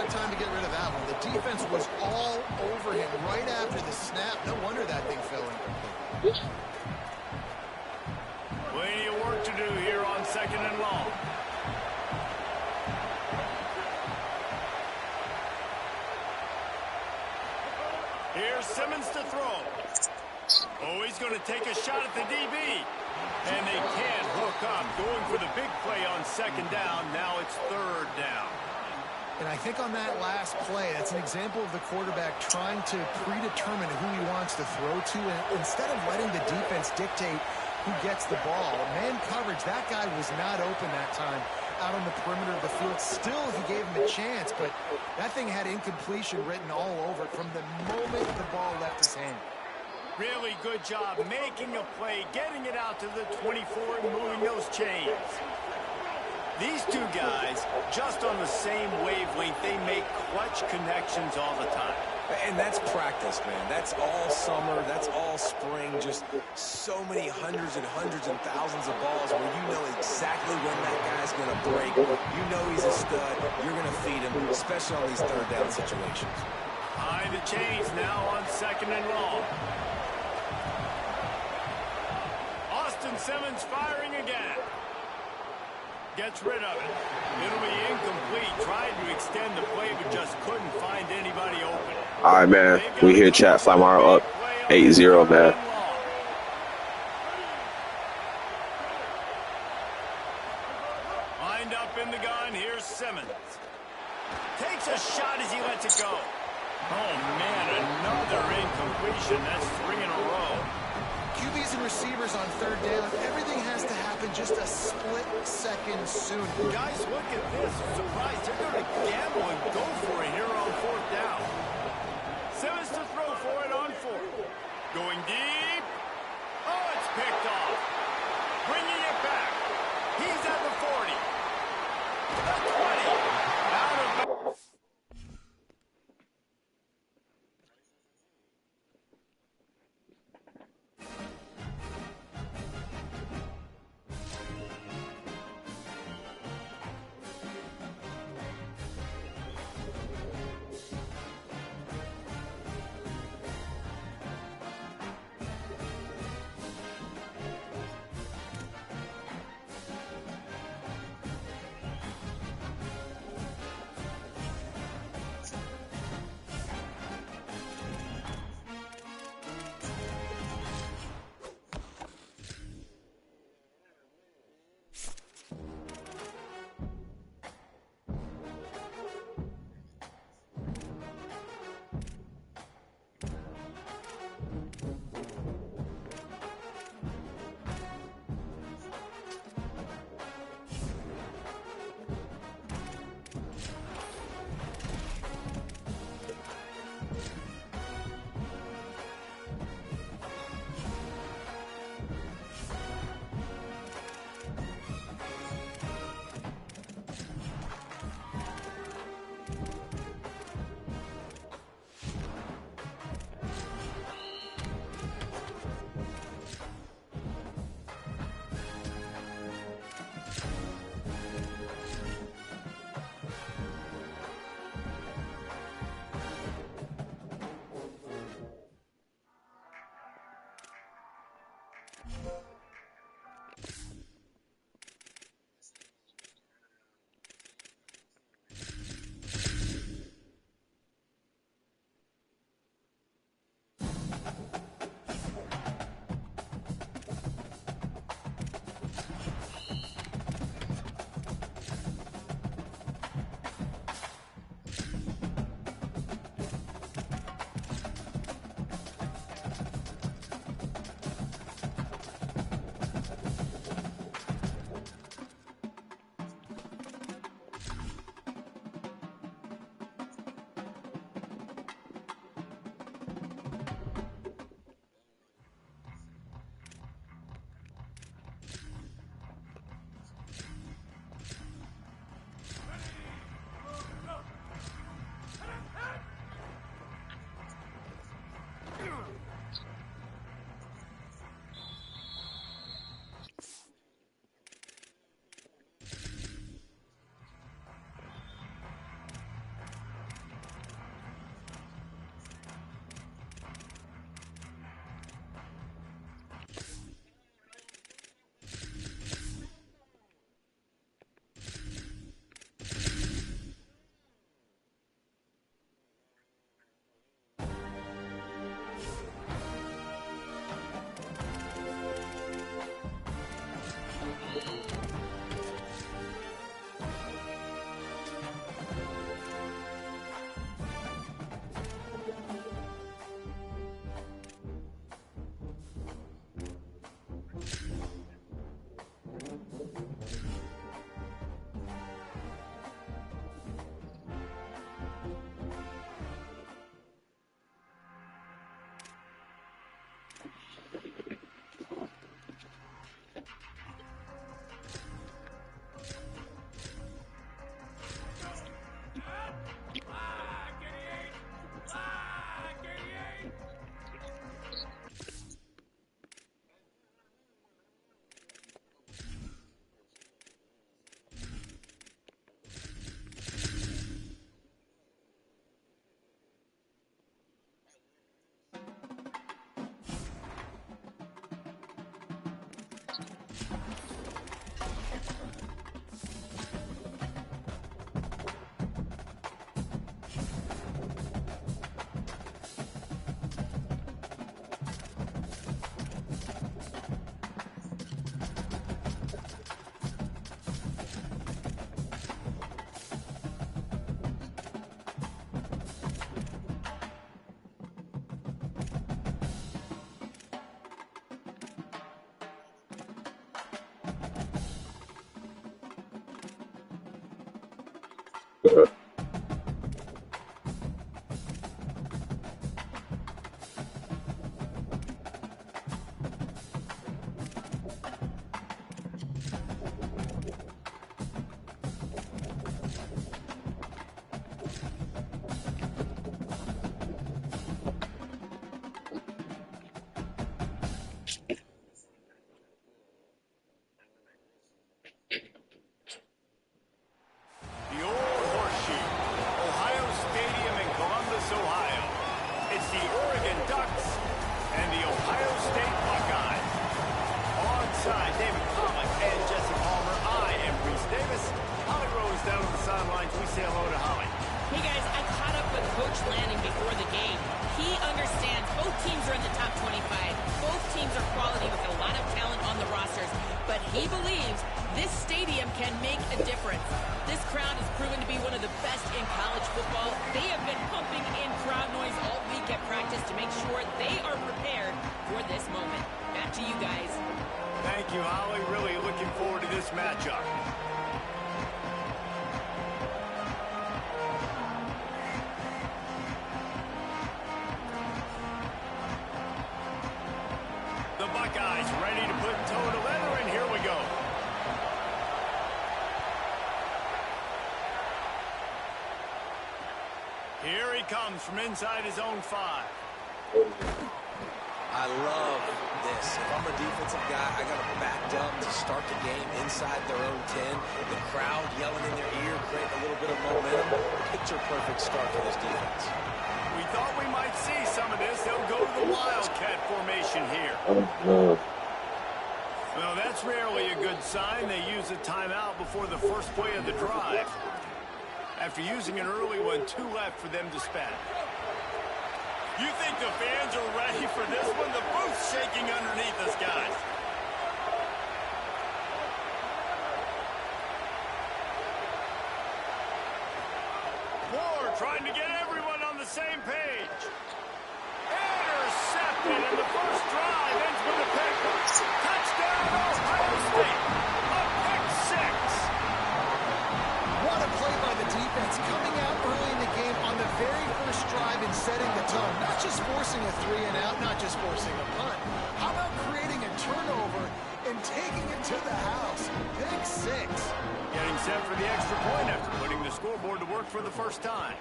have time to get rid of that one. The defense was all over him right after the snap. No wonder that thing fell incomplete. Plenty of work to do here on 2nd and long. Here's Simmons to throw. Oh, he's going to take a shot at the DB. And they can't hook up. Going for the big play on 2nd down. Now it's 3rd down. And I think on that last play, that's an example of the quarterback trying to predetermine who he wants to throw to. And instead of letting the defense dictate who gets the ball, man coverage, that guy was not open that time out on the perimeter of the field. Still, he gave him a chance, but that thing had incompletion written all over it from the moment the ball left his hand. Really good job making a play, getting it out to the 24 and moving those chains. These two guys, just on the same wavelength, they make clutch connections all the time. And that's practice, man. That's all summer. That's all spring. Just so many hundreds and thousands of balls where you know exactly when that guy's going to break. You know he's a stud. You're going to feed him, especially on these 3rd down situations. Behind the chains now on 2nd and long. Austin Simmons firing again. Gets rid of it. It'll be incomplete. Tried to extend the play, but just couldn't find anybody open. All right, man. We hear chat. FLY.MAROCYBERSPORTS up 8-0, man. Lined up in the gun. Here's Simmons. Takes a shot as he lets it go. Oh, man, another incompletion. That's 3 in a row. QBs and receivers on 3rd down, everything has to happen just a split second sooner. Guys, look at this. Surprise. They're going to gamble and go for it here on 4th down. Simmons to throw for it on 4th. Going deep. Oh, it's picked off. Bringing it back. He's at the 40. The 20. Out of bounds. The old horseshoe, Ohio Stadium in Columbus, Ohio. It's the Oregon Ducks and the Ohio State Buckeyes. Onside, David Pollock and Jesse Palmer. I am Reese Davis. Holly Rose down on the sidelines. We say hello to Holly. Hey guys, I caught up with Coach Lanning before the game. He understands both teams are in the top 25. Both teams are quality with a lot of talent on the rosters. But he believes this stadium can make a difference. This crowd has proven to be one of the best in college football. They have been pumping in crowd noise all week at practice to make sure they are prepared for this moment. Back to you guys. Thank you, Holly. Really looking forward to this matchup. The Buckeyes ready to put toe to leather, and here we go. Here he comes from inside his own 5. I love this. If I'm a defensive guy, I got them backed up to start the game inside their own 10. The crowd yelling in their ear, creating a little bit of momentum. Picture-perfect start for this defense. We thought we might see some of this. They'll go to the Wildcat formation here. Well, that's rarely a good sign. They use a timeout before the first play of the drive. After using an early one, 2 left for them to spend. You think the fans are ready for this one? The booth's shaking underneath us, guys. Moore trying to get everyone on the same page. Intercepted, and the first drive ends with a pick. Touchdown, Ohio State. A pick 6. What a play by the defense, coming out early in the game on the very first drive and setting the tone. Not just forcing a 3 and out, not just forcing a punt. How about creating a turnover and taking it to the house? Pick 6. Getting set for the extra point after putting the scoreboard to work for the first time.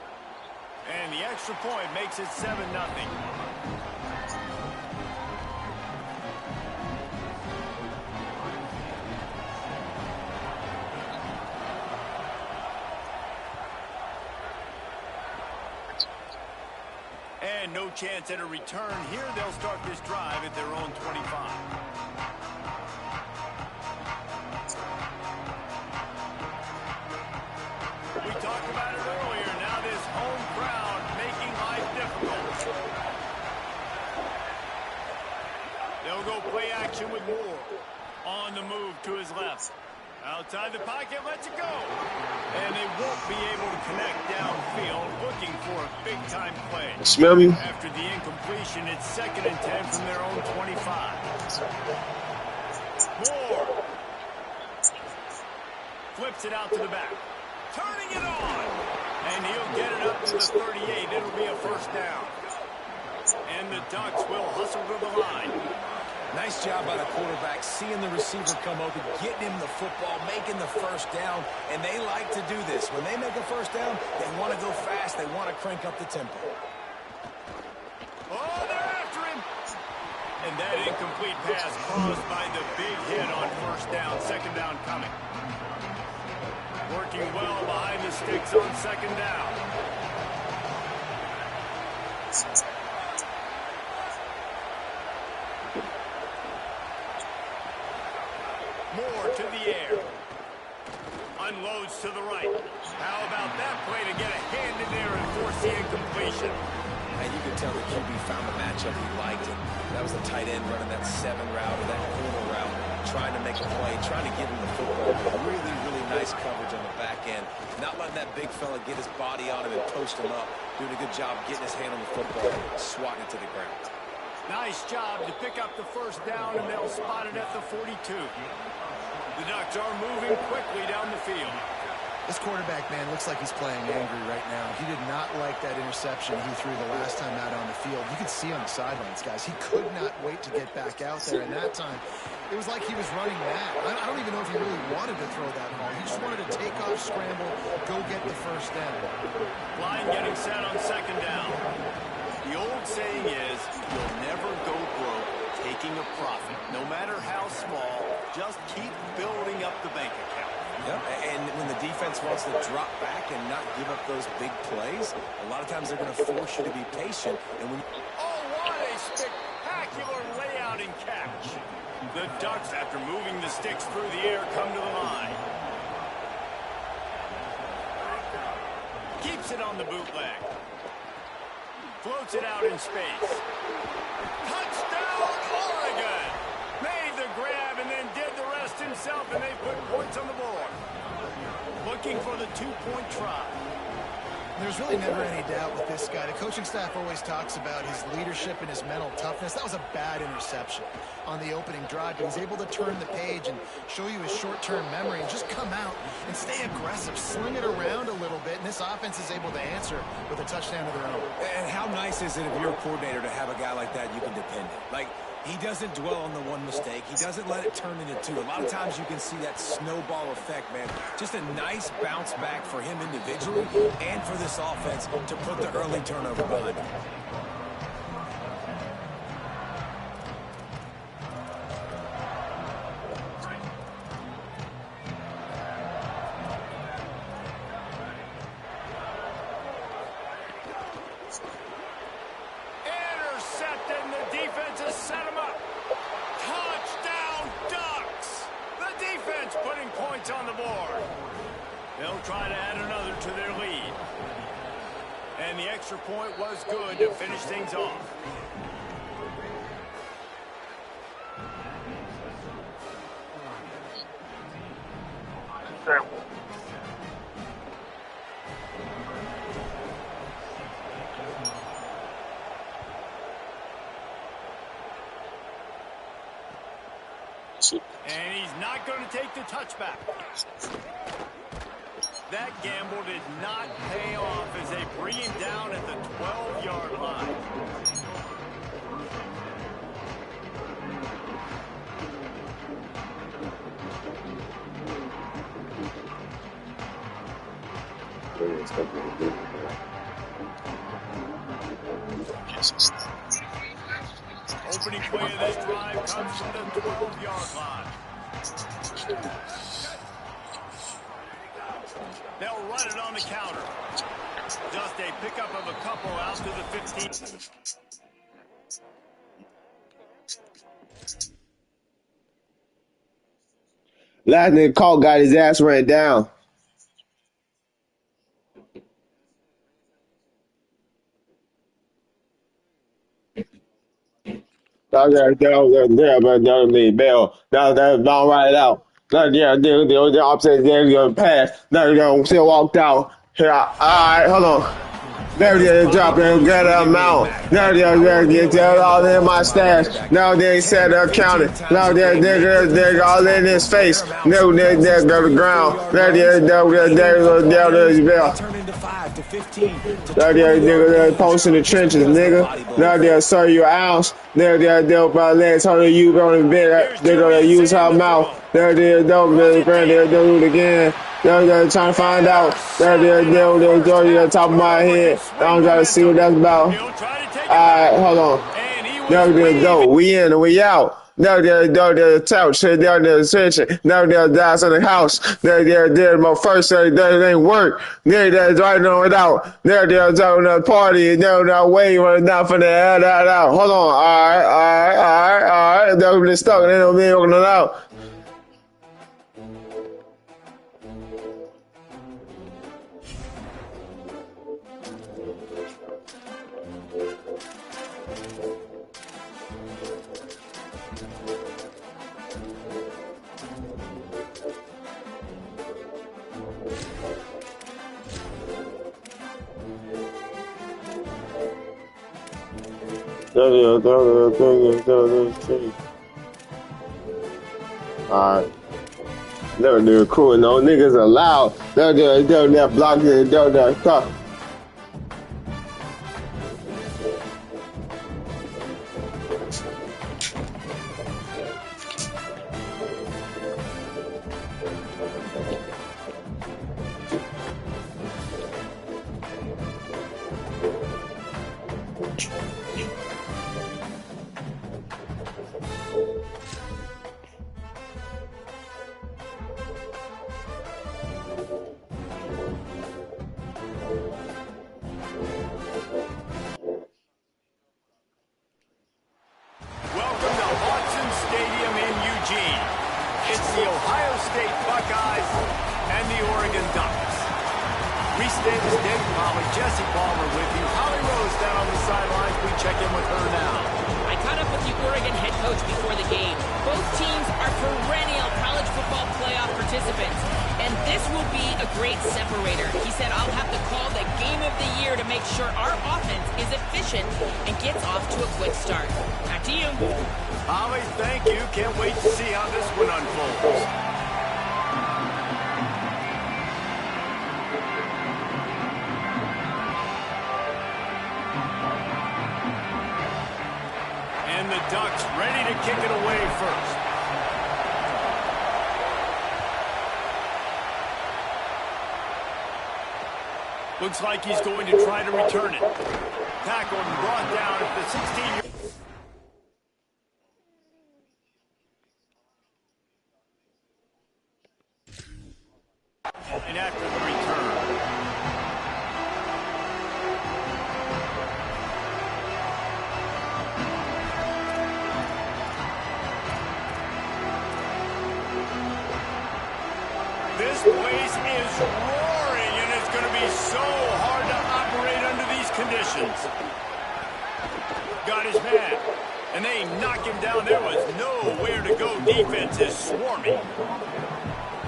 And the extra point makes it 7-0. And no chance at a return here. They'll start this drive at their own 25. We talked about it earlier. Now this home crowd making life difficult. They'll go play action with Moore. On the move to his left. Outside the pocket, lets it go. And they won't be able to connect downfield, looking for a big-time play. Smell me? After the incompletion, it's 2nd and 10 from their own 25. Moore. Flips it out to the back. Turning it on. And he'll get it up to the 38. It'll be a first down. And the Ducks will hustle to the line. Nice job by the quarterback, seeing the receiver come open, getting him the football, making the first down, and they like to do this. When they make a first down, they want to go fast, they want to crank up the tempo. Oh, they're after him. And that incomplete pass caused by the big hit on first down, 2nd down coming. Working well behind the sticks on 2nd down. Moore to the air. Unloads to the right. How about that play to get a hand in there and force the incompletion? And you could tell the QB found the matchup he liked. And that was the tight end running that 7 route or that corner route, trying to make a play, trying to give him the football. Really, really nice coverage on the back end. Not letting that big fella get his body on him and post him up. Doing a good job getting his hand on the football, swatting it to the ground. Nice job to pick up the first down, and they'll spot it at the 42. The Ducks are moving quickly down the field. This quarterback, man, looks like he's playing angry right now. He did not like that interception he threw the last time out on the field. You could see on the sidelines, guys. He could not wait to get back out there. And that time, it was like he was running mad. I don't even know if he really wanted to throw that ball. He just wanted to take off, scramble, go get the first down. Line getting set on second down. The old saying is, you'll never go broke taking a profit. No matter how small, just keep building up the bank account. Yep, and when the defense wants to drop back and not give up those big plays, a lot of times they're going to force you to be patient. And when oh, what a spectacular layout and catch. The Ducks, after moving the sticks through the air, come to the line. Keeps it on the bootleg. Floats it out in space. Touchdown, Oregon! Made the grab and then did the rest himself, and they put points on the board. Looking for the two-point try. There's really never any doubt with this guy. The coaching staff always talks about his leadership and his mental toughness. That was a bad interception on the opening drive. He was able to turn the page and show you his short-term memory and just come out and stay aggressive, sling it around a little bit, and this offense is able to answer with a touchdown of their own. And how nice is it if you're a coordinator to have a guy like that you can depend on? Like, he doesn't dwell on the one mistake. He doesn't let it turn into two. A lot of times you can see that snowball effect, man. Just a nice bounce back for him individually and for this offense to put the early turnover behind him. On the board. They'll try to add another to their lead. And the extra point was good to finish things off. And he's not going to take the touchback. That gamble did not pay off as they bring him down at the 12-yard line. Opening play of this drive comes from the 12-yard line. They'll run it on the counter. Just a pickup of a couple out to the 15. Last nigga caught, got his ass ran down. Don't ride it out. The opposite there, gonna pass. Now you're gonna still walked out. Here, all right, hold on. There it is, drop it, get them out. Now they're get all in my stash. Now they said they're counting. Now they're all in his face. Now they go to the ground. Now they're down his bell. Now they're posting the trenches, nigga. Now they'll serve you an ounce. Now they'll by legs holding you on the bed. They're gonna use her mouth. Now they'll do it again. They're trying to find out. They're the top of my head. I'm trying to see what that's about. Alright, hold on. Now they'll go. We in and we out. Now they're touch. Now they're attention. Now they're dice in the house. They're my first. They ain't work. They're right on it out. They're talking the party. They're waving down from the out. Hold on. Alright. They're stuck. They don't be working it out. Alright. They're cool. No niggas allowed. They're blocking. They're tough. It's the Ohio State Buckeyes and the Oregon Ducks. Restate the state, Molly. Jesse Palmer with you. Holly Rose down on the sidelines. We check in with her now. I caught up with the Oregon head coach before the game. Both teams are perennial college football playoff participants, and this will be a great separator. He said, I'll have to call the game of the year to make sure our offense is efficient and gets off to a quick start. Back to you. Holly, thank you. Can't wait to see how this one unfolds. And the Ducks ready to kick it away first. Looks like he's going to try to return it. Tackled and brought down at the 16-yard. And after the return. This place is roaring, and it's going to be so hard to operate under these conditions. Got his man, and they knock him down. There was nowhere to go. Defense is swarming.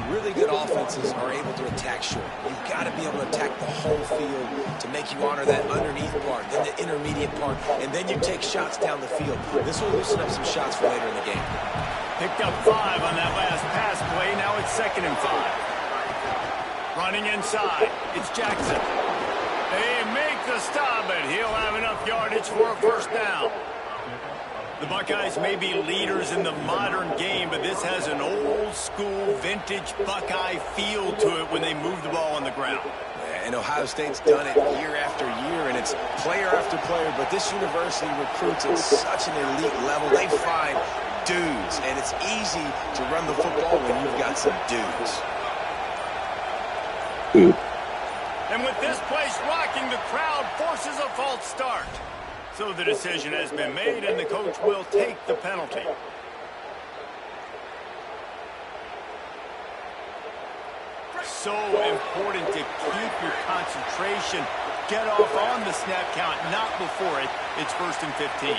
Really good offenses are able to attack short. You've got to be able to attack the whole field to make you honor that underneath part, then the intermediate part, and then you take shots down the field. This will loosen up some shots for later in the game. Picked up 5 on that last pass play. Now it's 2nd and 5. Running inside. It's Jackson. They make the stop, but he'll have enough yardage for a first down. The Buckeyes may be leaders in the modern game, but this has an old-school, vintage Buckeye feel to it when they move the ball on the ground. And Ohio State's done it year after year, and it's player after player, but this university recruits at such an elite level. They find dudes, and it's easy to run the football when you've got some dudes. And with this place rocking, the crowd forces a false start. So the decision has been made, and the coach will take the penalty. So important to keep your concentration. Get off on the snap count, not before it. It's 1st and 15.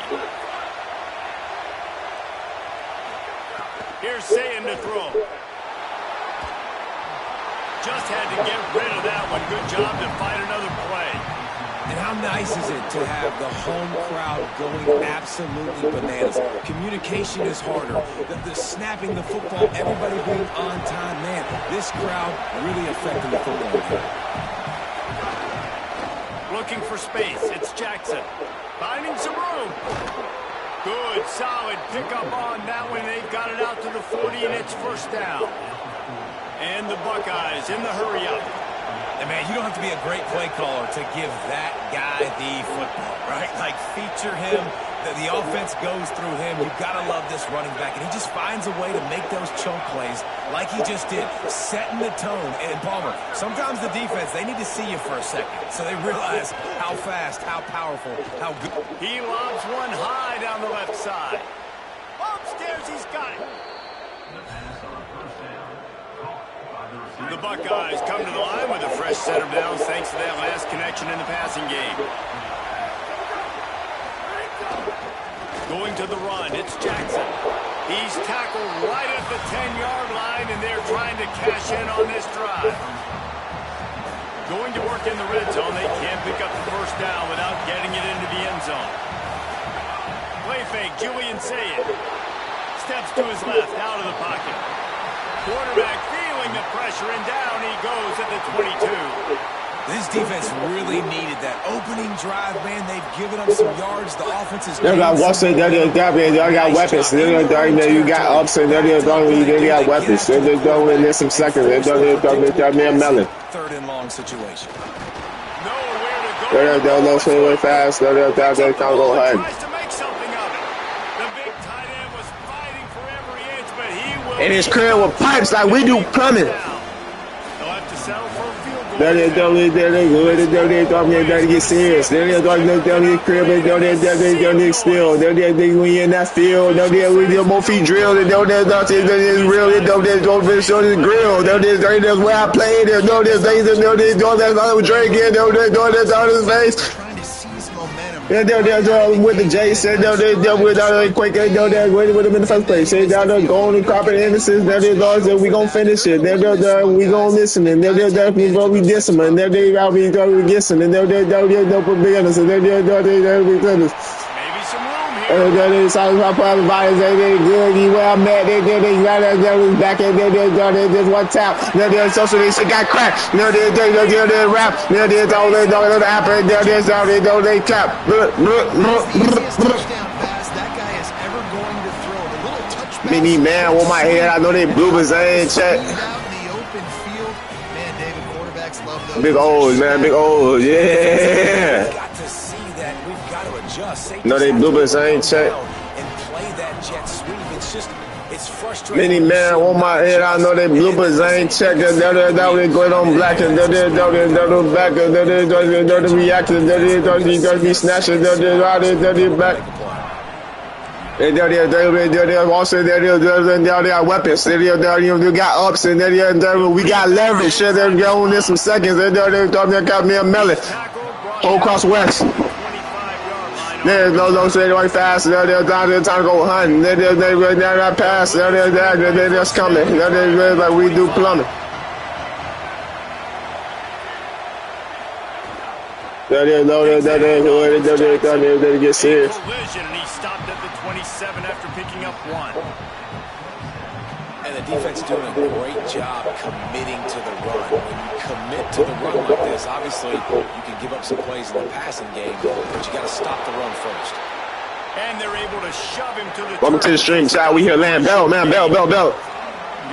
Here's Sayin to throw. Just had to get rid of that one. Good job to fight another play. And how nice is it to have the home crowd going absolutely bananas? Communication is harder. The snapping the football, everybody being on time. Man, this crowd really affecting the football game. Looking for space. It's Jackson. Finding some room. Good, solid pickup on that one. They've got it out to the 40, and it's first down. And the Buckeyes in the hurry-up. And, man, you don't have to be a great play caller to give that guy the football, right? Like, feature him. The offense goes through him. You've got to love this running back. And he just finds a way to make those choke plays like he just did, setting the tone. And, Palmer, sometimes the defense, they need to see you for a second so they realize how fast, how powerful, how good. He lobs one high down the left side. Upstairs, he's got it. The Buckeyes come to the line with a fresh set of downs thanks to that last connection in the passing game. Going to the run, it's Jackson. He's tackled right at the 10-yard line, and they're trying to cash in on this drive. Going to work in the red zone. They can't pick up the first down without getting it into the end zone. Play fake, Julian Sayin. Steps to his left, out of the pocket. Quarterback feed. feeling the pressure, and down he goes at the 22. This defense really needed that opening drive, man. They've given up some yards. The offense is They got what's it? They got weapons. You got ups and they got weapons. They don't in some seconds. They don't me a melon. Third and long situation. Nowhere to go. They'll swing way fast. They can't go ahead. Tries to make something of it. The big tight end was fighting for every inch, but he will. And it's crib with pipes like we do plumbing. They'll have to settle for a field goal. They get serious. They get crib and they still. We in that field. We do more feet drill. They don't real. They don't show the grill. That's where I played. They know this things. They know this. That's all drinking. They know this on his face. Trying to seize momentum. With the Jason, with quick, with them in the first place. They're going to carpet innocence. We gonna finish it. We gonna listen. And we diss them. And they'll be guessing. And they'll put big on us. And they'll be goodness. Maybe some room here. They good. Where I'm at, they back and they just one tap. They social they got cracked. They rap. They happen. They clap. Easiest touchdown pass that guy is ever going to throw. The little touchback. Mini man on my head. I know they bloopers. I ain't check. Out in the open field. Man, David, quarterbacks love those. Big old man, big old, yeah. We've got to see that. We've got to adjust. No, they bloopers. I ain't check. And play that jet sweep. It's just, it's frustrating. Mini man on my head. I know they bloopers. I ain't check. They going on black and they back. They reacting. They be snatching. They back. They also they got weapons. They got ups and we got leverage. Shit, they're going in some seconds. They got me a melon. Whole across west. There's no say right fast. They're time to go hunting. They're not pass. They're just coming. They're like we do plumbing. They get serious. Collision, and he stopped at the 27 after picking up one. And the defense doing a great job committing to the run. When you commit to the run like this, obviously you can give up some plays in the passing game, but you got to stop the run first. And they're able to shove him to the Welcome to the stream, child. We here, land bell, man, bell. You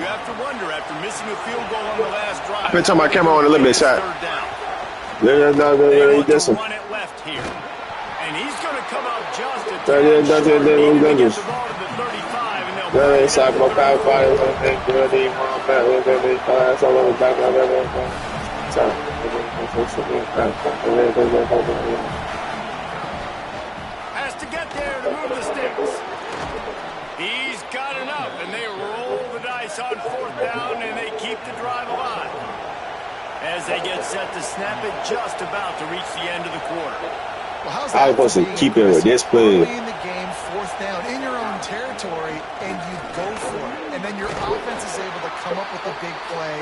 have to wonder, after missing a field goal on the last drive. I'm gonna turn my camera on a little bit, child. They want to run it left here. And he's going to come out just a They touch short. He can get just- the ball to the 35, and they'll They bring it side back. power fire. Has to get there to move the sticks. He's got enough, and they roll the dice on fourth down, and they keep the drive alive. As they get set to snap it, just about to reach the end of the quarter. Well, how's I that was supposed to for keep being it with this play. early in the game, fourth down, in your own territory, and you go for it. And then your offense is able to come up with a big play,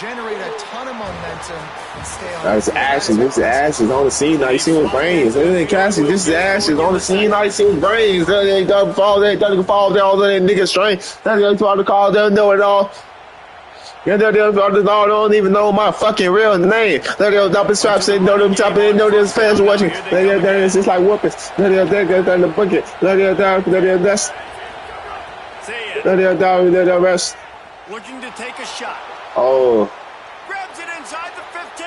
generate a ton of momentum, and stay on. That's Ashes. This is Ashes on the scene. Now you see with brains. Cassie, this is Ashes on the scene. Now you see with brains. They don't fall. They don't fall there. All that nigga strength. That's what to call. They know it all. They don't even know my fucking real name. They're up in straps. They know them top. They know this fans watching. It's just like whoopings. They're the bucket. That's. They're rest. Looking to take a shot. Oh. Grabs it inside the 15.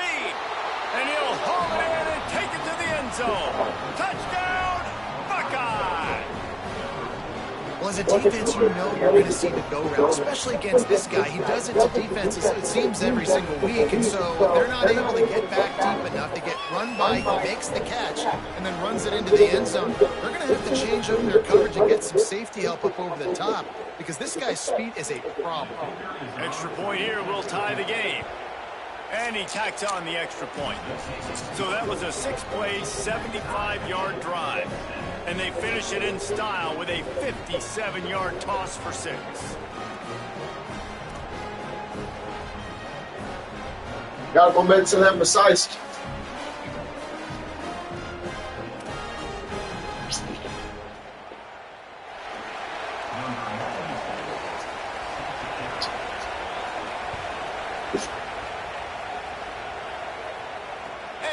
And he'll haul it in and take it to the end zone. Touchdown, Buckeye! Well, as a defense, you know you're going to see the go-round, especially against this guy. He does it to defenses, it seems, every single week, and so they're not able to get back deep enough to get run by. He makes the catch and then runs it into the end zone. They're going to have to change up their coverage and get some safety help up over the top because this guy's speed is a problem. Extra point here will tie the game. And he tacks on the extra point. So that was a 6-play, 75-yard drive. And they finish it in style with a 57-yard toss for 6. Got momentum and precise.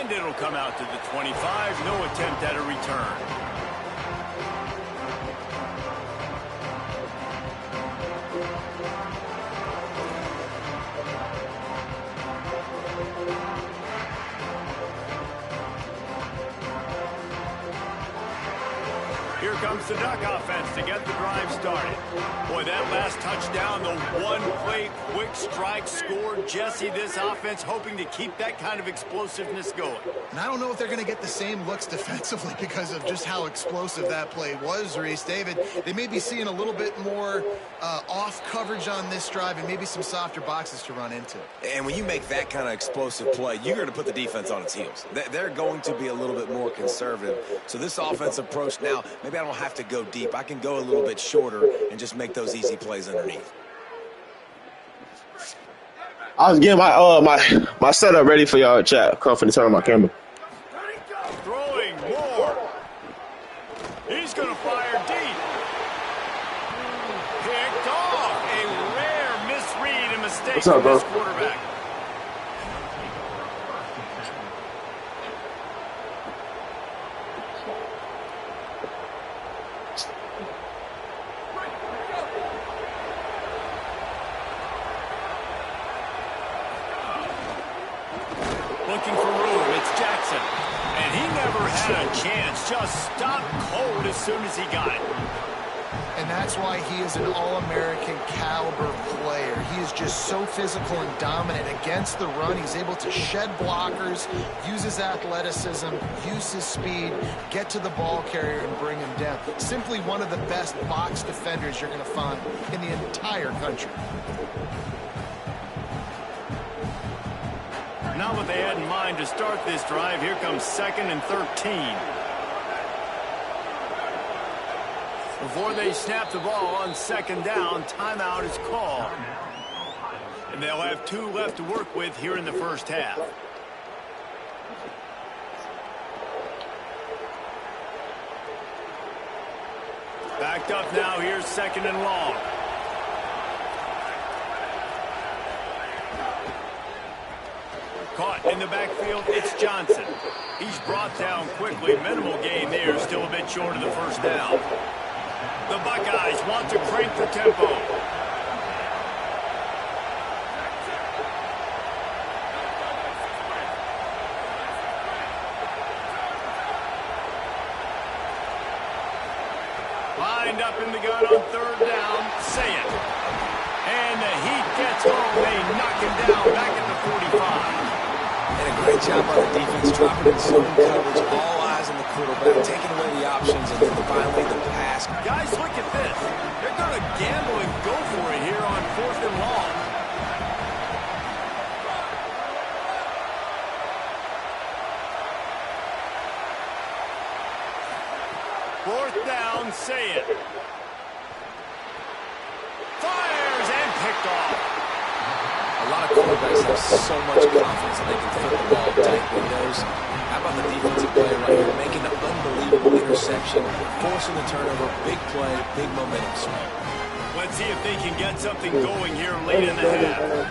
And it'll come out to the 25. No attempt at a return. Here comes the Duck offense to get the drive started. Boy, that last touchdown, the one-play quick strike scored. Jesse, this offense hoping to keep that kind of explosiveness going. And I don't know if they're going to get the same looks defensively because of just how explosive that play was, Reese. David, they may be seeing a little bit more off coverage on this drive and maybe some softer boxes to run into. And when you make that kind of explosive play, you're going to put the defense on its heels. They're going to be a little bit more conservative. So this offensive approach now, maybe I don't have to go deep. I can go a little bit shorter and just make those easy plays underneath. I was getting my setup ready for y'all chat. Come for the turn on my camera. Throwing more. He's going to fire deep. Picked off. A rare misread and mistake What's up, from bro? this quarterback. Looking for room. It's Jackson. And he never had a chance. Just stopped cold as soon as he got it. And that's why he is an All-American caliber player. He is just so physical and dominant against the run. He's able to shed blockers, use his athleticism, use his speed, get to the ball carrier and bring him down. Simply one of the best box defenders you're going to find in the entire country. Now what they had in mind to start this drive, here comes 2nd and 13. Before they snap the ball on 2nd down, timeout is called. And they'll have 2 left to work with here in the first half. Backed up now, here's 2nd and long. Caught in the backfield, it's Johnson. He's brought down quickly. Minimal gain there, still a bit short of the first down. The Buckeyes want to crank the tempo. Lined up in the gun on 3rd down. Say it. And the heat gets home. They knock him down back at the 45. And a great job by the defense, dropping in zone coverage, all eyes on the quarterback, taking away the options, and then finally the pass. Guys, look at this. They're going to gamble and go for it here on 4th and long. Fourth down, say it. Fires and picked off. A lot of quarterbacks have so much confidence that they can fit the ball tight windows. How about the defensive player right here, making an unbelievable interception, forcing the turnover, big play, big momentum swing. Let's see if they can get something going here late in the half.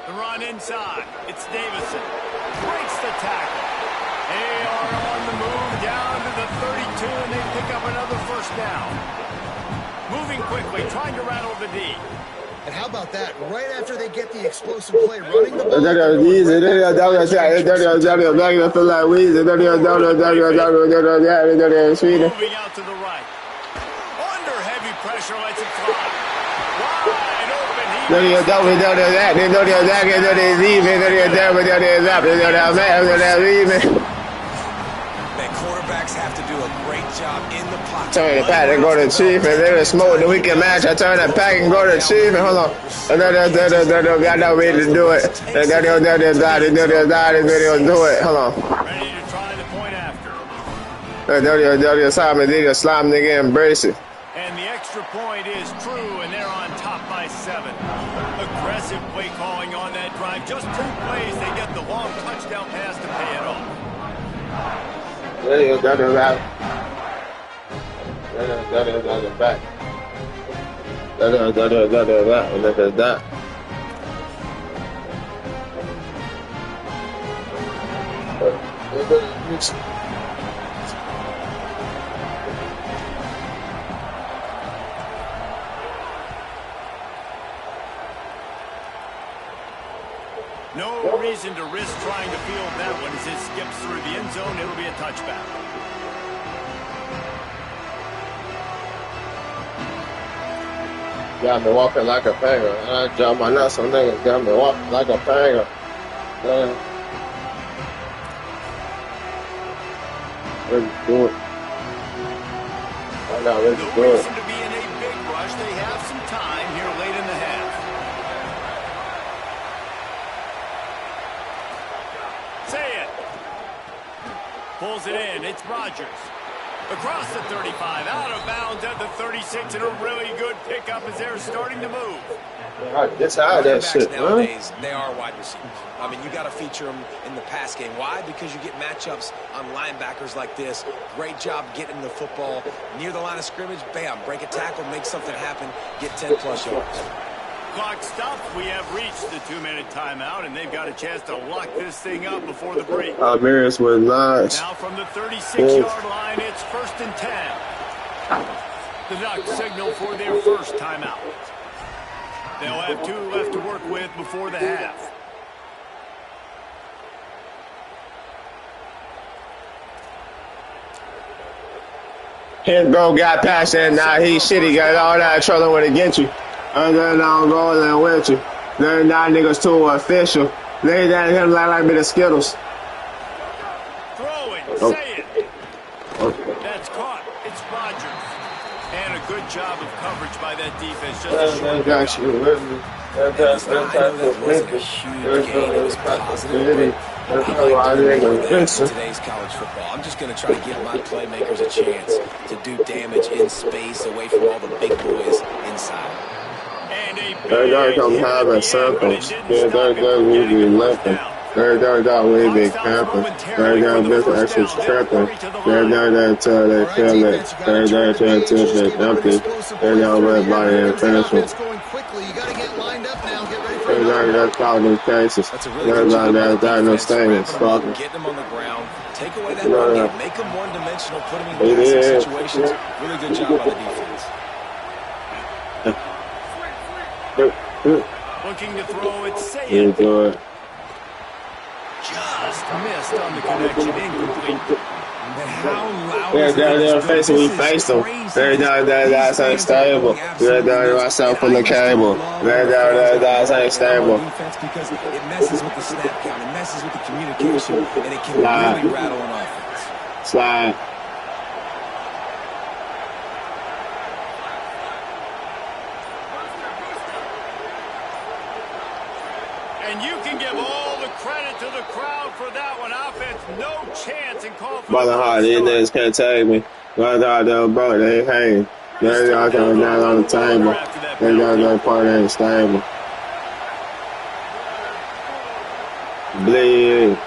The run inside. It's Davison. Breaks the tackle. They are on the move down to the 32, and they pick up another first down. Moving quickly, trying to rattle the D. And how about that? Right after they get the explosive play, running the ball. Moving out to the right. Under heavy pressure, lets it fly. Wide open. Man, quarterbacks have to do a great job in the pocket. Turn the pack and go to Chief, and then the smoke the weekend match. I turn that pack and go to Chief, and hold on. Got no way to do it. Do it. Hold on. Ready to try the point after. Slime nigga, embrace it. And the extra point is true, and they're on top by 7. Aggressive play calling on that drive. plays, they get the long touchdown pass to pay it off. There you go, that back. That. No reason to risk trying to field that one as it skips through the end zone. It'll be a touchback. Got me walking like a banger. I drop my nuts on niggas. Got me walking like a banger. Let's do it. I got ready to do No it. reason to be in a big rush. They have some time here late in the half. Say it. Pulls it in. It's Rodgers. Across the 35, out of bounds at the 36, and a really good pickup as they're starting to move. It's how that shit, nowadays, they are wide receivers. I mean, you got to feature them in the pass game. Why? Because you get matchups on linebackers like this. Great job getting the football near the line of scrimmage. Bam, break a tackle, make something happen, get 10-plus yards. Clock stopped. We have reached the 2-minute timeout, and they've got a chance to lock this thing up before the break. Marius was nice. Now from the 36-yard line, it's 1st and 10. The Ducks signal for their first timeout. They'll have 2 left to work with before the half. His bro got past that. Now he's shit. He got all that trouble with against you. And then I'm rolling with you. Then now niggas too official. Lay down him like a bit of Skittles. Throwing, say it. That's caught. It's Rodgers. And a good job of coverage by that defense. Just a short Got you with me. I know that wasn't a huge gain. It was positive, but I like doing more of that in today's college football. I'm just going to try to give my playmakers a chance to do damage in space away from all the big boys inside. They don't have a circles. They don't will be limping. They don't will be camping. They don't get extra stripping. They don't tell they feel it. They don't tell they empty. They don't red body and finishing. They don't call new cases. They don't no statements. Get them on the ground. Take away that run game. Make them one-dimensional. Put them in passing situations. Really good job by the defense. Looking to throw it, say it. Just missed on the connection, incomplete. How loud they're facing, we face them. That's unstable. They're myself from the cable. That's unstable. Because it messes with the snap count, it messes with the communication, and it can really rattle an offense. Slide. And you can give all the credit to the crowd for that one. Offense, no chance in call for Brother Hard, these niggas can't take me. Brother Hard, bro, they hang. They got coming down on the table. They got no part in the stable. Bleed.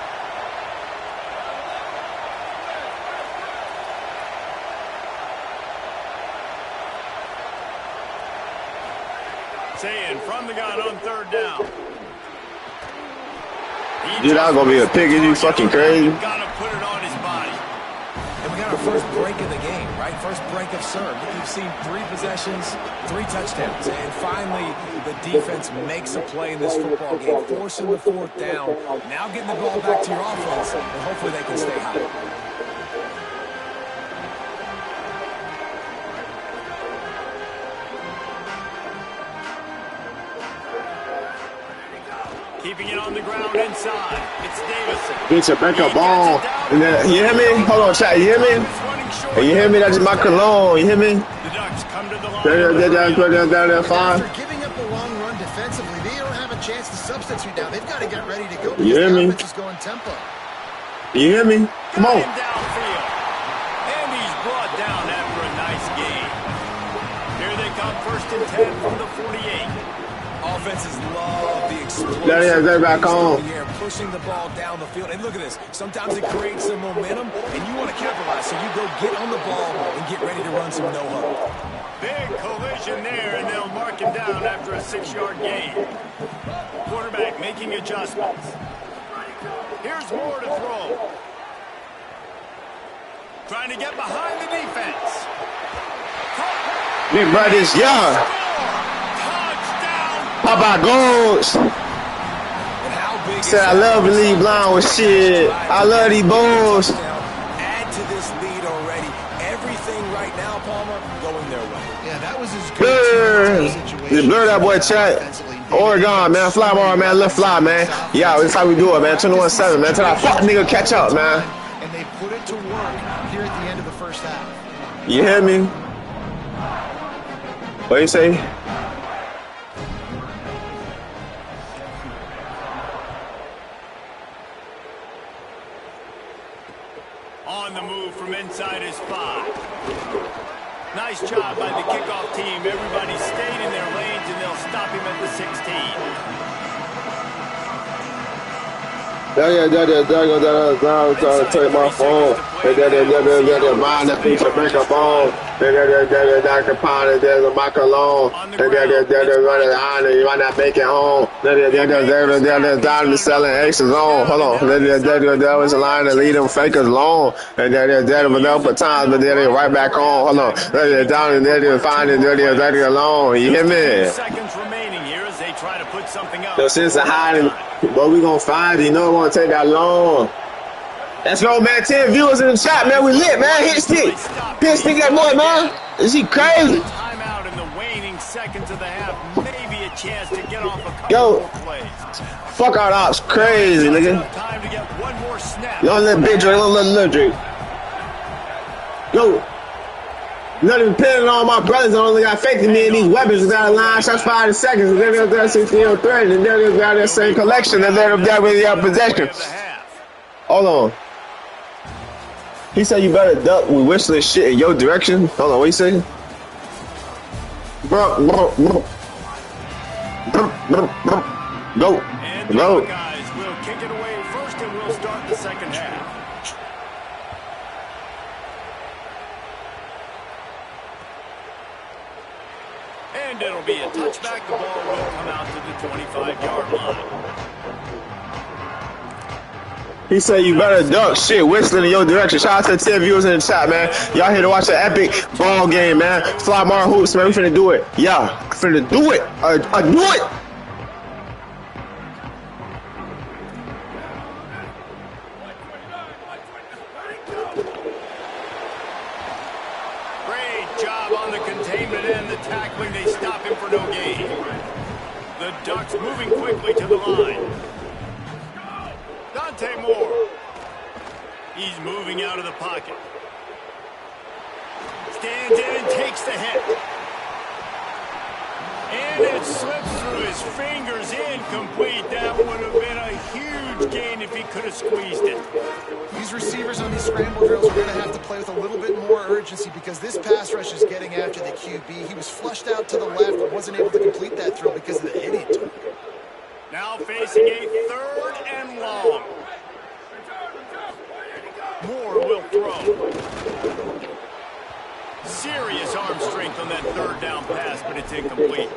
Saying from the gun on 3rd down. You're not gonna be a pig, is you fucking crazy? Gotta put it on his body. And we got our first break of the game, right? First break of serve. You've seen 3 possessions, 3 touchdowns. And finally, the defense makes a play in this football game, forcing the 4th down. Now getting the ball back to your offense, and hopefully they can stay high. Keeping it on the ground inside. It's Davison. Get your backup ball. And then, you hear me? Hold on, chat. You hear me? Hey, you hear me? That's my cologne. You hear me? The Ducks come to the line. They're fine. After giving up a long run defensively, they don't have a chance to substitute now. They've got to get ready to go. You hear me? The offense is going tempo. You hear me? Come on. Downfield. And he's brought down after a nice game. Here they come, 1st and 10 from the 48. Offenses love the explosion. They're back on. Pushing the ball down the field. And look at this. Sometimes it creates some momentum, and you want to capitalize. So you go get on the ball and get ready to run some no-huddle. Big collision there, and they'll mark him down after a 6-yard gain. Quarterback making adjustments. Here's Moore to throw. Trying to get behind the defense. Big brothers, yeah. Papa goes. Said I love to lead blind with shit. I love these bulls. Add to this lead already. Everything right now, Palmer, going their way. Yeah, that was his Blur. situation. Blur that boy chat. Oregon, man. Fly bar, man. Let's fly, man. Yeah, this how we do it, man. 21-7, man. Till that fuck nigga catch up, man. And they put it to work here at the end of the first half. You hear me? What you say? On the move from inside his 5. Nice job by the kickoff team. Everybody stayed in their lanes, and they'll stop him at the 16. Take my phone. Mind the feature break a bone. Dr. Pound, there's a macaron. You might not make it home. They're selling extras on. Hold on. There was a line to lead them fakers long. And they're up for times, but then they right back on. Hold on. They're down and they're finding they're alone. You hear me? Seconds remaining here as they try to put something up. So since the hiding, but we gonna find you know it won't take that long. Let's go, man. 10 viewers in the chat, man. We lit, man. Hit stick. Hit stick that boy, man. Is he crazy? Timeout in the waning seconds of the half. Maybe a chance to get off a couple more plays. Fuck out ops. Crazy, nigga. Time to get one more snap. Don't let big drink. Don't let little drink. Yo. Not even depending on my brothers. I only got faith in me and these weapons. We got a line shots 5 seconds. And then they're there 16 thread. And then they're got that same collection. And then they're with your possession. Hold on. He said you better duck with whistling shit in your direction. Hold on, what you say? Go. And the Buckeyes will kick it away first, and we'll start the second half. And it'll be a touchback. The ball will come out to the 25-yard line. He said you better duck shit whistling in your direction. Shout out to the 10 viewers in the chat, man. Y'all here to watch an epic ball game, man. FLY.MAROCYBERSPORTS, hoops, man. We finna do it. Yeah, finna do it. Do it. Great job on the containment and the tackling. They stop him for no gain. The Ducks moving quickly to the line. Moore. He's moving out of the pocket. Stands in and takes the hit. And it slips through his fingers, incomplete. That would have been a huge gain if he could have squeezed it. These receivers on these scramble drills are going to have to play with a little bit more urgency because this pass rush is getting after the QB. He was flushed out to the left but wasn't able to complete that throw because of the hit he took. Now facing a 3rd and long. Moore will throw. Serious arm strength on that 3rd down pass, but it's incomplete.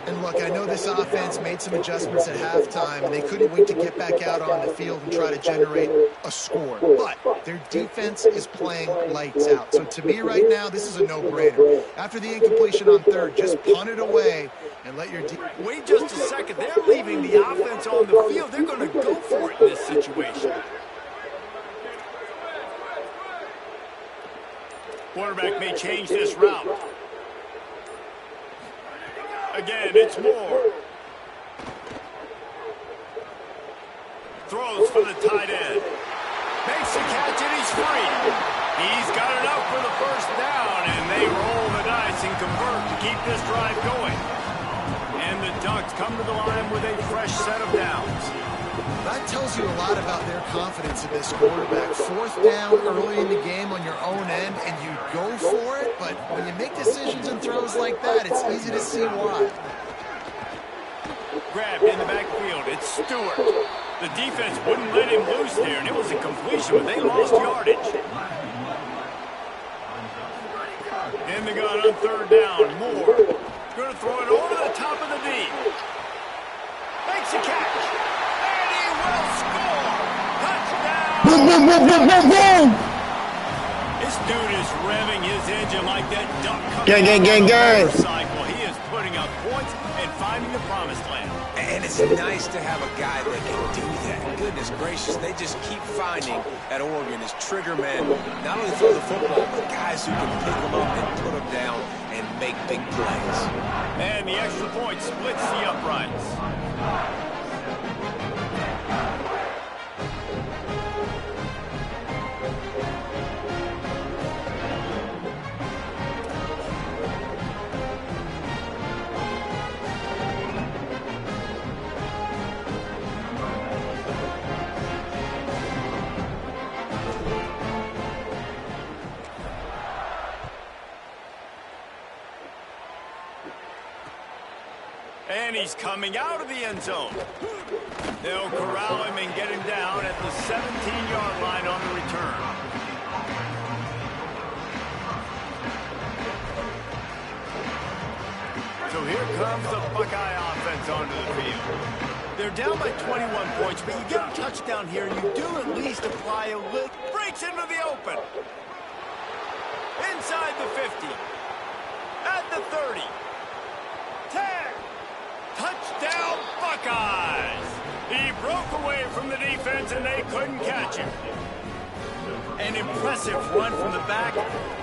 And look, I know this offense made some adjustments at halftime, and they couldn't wait to get back out on the field and try to generate a score. But their defense is playing lights out. So to me right now, this is a no-brainer. After the incompletion on 3rd, just punt it away and let your wait just a second. They're leaving the offense on the field. They're going to go for it in this situation. Quarterback may change this route. Again, it's Moore. Throws for the tight end. Makes the catch and he's free. He's got enough for the 1st down, and they roll the dice and convert to keep this drive going. And the Ducks come to the line with a fresh set of downs. That tells you a lot about their confidence in this quarterback. 4th down early in the game on your own end, and you go for it, but when you make decisions and throws like that, it's easy to see why. grabbed in the backfield. It's Stewart. The defense wouldn't let him loose there, and it was a completion, but they lost yardage. In the gun on third down. Moore. Going to throw it over the top of the D. Makes a catch. And he will score. Touchdown. Boom, boom, boom, boom, boom, boom. This dude is revving his engine like that duck Gang, gang, gang, gang. motorcycle. He is putting up points and finding the promised land. And it's nice to have a guy that can do that. Goodness gracious, they just keep finding at Oregon is trigger men, not only throw the football, but guys who can pick them up and put them down and make big plays. And the extra point splits the uprights. And he's coming out of the end zone. They'll corral him and get him down at the 17-yard line on the return. So here comes the Buckeye offense onto the field. They're down by 21 points, but you get a touchdown here, and you do at least apply a little. Breaks into the open. Inside the 50. At the 30. 10. Touchdown, Buckeyes! He broke away from the defense, and they couldn't catch him. An impressive run from the back.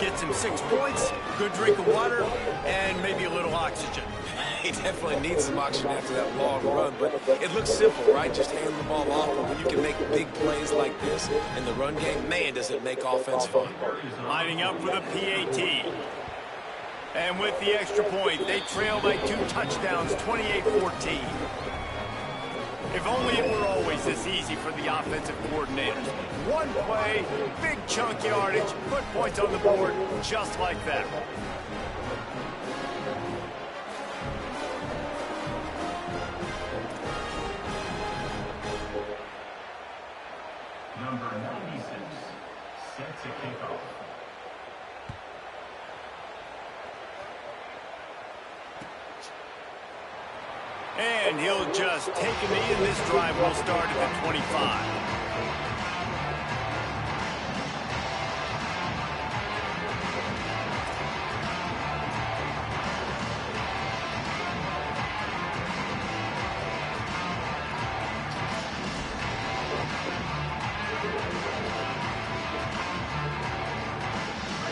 Gets him 6 points, good drink of water, and maybe a little oxygen. He definitely needs some oxygen after that long run, but it looks simple, right? Just hand the ball off, but when you can make big plays like this in the run game, man, does it make offense fun. Lining up for the PAT. And with the extra point, they trail by 2 touchdowns, 28-14. If only it were always this easy for the offensive coordinators. One play, big chunk yardage, put points on the board just like that. Number 96 sets a kickoff. And he'll just take a knee, and this drive will start at the 25.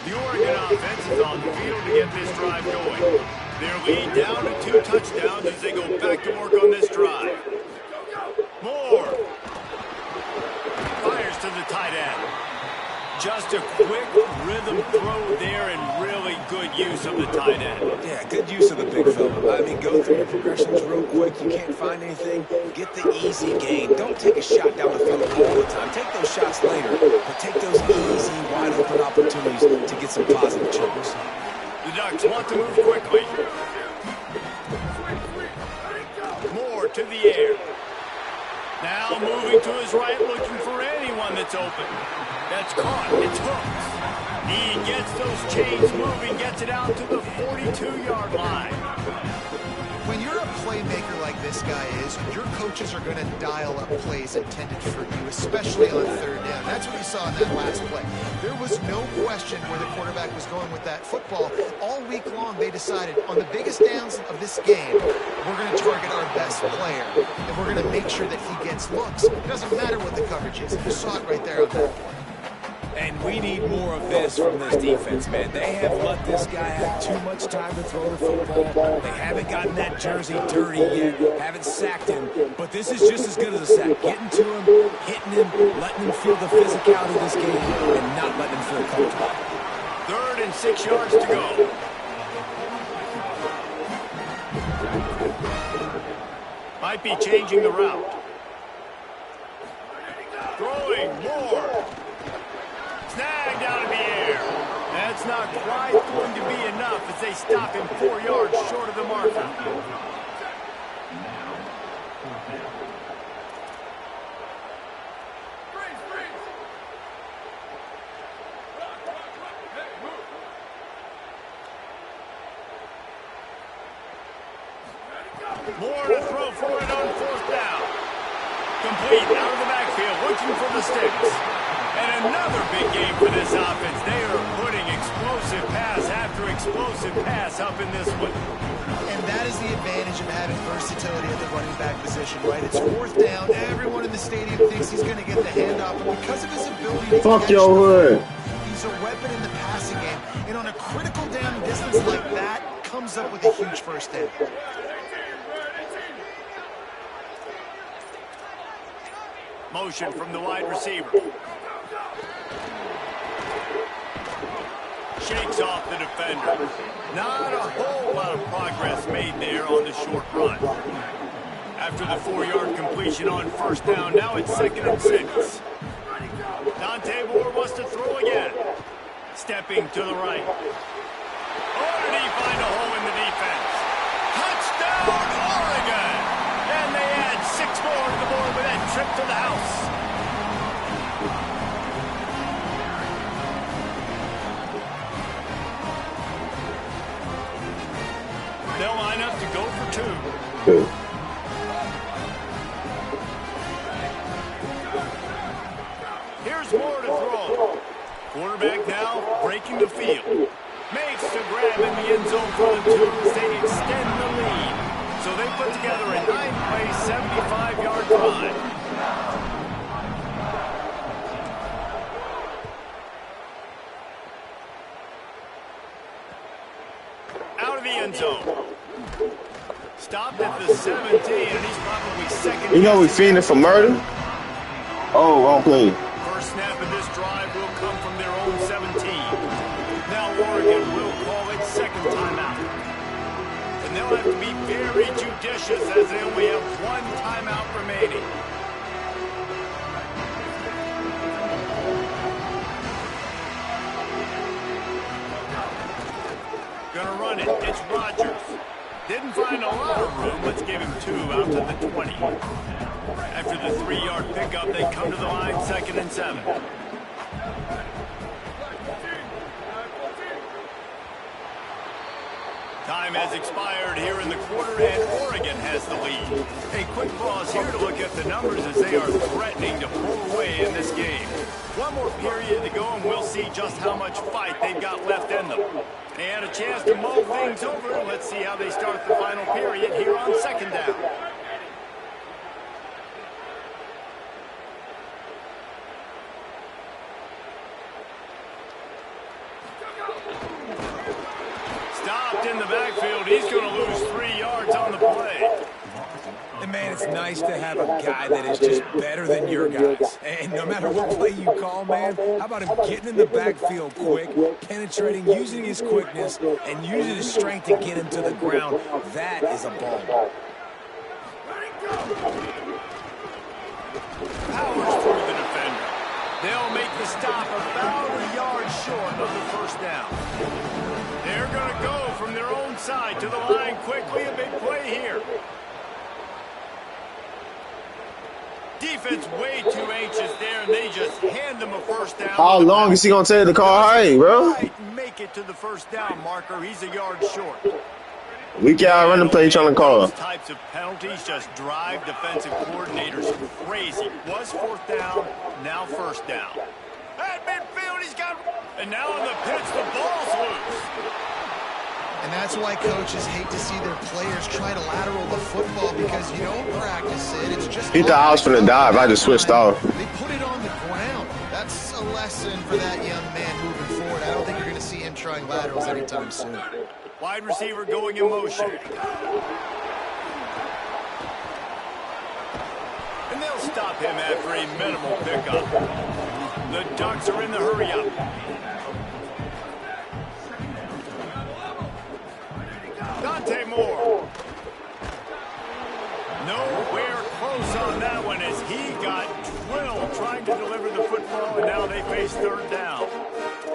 The Oregon offense is on the field to get this drive going. Their lead down to 2 touchdowns as they go back to work on this drive. Moore. Fires to the tight end. Just a quick rhythm throw there and really good use of the tight end. Yeah, good use of the big fella. I mean, go through your progressions real quick. You can't find anything. Get the easy gain. Don't take a shot down the field all the time. Take those shots later, but take those easy, wide-open opportunities to get some positive chippers. The Ducks want to move quickly. Moore to the air. Now moving to his right, looking for anyone that's open. That's caught. It's hooked. He gets those chains moving, gets it out to the 42-yard line. When you're a playmaker like this guy is, your coaches are going to dial up plays intended for you, especially on third down. That's what we saw in that last play. There was no question where the quarterback was going with that football. All week long, they decided on the biggest downs of this game, we're going to target our best player, and we're going to make sure that he gets looks. It doesn't matter what the coverage is. You saw it right there on that. And we need more of this from this defense, man. They have let this guy have too much time to throw the football. They haven't gotten that jersey dirty yet, haven't sacked him. But this is just as good as a sack. Getting to him, hitting him, letting him feel the physicality of this game, and not letting him feel comfortable. 3rd and 6 yards to go. Might be changing the route. Throwing more. Snagged out of the air. That's not quite going to be enough as they stop him 4 yards short of the marker. More to throw for it on 4th down. Complete out of the backfield, looking for the sticks. And another big game for this offense. They are putting explosive pass after explosive pass up in this one. And that is the advantage of having versatility at the running back position, right? It's 4th down. Everyone in the stadium thinks he's going to get the handoff. And because of his ability to Fuck catch your hood. he's a weapon in the passing game. And on a critical down distance like that, comes up with a huge first down. Motion from the wide receiver. Shakes off the defender. Not a whole lot of progress made there on the short run. After the 4-yard completion on 1st down, now it's 2nd and 6. Dante Moore wants to throw again. Stepping to the right. Oh, did he find a hole in the defense? Touchdown, Oregon! And they add 6 more to the board with that trip to the house. They'll line up to go for 2. Here's Moore to throw. Quarterback now breaking the field. Makes the grab in the end zone for the 2 as they extend the lead. So they put together a 9-play, 75-yard drive. Out of the end zone. Stopped at the 17, and he's probably second. You know we fiending for murder? Oh, wrong play. First snap of this drive will come from their own 17. Now Oregon will call its 2nd timeout. And they'll have to be very judicious as they only have 1 timeout remaining. Gonna run it. It's Rodgers. Didn't find a lot of room. Let's give him 2 out to the 20. After the 3-yard pickup, they come to the line, 2nd and 7. Time has expired here in the quarter, and Oregon has the lead. A quick pause here to look at the numbers as they are threatening to pull away in this game. One more period to go, and we'll see just how much fight they've got left in them. They had a chance to mull things over. Let's see how they start the final period here on 2nd down. Stopped in the backfield. He's going to lose 3 yards on the play. And man, it's nice to have a guy that is just better than your guys. And no matter what play you call, man, how about him getting in the backfield quick, penetrating, using his quickness, and using his strength to get him to the ground. That is a ball. Powers through the defender. They'll make the stop about a yard short of the 1st down. They're going to go from their own side to the line quickly. A big play here. Defense way too anxious there, and they just hand them a 1st down. How long is he going to take the call high, bro? Make it to the 1st down marker. He's a yard short. We can't run the play trying to call. Those types of penalties just drive defensive coordinators crazy. Was 4th down, now 1st down. At midfield, he's got... And now in the pitch, the ball's loose. And that's why coaches hate to see their players try to lateral the football because you don't practice it. It's just... He thought I was finna dive. I just switched off. They put it on the ground. That's a lesson for that young man moving forward. I don't think you're going to see him trying laterals anytime soon. Wide receiver going in motion. And they'll stop him after a minimal pickup. The Ducks are in the hurry-up. Dante Moore. Nowhere close on that one as he got drilled trying to deliver the football, and now they face 3rd down.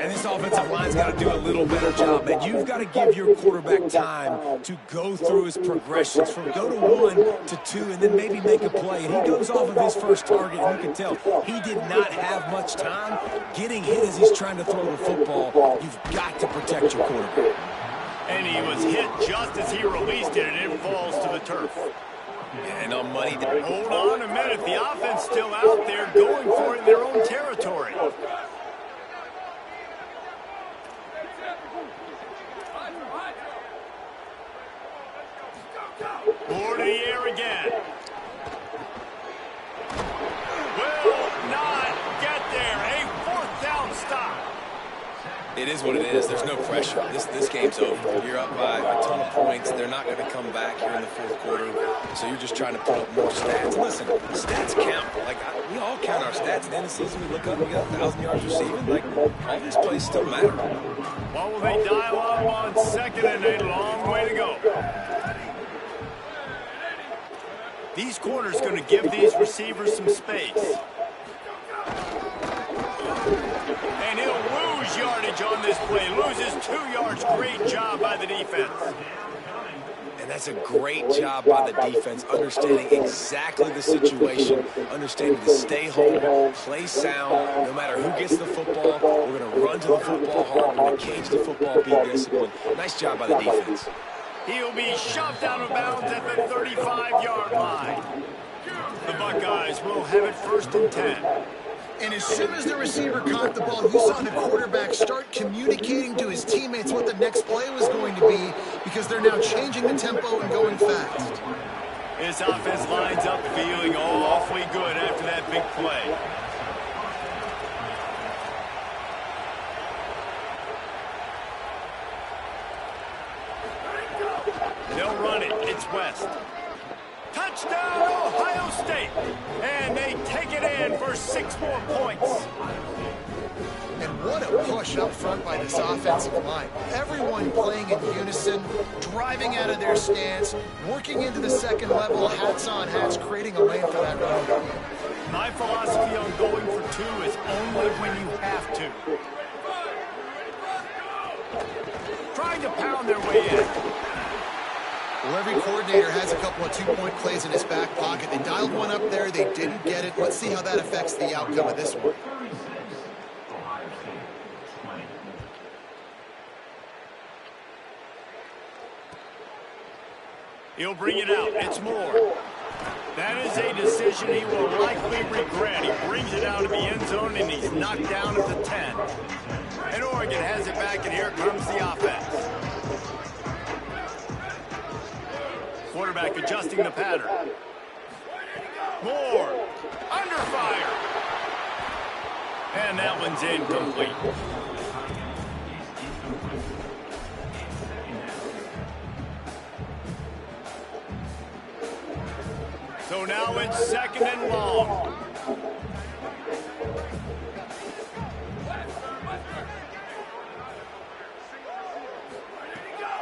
And this offensive line's got to do a little better job, man. You've got to give your quarterback time to go through his progressions from go to 1 to 2 and then maybe make a play. And he goes off of his first target, and you can tell he did not have much time getting hit as he's trying to throw the football. You've got to protect your quarterback. And he was hit just as he released it, and it falls to the turf. And on money. Hold on a minute. The offense still out there going for it in their own territory. More to the air again. Will not get there. A 4th down stop. It is what it is. There's no pressure. This game's over. You're up by a ton of points. They're not going to come back here in the 4th quarter. So you're just trying to put up more stats. Listen, stats count. Like, we all count our stats. At the end of the season, we look up, we got 1,000 yards receiving. Like, all these plays still matter. What will they dial up on 2nd and a long way to go? These corners going to give these receivers some space. And he'll lose yardage on this play. Loses 2 yards. Great job by the defense. And that's a great job by the defense, understanding exactly the situation, understanding to stay home, play sound, no matter who gets the football. We're going to run to the football hard. We're going to cage the football, be disciplined. Nice job by the defense. He'll be shoved out of bounds at the 35-yard line. The Buckeyes will have it 1st and 10. And as soon as the receiver caught the ball, you saw the quarterback start communicating to his teammates what the next play was going to be, because they're now changing the tempo and going fast. This offense lines up feeling awfully good after that big play. They'll run it. It's West. Touchdown, Ohio State. And they take it in for 6 more points. And what a push up front by this offensive line. Everyone playing in unison, driving out of their stance, working into the 2nd level, hats on hats, creating a lane for that run. My philosophy on going for 2 is only when you have to. Trying to pound their way in. Well, every coordinator has a couple of 2-point plays in his back pocket. They dialed one up there. They didn't get it. Let's see how that affects the outcome of this one. He'll bring it out. It's Moore. That is a decision he will likely regret. He brings it out of the end zone, and he's knocked down at the 10. And Oregon has it back, and here comes the offense. Quarterback adjusting the pattern. Moore, under fire. And that one's incomplete. So now it's 2nd and long.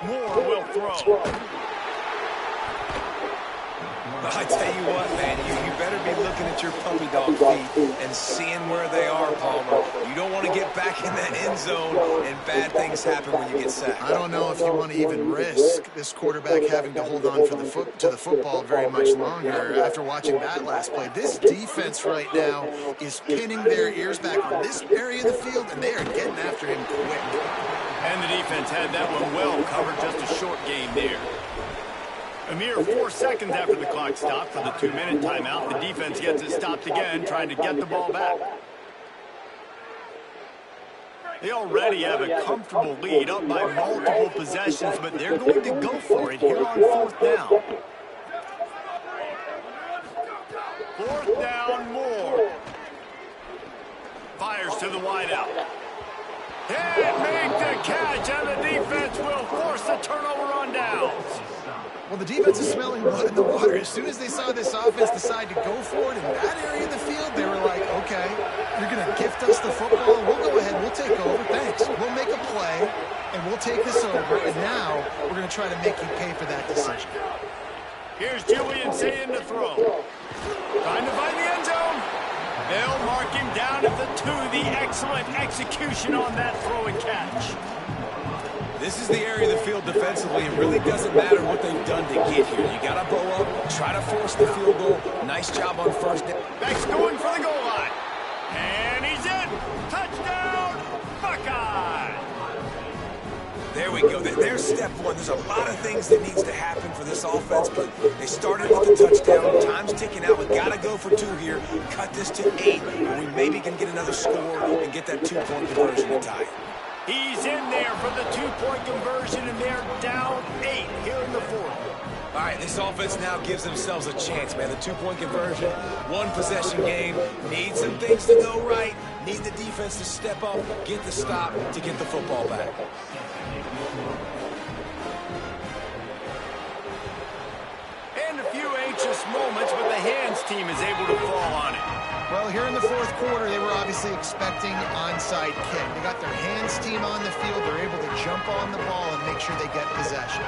Moore will throw. I tell you what, man, you better be looking at your puppy dog feet and seeing where they are, Palmer. You don't want to get back in that end zone and bad things happen when you get sacked. I don't know if you want to even risk this quarterback having to hold on to the football very much longer after watching that last play. This defense right now is pinning their ears back on this area of the field, and they are getting after him quick. And the defense had that one well covered, just a short game there. A mere 4 seconds after the clock stopped for the 2-minute timeout, the defense gets it stopped again, trying to get the ball back. They already have a comfortable lead, up by multiple possessions, but they're going to go for it here on 4th down. 4th down, Moore. Fires to the wideout. Can't make the catch, and the defense will force the turnover on downs. Well, the defense is smelling blood in the water. As soon as they saw this offense decide to go for it in that area of the field, they were like, okay, you're going to gift us the football. We'll go ahead. We'll take over. Thanks. We'll make a play, and we'll take this over. And now we're going to try to make you pay for that decision. Here's Julian saying to throw. Trying to find the end zone. They'll mark him down at the 2. The excellent execution on that throw and catch. This is the area of the field defensively. It really doesn't matter what they've done to get here. You got to bow up, try to force the field goal. Nice job on 1st down. Beck's going for the goal line. And he's in. Touchdown, Buckeye. There we go. There's step one. There's a lot of things that needs to happen for this offense, but they started with the touchdown. Time's ticking out. We got to go for 2 here. Cut this to 8, and we maybe can get another score and get that 2-point conversion to tie it. He's in there for the 2-point conversion, and they're down 8 here in the 4th. All right, this offense now gives themselves a chance, man. The 2-point conversion, 1-possession game. Need some things to go right. Need the defense to step up, get the stop to get the football back. And a few anxious moments, but the hands team is able to fall on it. Well, here in the 4th quarter, they were obviously expecting onside kick. They got their hands team on the field. They're able to jump on the ball and make sure they get possession.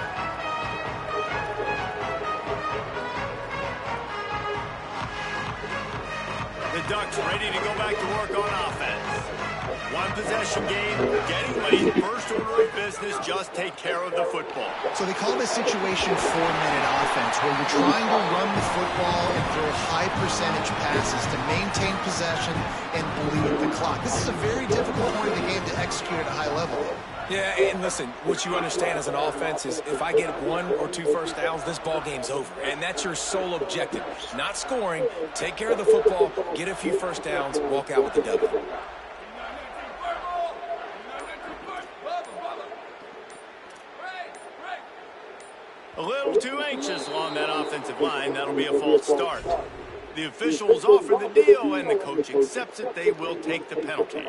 The Ducks ready to go back to work on offense. 1-possession game, getting late, first order of business, just take care of the football. So they call this situation 4-minute offense, where you're trying to run the football and throw high percentage passes to maintain possession and bleed the clock. This is a very difficult point of the game to execute at a high level. Yeah, and listen, what you understand as an offense is if I get 1 or 2 first downs, this ball game's over. And that's your sole objective. Not scoring, take care of the football, get a few first downs, walk out with the W. A little too anxious along that offensive line. That'll be a false start. The officials offer the deal, and the coach accepts it. They will take the penalty.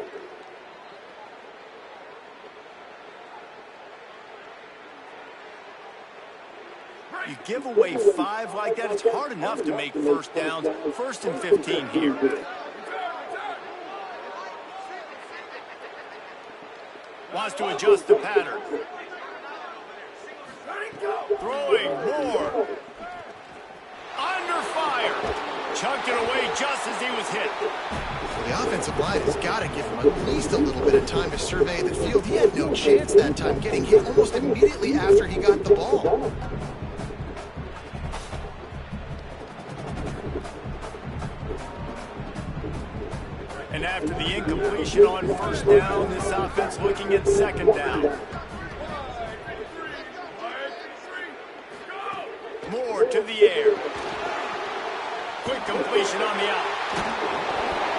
You give away 5 like that, it's hard enough to make first downs. 1st and 15 here. Wants to adjust the pattern. Throwing more. Under fire. Chucked it away just as he was hit. Well, the offensive line has got to give him at least a little bit of time to survey the field. He had no chance that time, getting hit almost immediately after he got the ball. And after the incompletion on first down, this offense looking at second down. More to the air. Quick completion on the out.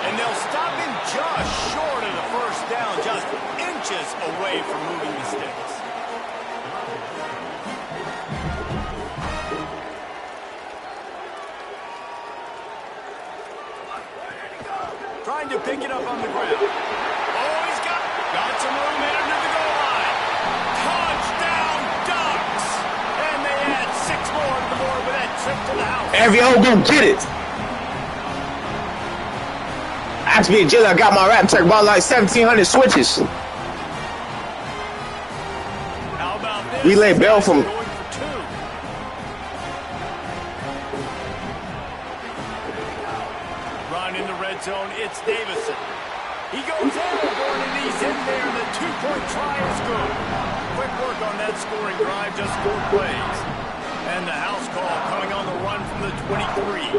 And they'll stop him just short of the first down, just inches away from moving the sticks. Trying to pick it up on the ground. Oh, he's got some room headed to the goal line. Touchdown, Ducks! And they add 6 more to the board with that trip to the house. Every old gonna get it. Ask me, Jill, I got my rap tech about like 1,700 switches. How about this? Relay Bell from. Going for 2. Run in the red zone, it's Davison. He goes overboard and he's in there. The 2-point try is good. Quick work on that scoring drive, just 4 plays. And the house call coming on the run from the 23.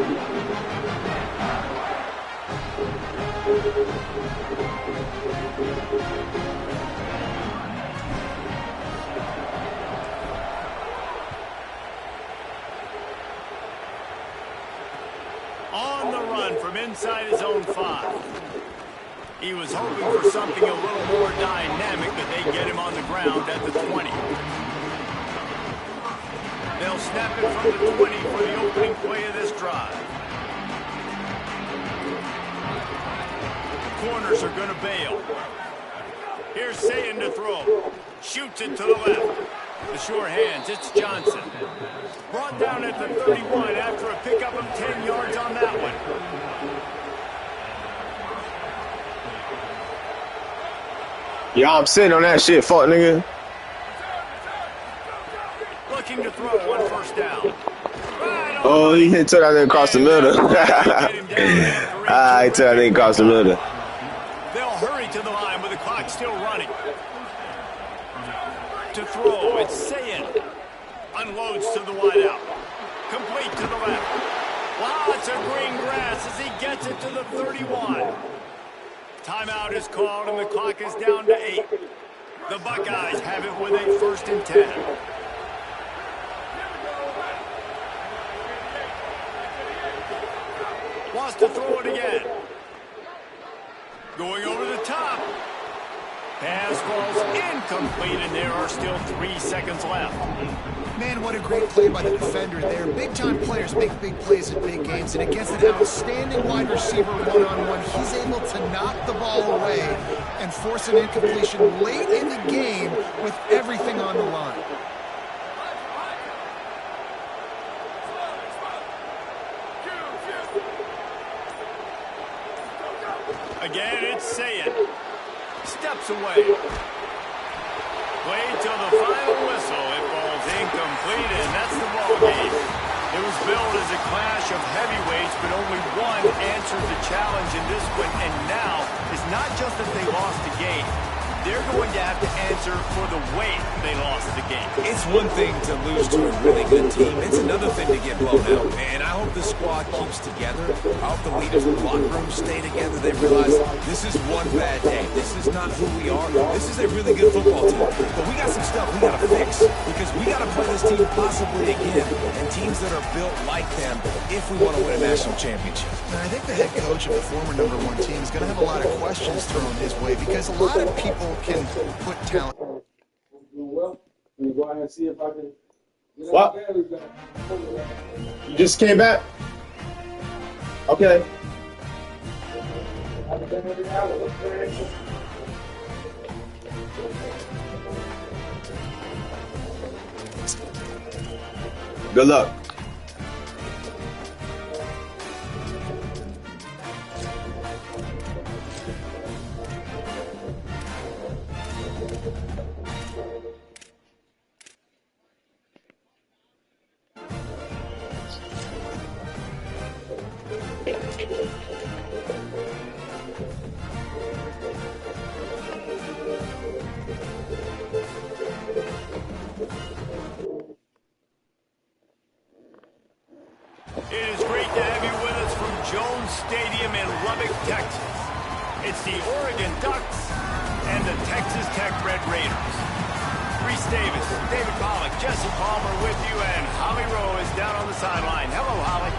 On the run from inside his own 5. He was hoping for something a little more dynamic, but they get him on the ground at the 20. They'll snap it from the 20 for the opening play of this drive. The corners are going to bail. Here's Sayin to throw. Shoots it to the left. The sure hands, it's Johnson. Brought down at the 31 after a pickup of 10 yards on that one. Yeah, I'm sitting on that shit, fuck nigga. Looking to throw on first down. Right Oh, he took that nigga across the middle. He took that nigga across the middle. They'll hurry to the line with the clock still running. To throw, it's Sayin. Unloads to the wideout. Complete to the left. Lots of green grass as he gets it to the 31. Timeout is called and the clock is down to 8. The Buckeyes have it with a 1st and 10. Wants to throw it again. Going over the top. Pass falls incomplete, and there are still 3 seconds left. Man, what a great play by the defender there. Big-time players make big plays in big games, and against an outstanding wide receiver one-on-one, he's able to knock the ball away and force an incompletion late in the game with everything on the line. Again, it's Saying. Steps away. Played till the final whistle. It falls incomplete, and that's the ball game. It was billed as a clash of heavyweights, but only one answered the challenge in this one, and now it's not just that they lost the game. They're going to have to answer for the way they lost the game. It's one thing to lose to a really good team. It's another thing to get blown out. And I hope the squad keeps together. I hope the leaders in the locker room stay together. They realize this is one bad day. This is not who we are. This is a really good football team. But we got some stuff we got to fix because we got to play this team possibly again and teams that are built like them if we want to win a national championship. And I think the head coach of the former #1 team is going to have a lot of questions thrown his way because a lot of people can put talent. Well, let me go ahead and see if I can. What? You just came back? Okay. Good luck. It is great to have you with us from Jones Stadium in Lubbock, Texas. It's the Oregon Ducks and the Texas Tech Red Raiders. Reese Davis, David Pollock, Jesse Palmer with you, and Holly Rowe is down on the sideline. Hello, Holly.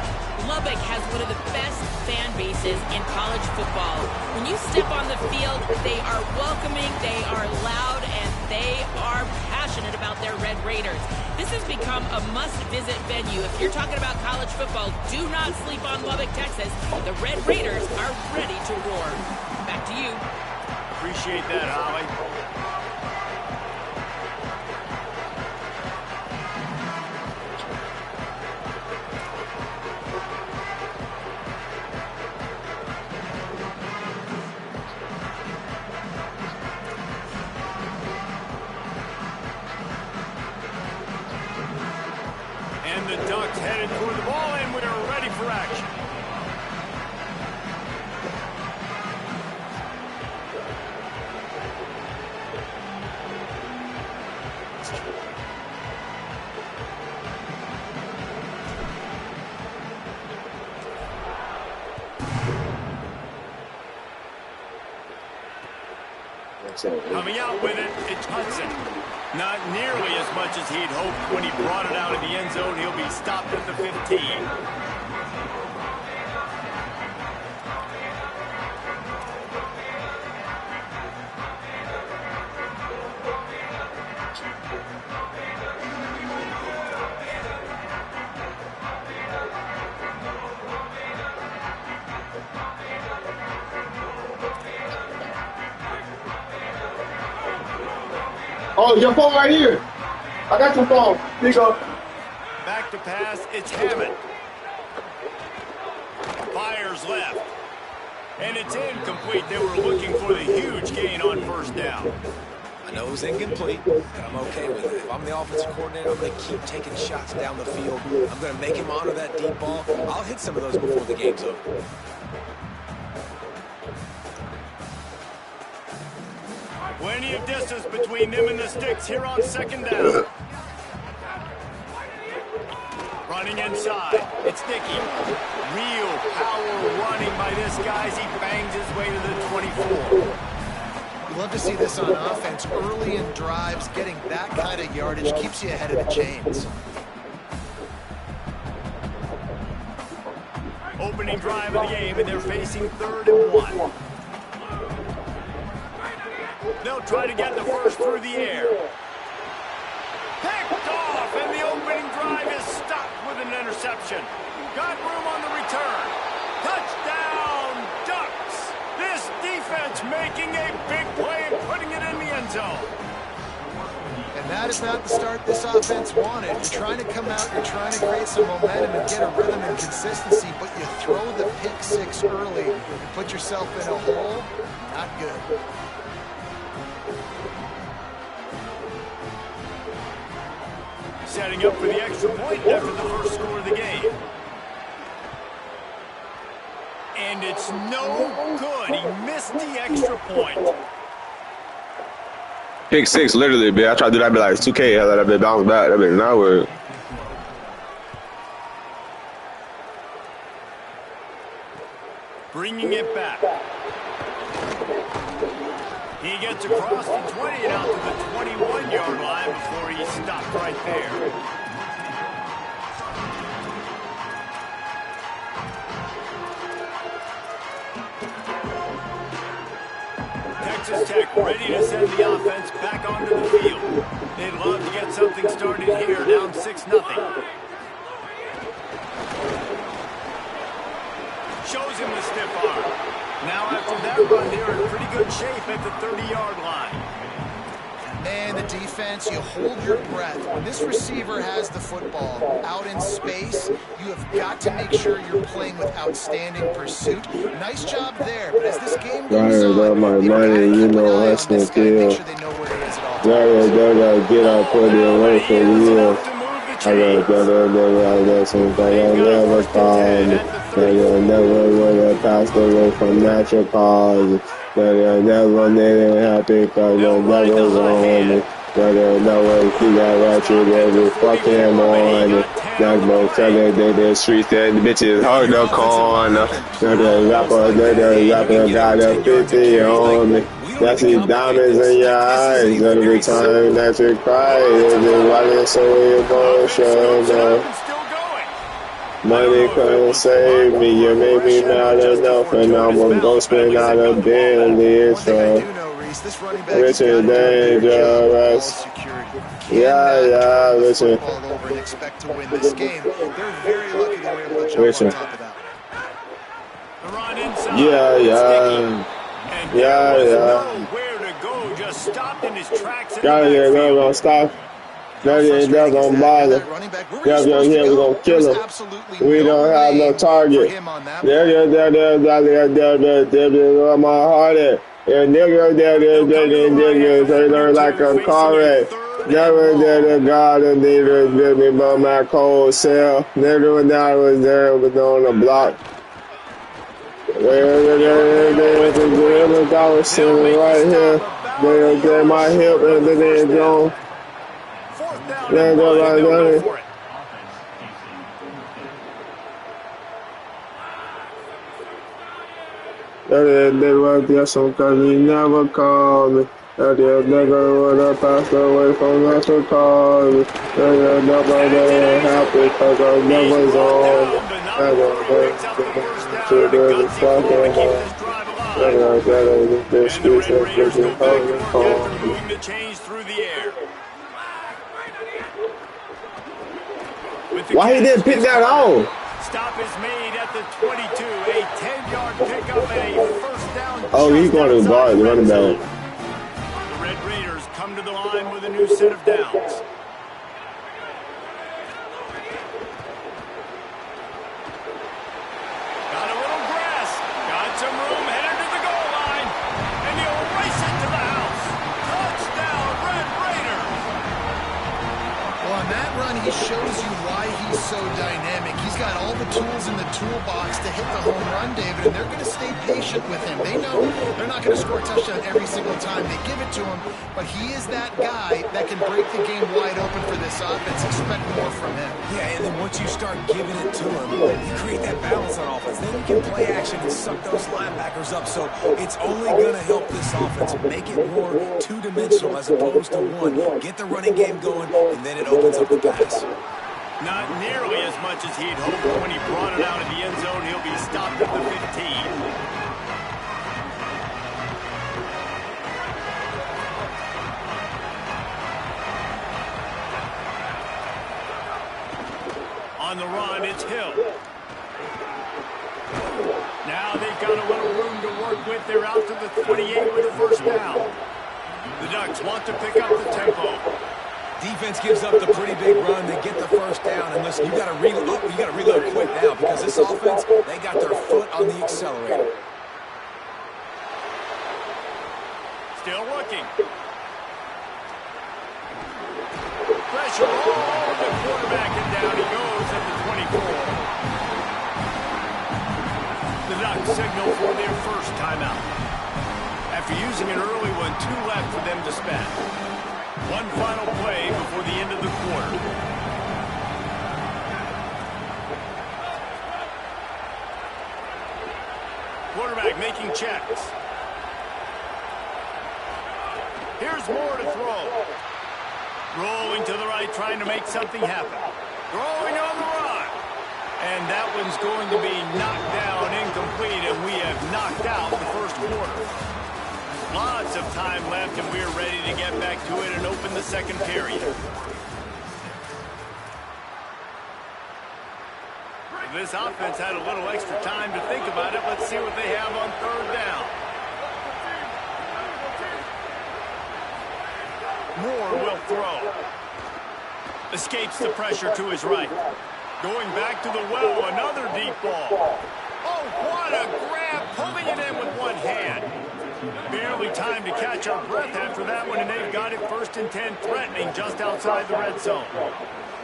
Lubbock has one of the best fan bases in college football. When you step on the field, they are welcoming, they are loud, and they are passionate about their Red Raiders. This has become a must-visit venue. If you're talking about college football, do not sleep on Lubbock, Texas. The Red Raiders are ready to roar. Back to you. Appreciate that, Holly. And the Ducks headed toward the ball, and we are ready for action. Coming out with it, it's Hudson. Not nearly as much as he'd hoped when he brought it out of the end zone. He'll be stopped at the 15. Oh, your phone right here. I got your phone. Here you go. Back to pass, it's Hammond. Fires left. And it's incomplete. They were looking for the huge gain on first down. I know it was incomplete, but I'm okay with it. If I'm the offensive coordinator, I'm going to keep taking shots down the field. I'm going to make him honor that deep ball. I'll hit some of those before the game's over. Plenty of distance between them and the sticks here on second down. Running inside. It's Dickey. Real power running by this guy as he bangs his way to the 24. Love to see this on offense. Early in drives, getting that kind of yardage keeps you ahead of the chains. Opening drive of the game, and they're facing 3rd and 1. They'll try to get the first through the air. Picked off, and the opening drive is stopped with an interception. Got room on the return. Touchdown, Ducks! This defense making a big play and putting it in the end zone. And that is not the start this offense wanted. You're trying to come out, you're trying to create some momentum and get a rhythm and consistency, but you throw the pick 6 early and put yourself in a hole. Not good. Setting up for the extra point after the first score of the game. And it's no good. He missed the extra point. Pick 6, literally, bitch. I tried to do that, be like 2K. I let that bitch bounce back. That bitch not work. Bringing it back. He gets across the 20 and out to the 21-yard line before he stopped right there. Texas Tech ready to send the offense back onto the field. They'd love to get something started here, down 6-0. Shows him the stiff arm. Now after that run, they're in pretty good shape at the 30-yard line. And the defense, you hold your breath. When this receiver has the football out in space, you have got to make sure you're playing with outstanding pursuit. Nice job there, but as this game goes on, my money, you know, hustling kill. Make sure they know where he is at all times. Get out, put it away for you. I got something I never called. They'll never wanna pass away from natural causes. They'll never need it happy because they'll never want it. They'll never keep that ratchet every fucking morning. That's both telling they the streets and the bitches hard the corner. The rapper got a 50 on me. That's these diamonds in your eyes. Every time that you cry, it's so emotional. Money couldn't save me, you made me mad enough, and I'm gonna go spend out a billion, so Richard dangerous. Yeah, Richard. Richard. Yeah. Gotta get gonna stop. That ain't never gonna bother. Yeah, we're gonna kill him. We don't have no target. There, my heart at. And nigga, they learn like a car wreck. Never did a god and neither did me but my cold cell. Never when I was there, was on the block. I was sitting right here. They get my hip and then they gone. Yeah, go for it. They were there some cause he never called me. That nigga would have passed away from natural cause. That never happy cause I never was on. Why he didn't pick that on? Stop is made at the 22. A 10-yard pickup and a first down. Oh, he's going to guard the running back. The Red Raiders come to the line with a new set of downs. Got a little grass. Got some room. Headed to the goal line. And he'll race it to the house. Touchdown, Red Raiders. Well, on that run, he shows you why he's so dynamic. He's got all the tools in the toolbox to hit the home run, David, and they're going to stay patient with him. They know they're not going to score a touchdown every single time they give it to him, but he is that guy that can break the game wide open for this offense. Expect more from him. Yeah, and then once you start giving it to him, you create that balance on offense. Then you can play action and suck those linebackers up. So it's only going to help this offense make it more two-dimensional as opposed to one. Get the running game going, and then it opens up the pass. Not nearly as much as he'd hoped, but when he brought it out of the end zone, he'll be stopped at the 15. On the run, it's Hill. Now they've got a little room to work with. They're out to the 28 with a first down. The Ducks want to pick up the tempo. Defense gives up the pretty big run. They get the first down. And listen, you got to reload. You got to reload quick now because this offense, they got their foot on the accelerator. Still looking. Pressure all over the quarterback, and down he goes at the 24. The Ducks signal for their first timeout. After using an early one, 2 left for them to spend. One final play before the end of the quarter. Quarterback making checks. Here's Moore to throw. Rolling to the right, trying to make something happen. Throwing on the run. And that one's going to be knocked down incomplete, and we have knocked out the first quarter. Lots of time left, and we're ready to get back to it and open the second period. This offense had a little extra time to think about it. Let's see what they have on third down. Moore will throw. Escapes the pressure to his right. Going back to the well, another deep ball. Oh, what a grab, pulling it in with one hand. Barely time to catch our breath after that one, and they've got it 1st and 10, threatening just outside the red zone.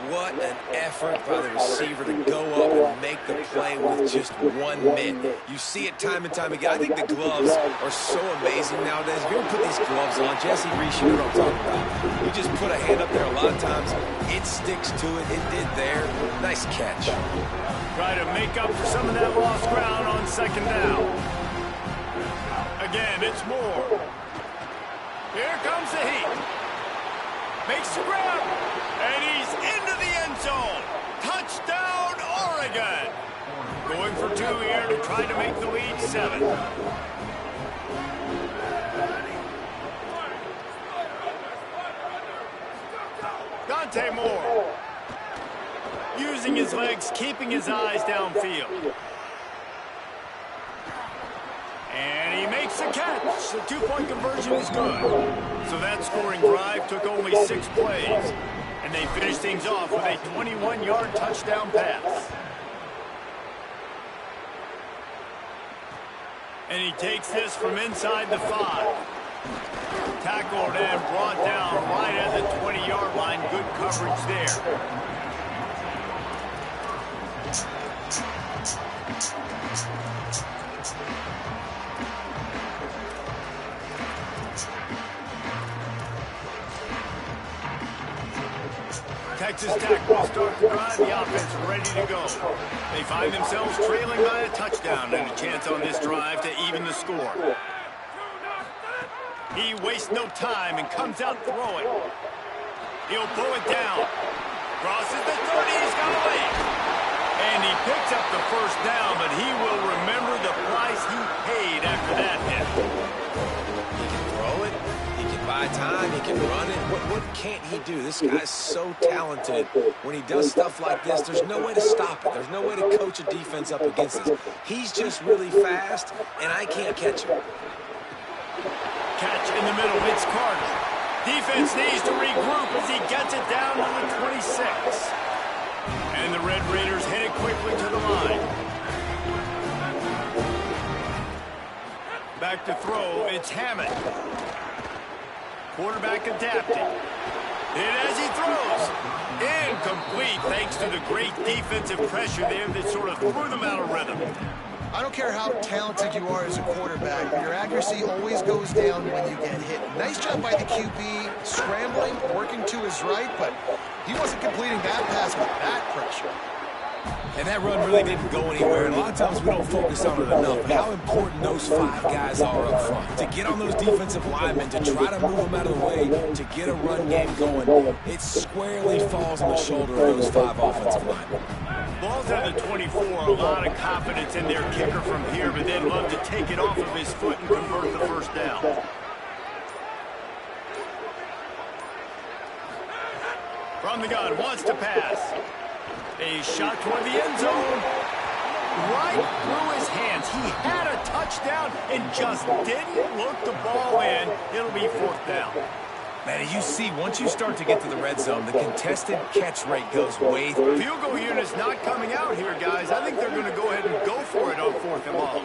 What an effort by the receiver to go up and make the play with just 1 minute. You see it time and time again. I think the gloves are so amazing nowadays. If you ever put these gloves on, Jesse Reese, you know what I'm talking about. You just put a hand up there a lot of times. It sticks to it. It did there. Nice catch. Try to make up for some of that lost ground on second down. Again, it's Moore. Here comes the heat. Makes the grab. And he's into the end zone. Touchdown, Oregon. Going for 2 here to try to make the lead 7. Dante Moore. Using his legs, keeping his eyes downfield. And he makes a catch. The 2-point conversion is good. So that scoring drive took only 6 plays. And they finished things off with a 21-yard touchdown pass. And he takes this from inside the 5. Tackled and brought down right at the 20-yard line. Good coverage there. Texas Tech will start the drive. The offense ready to go. They find themselves trailing by a touchdown and a chance on this drive to even the score. He wastes no time and comes out throwing. He'll pull it down. Crosses the 30. He's got a lead. And he picks up the first down, but he will remember the price he paid after that hit. He can throw it. He can buy time. He can run it. What can't he do? This guy's so talented. When he does stuff like this, there's no way to stop it. There's no way to coach a defense up against this. He's just really fast, and I can't catch him. Catch in the middle. It's Carter. Defense needs to regroup as he gets it down to the 26. And the Red Raiders hit it quickly to the line. Back to throw. It's Hammond. Quarterback adapting. And as he throws, incomplete thanks to the great defensive pressure there that sort of threw them out of rhythm. I don't care how talented you are as a quarterback, but your accuracy always goes down when you get hit. Nice job by the QB, scrambling, working to his right, but he wasn't completing that pass with that pressure. And that run really didn't go anywhere. And a lot of times we don't focus on it enough, but how important those 5 guys are up front. To get on those defensive linemen, to try to move them out of the way, to get a run game going, it squarely falls on the shoulder of those 5 offensive linemen. Ball's at the 24, a lot of confidence in their kicker from here, but they'd love to take it off of his foot and convert the first down. From the gun, wants to pass. A shot toward the end zone. Right through his hands. He had a touchdown and just didn't look the ball in. It'll be 4th down. Man, as you see, once you start to get to the red zone, the contested catch rate goes way through. Field goal unit's not coming out here, guys. I think they're going to go ahead and go for it on 4th and long.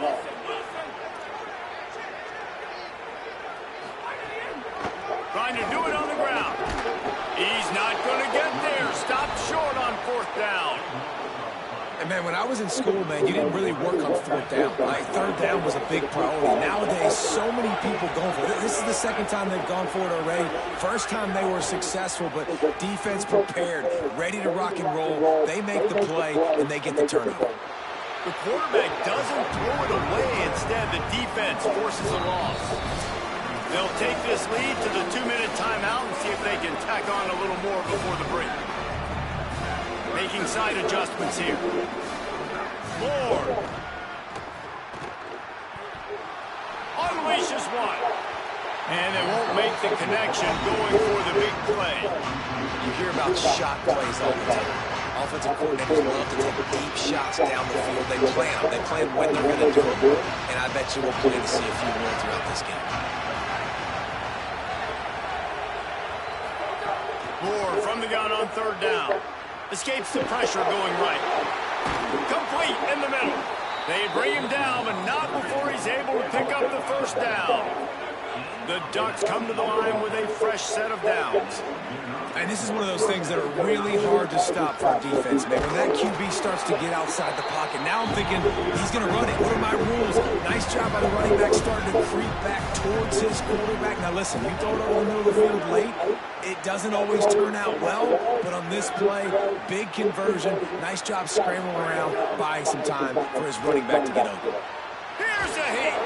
Trying to do it on the ground. He's not going to get there. Stopped short on 4th down. And, man, when I was in school, man, you didn't really work on 4th down. Like, 3rd down was a big priority. Nowadays, so many people going for it. This is the 2nd time they've gone for it already. First time they were successful, but defense prepared, ready to rock and roll. They make the play, and they get the turnover. The quarterback doesn't throw it away. Instead, the defense forces a loss. They'll take this lead to the 2-minute timeout and see if they can tack on a little more before the break. Making side adjustments here. Moore. Unleashes one. And they won't make the connection going for the big play. You hear about shot plays all the time. Offensive coordinators love to take deep shots down the field. They plan them. They plan when they're going to do it. And I bet you we'll plan to see a few more throughout this game. Moore from the gun on 3rd down. Escapes the pressure going right. Complete in the middle. They bring him down, but not before he's able to pick up the 1st down. The Ducks come to the line with a fresh set of downs. And this is one of those things that are really hard to stop for a defense, man. When that QB starts to get outside the pocket, now I'm thinking he's going to run it. What are my rules? Nice job by the running back starting to creep back towards his quarterback. Now listen, you throw it over the middle of the field late, it doesn't always turn out well, but on this play, big conversion. Nice job scrambling around, buying some time for his running back to get open. Here's a hit.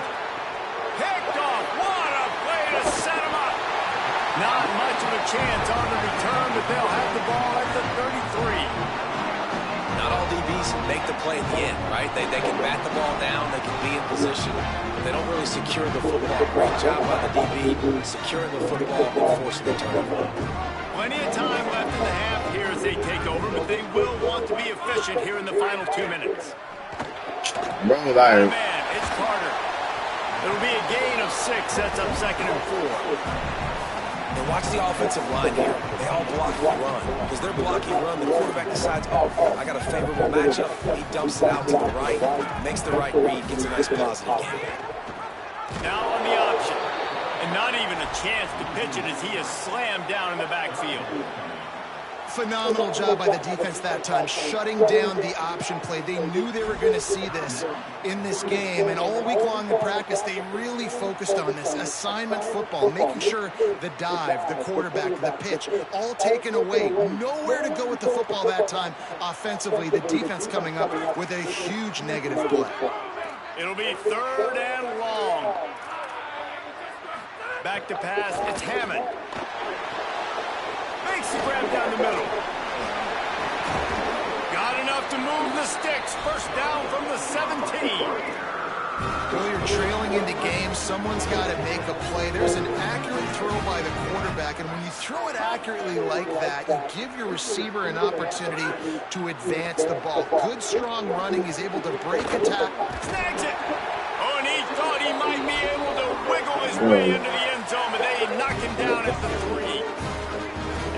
Picked off. What a play to set him up. Not much of a chance on the return, but they'll have the ball at the 33. Not all DBs make the play at the end, right? They can bat the ball down, they can be in position, but they don't really secure the football. Great job by the DB securing the football and forcing the turnover. Plenty of time left in the half here as they take over, but they will want to be efficient here in the final 2 minutes. Man, it's Carter. It'll be a gain of 6, sets up 2nd and 4. And watch the offensive line here. They all block the run. Because they're blocking run, the quarterback decides, oh, I got a favorable matchup. He dumps it out to the right, makes the right read, gets a nice positive game. Now on the option. And not even a chance to pitch it as he is slammed down in the backfield. Phenomenal job by the defense that time, shutting down the option play. They knew they were going to see this in this game, and all week long in practice, they really focused on this. Assignment football, making sure the dive, the quarterback, the pitch, all taken away. Nowhere to go with the football that time. Offensively, the defense coming up with a huge negative play. It'll be 3rd and long. Back to pass, it's Hammond. Makes the grab down the middle. Got enough to move the sticks. 1st down from the 17. Well, you're trailing into games. Someone's got to make a play. There's an accurate throw by the quarterback, and when you throw it accurately like that, you give your receiver an opportunity to advance the ball. Good, strong running. He's able to break a tackle. Snags it. Oh, and he thought he might be able to wiggle his way into the end zone, but they knock him down at the 3.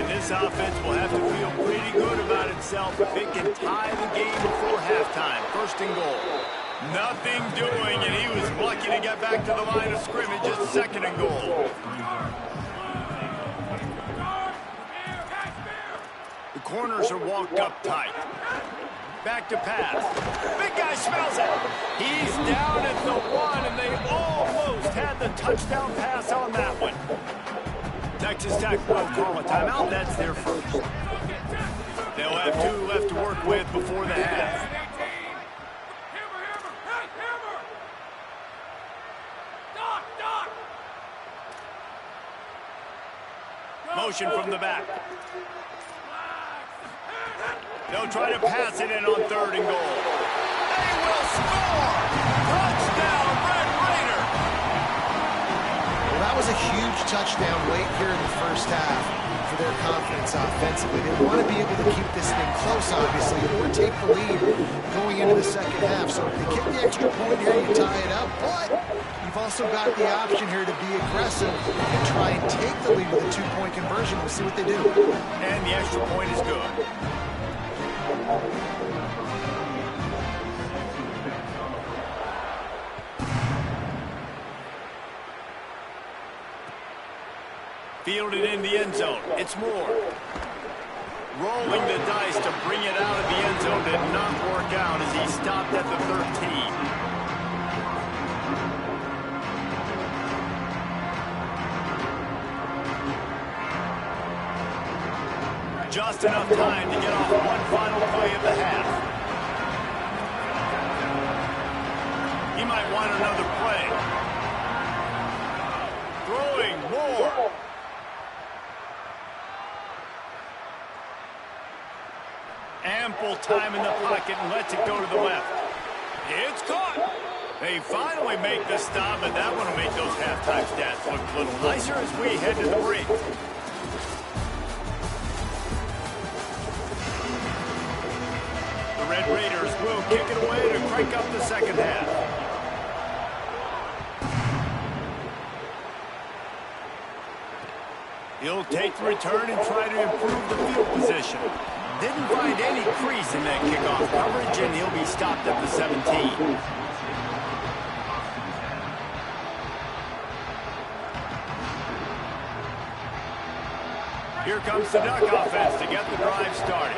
This offense will have to feel pretty good about itself if it can tie the game before halftime. 1st and goal. Nothing doing, and he was lucky to get back to the line of scrimmage at 2nd and goal. corners are walked up tight. Back to pass. Big guy smells it. He's down at the 1, and they almost had the touchdown pass on that one. Texas Tech will call a timeout. That's their first. They'll have 2 left to work with before the half. Motion from the back. They'll try to pass it in on 3rd and goal. They will score! Touchdown, Red Raider! Well, that was a huge touchdown late here in the first half for their confidence offensively. They want to be able to keep this thing close, obviously, or take the lead going into the second half. So if they kick the extra point here, you tie it up, but you've also got the option here to be aggressive and try and take the lead with a 2-point conversion. We'll see what they do. And the extra point is good. Fielded in the end zone. It's Moore. Rolling the dice to bring it out of the end zone did not work out as he stopped at the 13. Just enough time to get off one final play of the half. He might want another play. Throwing Moore. Ample time in the pocket and lets it go to the left. It's caught. They finally make the stop, and that one will make those halftime stats look a little nicer as we head to the break. The Red Raiders will kick it away to crank up the second half. He'll take the return and try to improve the field position. Didn't find any crease in that kickoff coverage, and he'll be stopped at the 17. Here comes the Duck offense to get the drive started.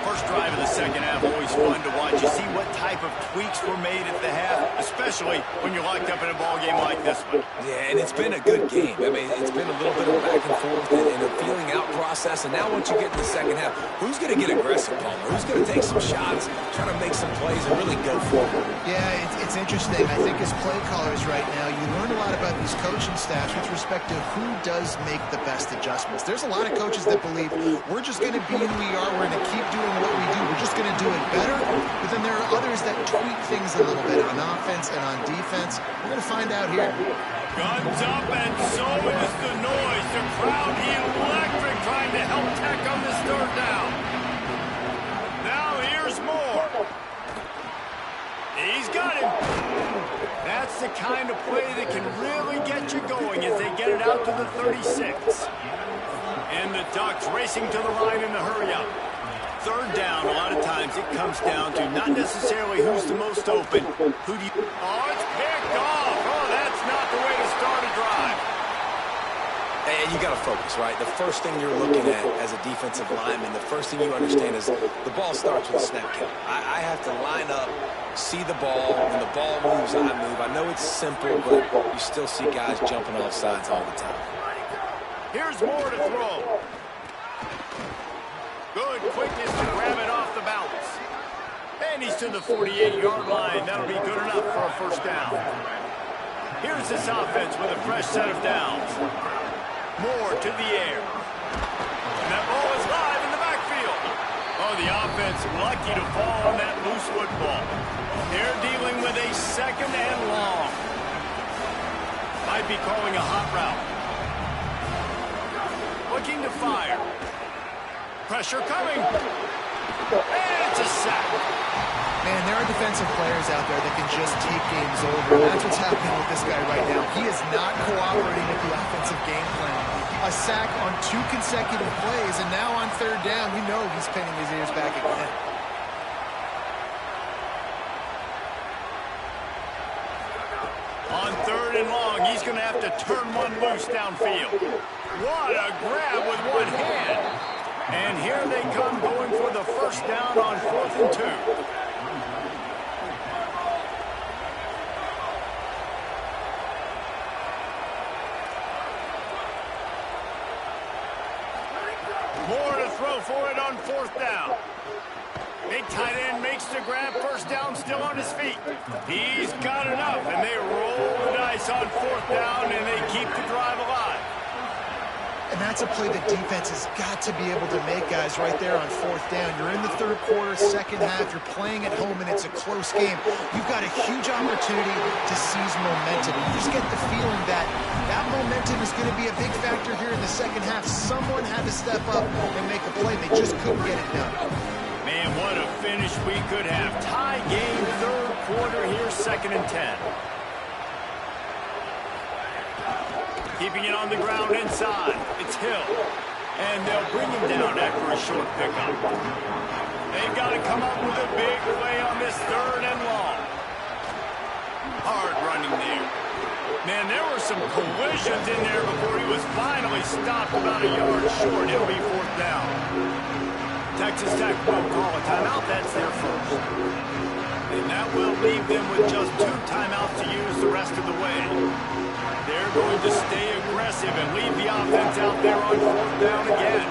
First drive of the second half, always fun to watch. You see what type of tweaks were made at the half, especially when you're locked up in a ball game like this one. Yeah, and it's been a good game. I mean, it's been a little bit of back and forth and a feeling out process. And now once you get in the second half, who's going to get aggressive, Palmer? Who's going to take some shots, try to make some plays, and really go forward? Yeah, it's interesting. I think as play callers right now, you learn a lot about these coaching staffs with respect to who does make the best adjustments. There's a lot of coaches that believe we're just going to be who we are. We're going to keep doing what we do. We're just going to do it better. But then there are others that tweak things a little bit on offense and on defense. We're going to find out here. Guns up, and so is the noise. The crowd electric, trying to help Tech on this 3rd down. Now here's Moore. He's got him. That's the kind of play that can really get you going as they get it out to the 36. And the Ducks racing to the line in the hurry-up. 3rd down, a lot of times it comes down to not necessarily who's the most open. Who do you... Oh, it's picked off. Oh, that's not the way to start a drive. And you got to focus, right? The first thing you're looking at as a defensive lineman, the first thing you understand is the ball starts with a snap count. I have to line up, see the ball. When the ball moves, I move. I know it's simple, but you still see guys jumping off sides all the time. Here's Moore to throw. Good quickness to grab it off the bounce. And he's to the 48-yard line. That'll be good enough for a first down. Here's this offense with a fresh set of downs. Moore to the air. And that ball is live in the backfield. Oh, the offense lucky to fall on that loose football. They're dealing with a 2nd and long. Might be calling a hot route. Looking to fire. Pressure coming. And it's a sack. Man, there are defensive players out there that can just take games over. And that's what's happening with this guy right now. He is not cooperating with the offensive game plan. A sack on 2 consecutive plays, and now on 3rd down, you know he's pinning his ears back again. On 3rd and long, he's going to have to turn one loose downfield. What a grab with one hand. And here they come going for the first down on 4th and 2. More to throw for it on 4th down. Big tight end makes the grab. First down, still on his feet. He's got enough, and they roll the dice on 4th down, and they keep the drive alive. And that's a play the defense has got to be able to make, guys, right there on 4th down. You're in the 3rd quarter, 2nd half. You're playing at home, and it's a close game. You've got a huge opportunity to seize momentum. You just get the feeling that that momentum is going to be a big factor here in the 2nd half. Someone had to step up and make a play. They just couldn't get it done. Man, what a finish we could have. Tie game, 3rd quarter here, 2nd and 10. Keeping it on the ground inside. It's Hill. And they'll bring him down after a short pickup. They've got to come up with a big play on this 3rd and long. Hard running there. Man, there were some collisions in there before he was finally stopped about a yard short. It'll be 4th down. Texas Tech will call a timeout. That's their first. And that will leave them with just 2 timeouts to use the rest of the way. They're going to stay aggressive and leave the offense out there on 4th down again.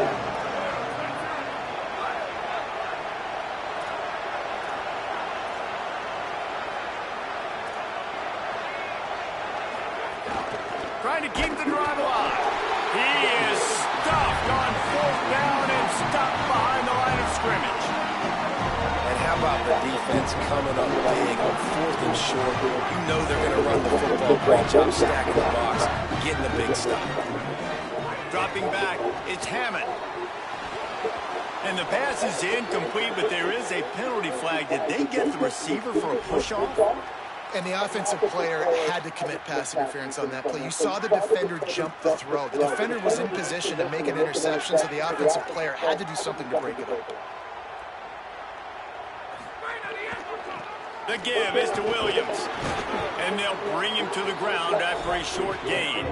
Trying to keep the drive alive. He is stuffed on 4th down and stopped behind the line of scrimmage. And how about the defense coming up big on 4th and short? You know they're going to run the football. Great job stacking the box, getting the big stop. Dropping back, it's Hammond. And the pass is incomplete, but there is a penalty flag. Did they get the receiver for a push-off? And the offensive player had to commit pass interference on that play. You saw the defender jump the throw. The defender was in position to make an interception, so the offensive player had to do something to break it up. The give is to Williams. And they'll bring him to the ground after a short gain.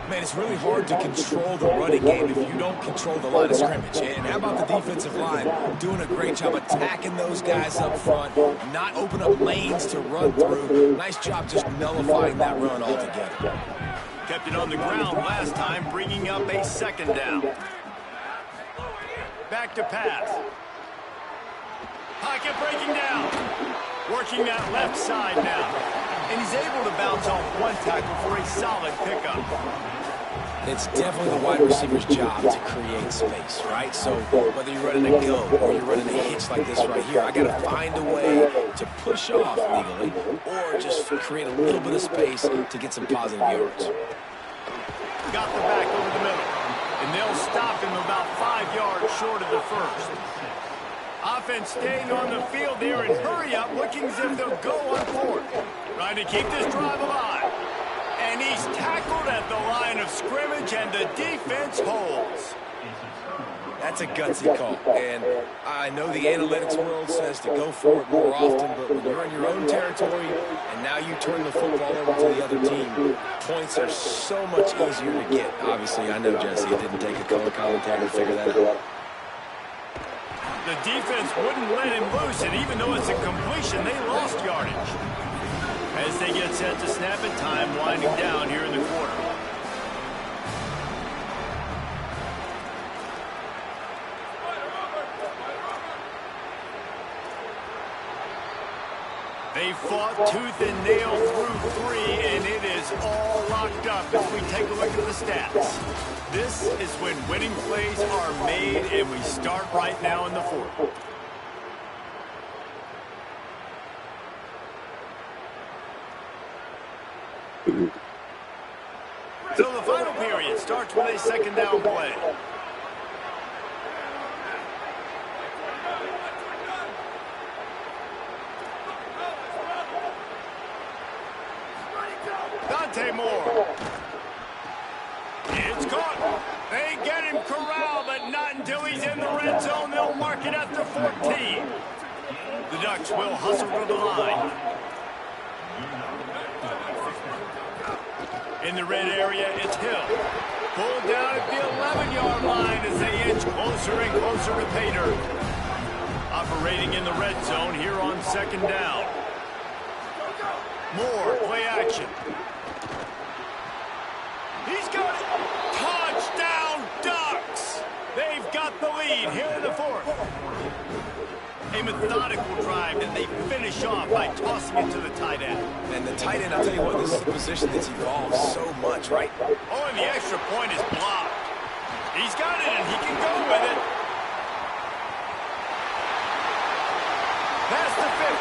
Man, it's really hard to control the running game if you don't control the line of scrimmage. And how about the defensive line doing a great job attacking those guys up front, not open up lanes to run through. Nice job just nullifying that run altogether. Kept it on the ground last time, bringing up a 2nd down. Back to pass. Pocket breaking down. Working that left side now. And he's able to bounce off one tackle for a solid pickup. It's definitely the wide receiver's job to create space, right? So whether you're running a go or you're running a hitch like this right here, I got to find a way to push off legally or just create a little bit of space to get some positive yards. Got the back over the middle. And they'll stop him about 5 yards short of the first. Offense staying on the field there and hurry up, looking as if they'll go on 4th. Trying to keep this drive alive. And he's tackled at the line of scrimmage, and the defense holds. That's a gutsy call. And I know the analytics world says to go for it more often, but when you're in your own territory and now you turn the football over to the other team, points are so much easier to get. Obviously, I know, Jesse, it didn't take a color commentator to figure that out. The defense wouldn't let him loose, and even though it's a completion, they lost yardage. As they get set to snap it, time winding down here in the quarter. They fought tooth and nail through 3, and it is all locked up as we take a look at the stats. This is when winning plays are made, and we start right now in the 4th. So the final period starts with a 2nd down play. Moore. It's caught. They get him corralled, but not until he's in the red zone. They'll mark it at the 14. The Ducks will hustle to the line. In the red area, it's Hill. Pulled down at the 11-yard line as they inch closer and closer to pay dirt. Operating in the red zone here on 2nd down. Moore, play action. He's got it. Touchdown, Ducks. They've got the lead here in the 4th. A methodical drive, and they finish off by tossing it to the tight end. And the tight end, I'll tell you what, this is a position that's evolved so much, right? Oh, and the extra point is blocked. He's got it, and he can go with it. Past the 50.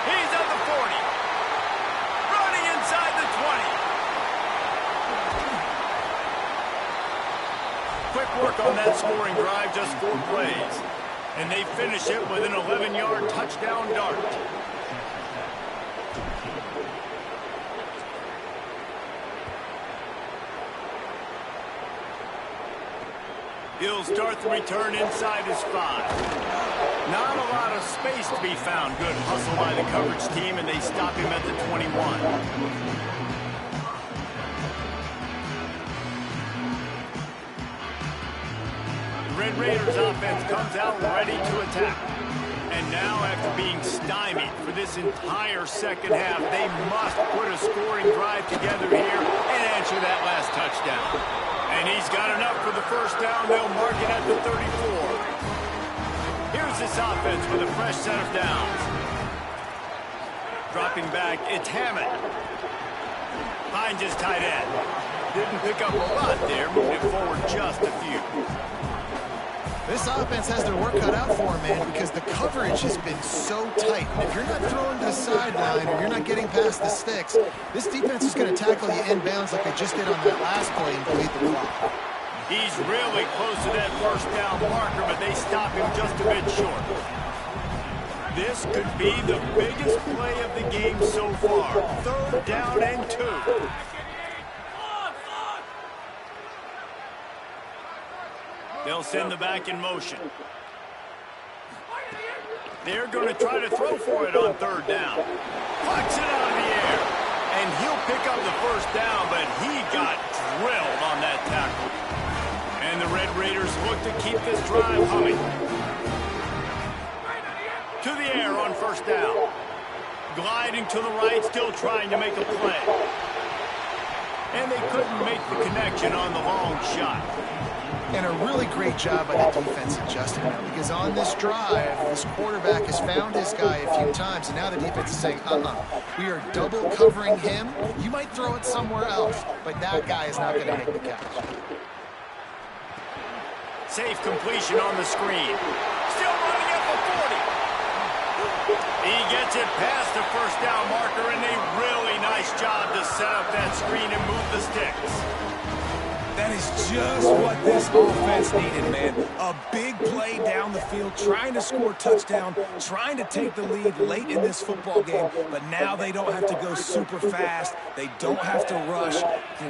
He's at the 40. Running inside the 20. Quick work on that scoring drive, just 4 plays. And they finish it with an 11-yard touchdown dart. He'll start the return inside his 5. Not a lot of space to be found. Good hustle by the coverage team, and they stop him at the 21. Red Raiders offense comes out ready to attack. And now, after being stymied for this entire 2nd half, they must put a scoring drive together here and answer that last touchdown. And he's got enough for the 1st down. They'll mark it at the 34. Here's this offense with a fresh set of downs. Dropping back, it's Hammond. Finds his tight end. Didn't pick up a lot there, moving it forward just a few. This offense has their work cut out for them, man, because the coverage has been so tight. And if you're not throwing to the sideline or you're not getting past the sticks, this defense is going to tackle you inbounds like they just did on that last play and bleed the clock. He's really close to that 1st down marker, but they stop him just a bit short. This could be the biggest play of the game so far. 3rd down and 2. They'll send the back in motion. They're going to try to throw for it on 3rd down. Plucks it out of the air. And he'll pick up the 1st down, but he got drilled on that tackle. And the Red Raiders look to keep this drive humming. To the air on 1st down. Gliding to the right, still trying to make a play. And they couldn't make the connection on the long shot. And a really great job by the defense adjusting now, because on this drive, this quarterback has found his guy a few times, and now the defense is saying, we are double covering him. You might throw it somewhere else, but that guy is not going to make the catch. Safe completion on the screen. Still running at the 40. He gets it past the 1st down marker, and a really nice job to set up that screen and move the sticks. That is just what this offense needed, man. A big play down the field, trying to score a touchdown, trying to take the lead late in this football game, but now they don't have to go super fast. They don't have to rush.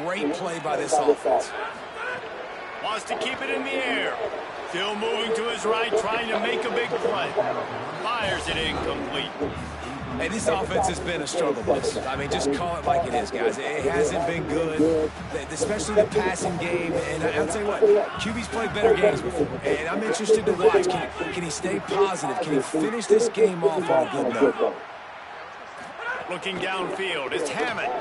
Great play by this offense. Wants to keep it in the air. Still moving to his right, trying to make a big play. Fires it incomplete. Hey, this offense has been a struggle bus. I mean, just call it like it is, guys. It hasn't been good, especially the passing game. And I'll tell you what, QB's played better games before. And I'm interested to watch. Can he stay positive? Can he finish this game off on a good note? Looking downfield, it's Hammond.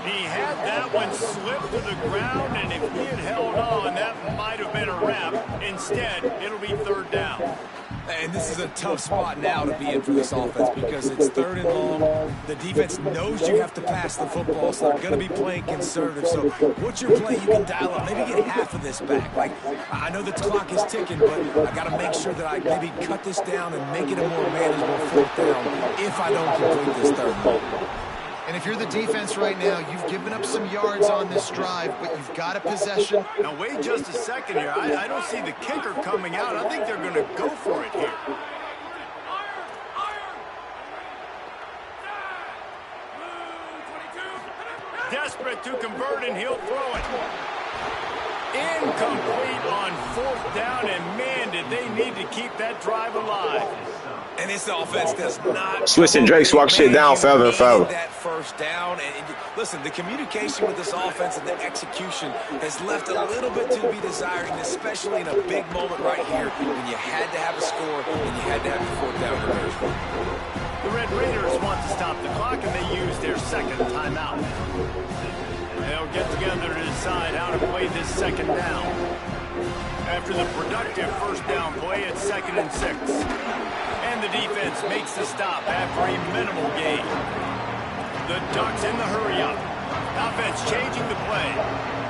He had that one slip to the ground, and if he had held on, that might have been a wrap. Instead, it'll be 3rd down. And this is a tough spot now to be in for this offense because it's 3rd and long. The defense knows you have to pass the football, so they're going to be playing conservative. So what's your play you can dial up? Maybe get half of this back. Like, I know the clock is ticking, but I got to make sure that I maybe cut this down and make it a more manageable 4th down if I don't complete this 3rd down. And if you're the defense right now, you've given up some yards on this drive, but you've got a possession. Now, wait just a second here. I don't see the kicker coming out. I think they're going to go for it here. Desperate to convert, and he'll throw it. Incomplete on 4th down, and man, did they need to keep that drive alive. And this offense does not. Switch and Drake's walk shit down further and further. That first down. And listen, the communication with this offense and the execution has left a little bit to be desired, and especially in a big moment right here when you had to have a score and you had to have your fourth down conversion. The Red Raiders want to stop the clock, and they use their second timeout. They'll get together to decide how to play this second down. After the productive first down play, it's 2nd and 6. And the defense makes the stop after a minimal gain. The Ducks in the hurry-up. Offense changing the play.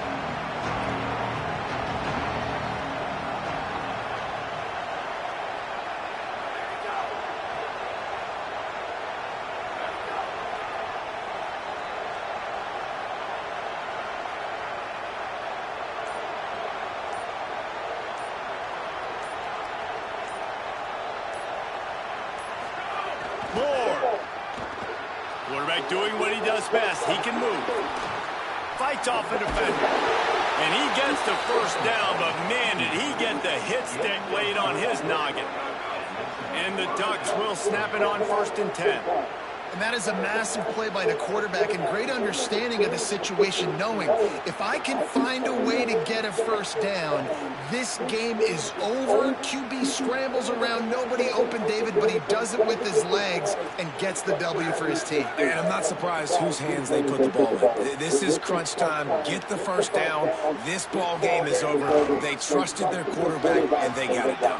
Quarterback doing what he does best. He can move. Fights off a defender. And he gets the first down, but man, did he get the hit stick laid on his noggin. And the Ducks will snap it on 1st and 10. And that is a massive play by the quarterback and great understanding of the situation, knowing if I can find a way to get a first down, this game is over. QB scrambles around, nobody open, David, but he does it with his legs and gets the W for his team. And I'm not surprised whose hands they put the ball in. This is crunch time. Get the first down. This ball game is over. They trusted their quarterback, and they got it done.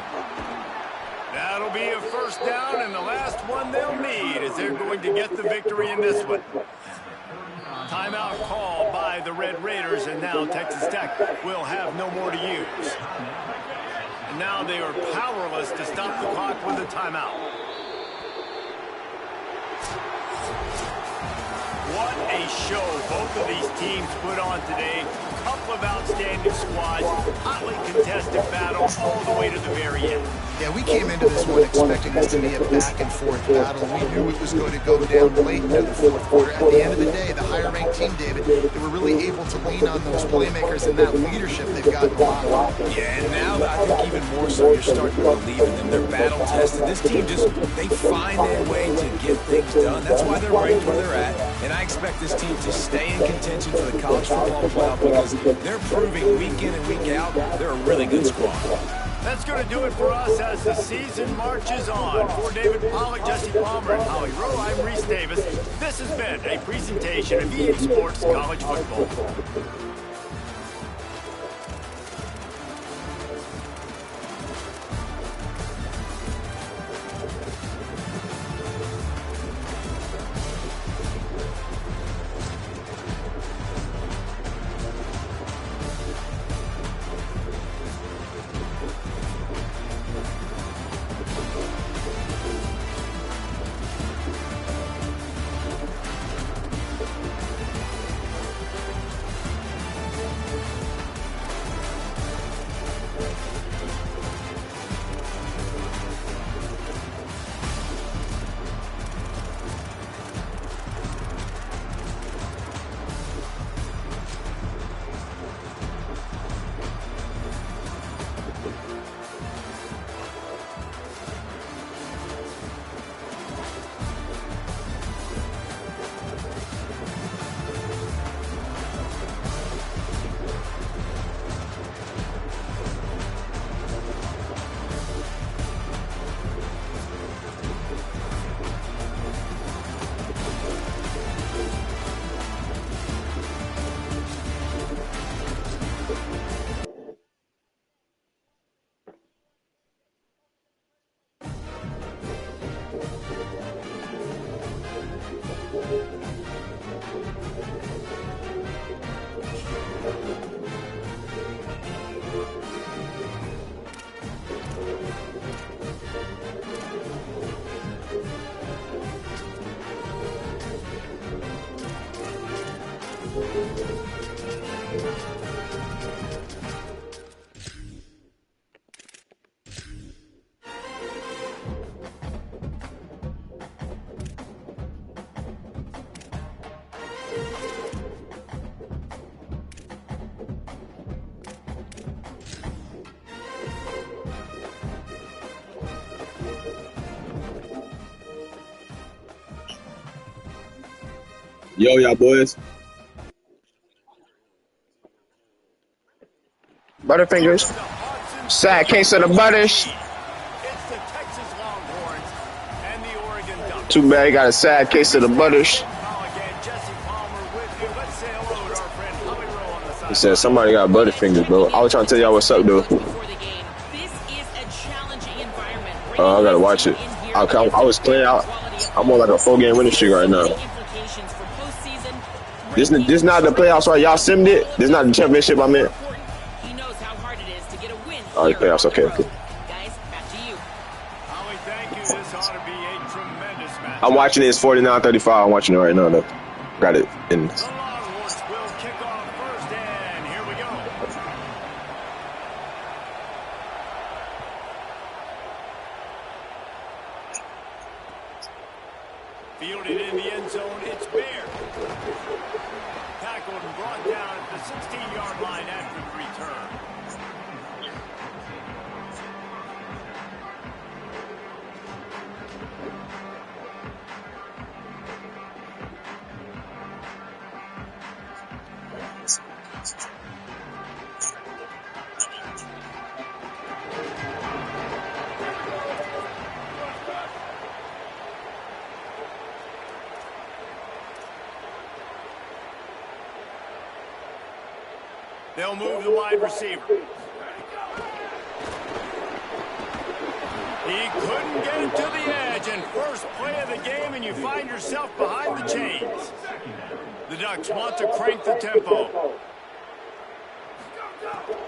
That'll be a first down, and the last one they'll need as they're going to get the victory in this one. Timeout called by the Red Raiders, and now Texas Tech will have no more to use. And now they are powerless to stop the clock with a timeout. What a show both of these teams put on today. Couple of outstanding squads, hotly contested battles all the way to the very end. Yeah, we came into this one expecting this to be a back-and-forth battle. We knew it was going to go down late into the fourth quarter. At the end of the day, the higher-ranked team, David, they were really able to lean on those playmakers and that leadership they've gotten a lot. Yeah, and now I think even more so, you're starting to believe in them. They're battle-tested. This team they find their way to get things done. That's why they're ranked where they're at. And I expect this team to stay in contention for the college football playoff because they're proving week in and week out they're a really good squad. That's going to do it for us as the season marches on. For David Pollack, Jesse Palmer, and Holly Rowe, I'm Reese Davis. This has been a presentation of EA Sports College Football. Yo, y'all boys. Butterfingers. Sad case of the butters. It's the Texas Longhorns and the Oregon Ducks. Too bad he got a sad case of the butters. He said somebody got butterfingers, bro. I was trying to tell y'all what's up, though. I gotta watch it. I was playing out. I'm on like a 4-game winning streak right now. This not the playoffs, right? Y'all simmed it. This not the championship I meant. He knows how hard it is to get a win. Oh, the playoffs, okay. Guys, back to you. Holly, thank you. This ought to be a tremendous match. I'm watching it. It's 49-35. I'm watching it right now, though. Got it in. The Longhorns will kick off first, and here we go. Fielded in the end zone, it's Bear. Tackled and brought down at the 16-yard line after the return. They'll move the wide receiver. He couldn't get it to the edge, and first play of the game, and you find yourself behind the chains. The Ducks want to crank the tempo.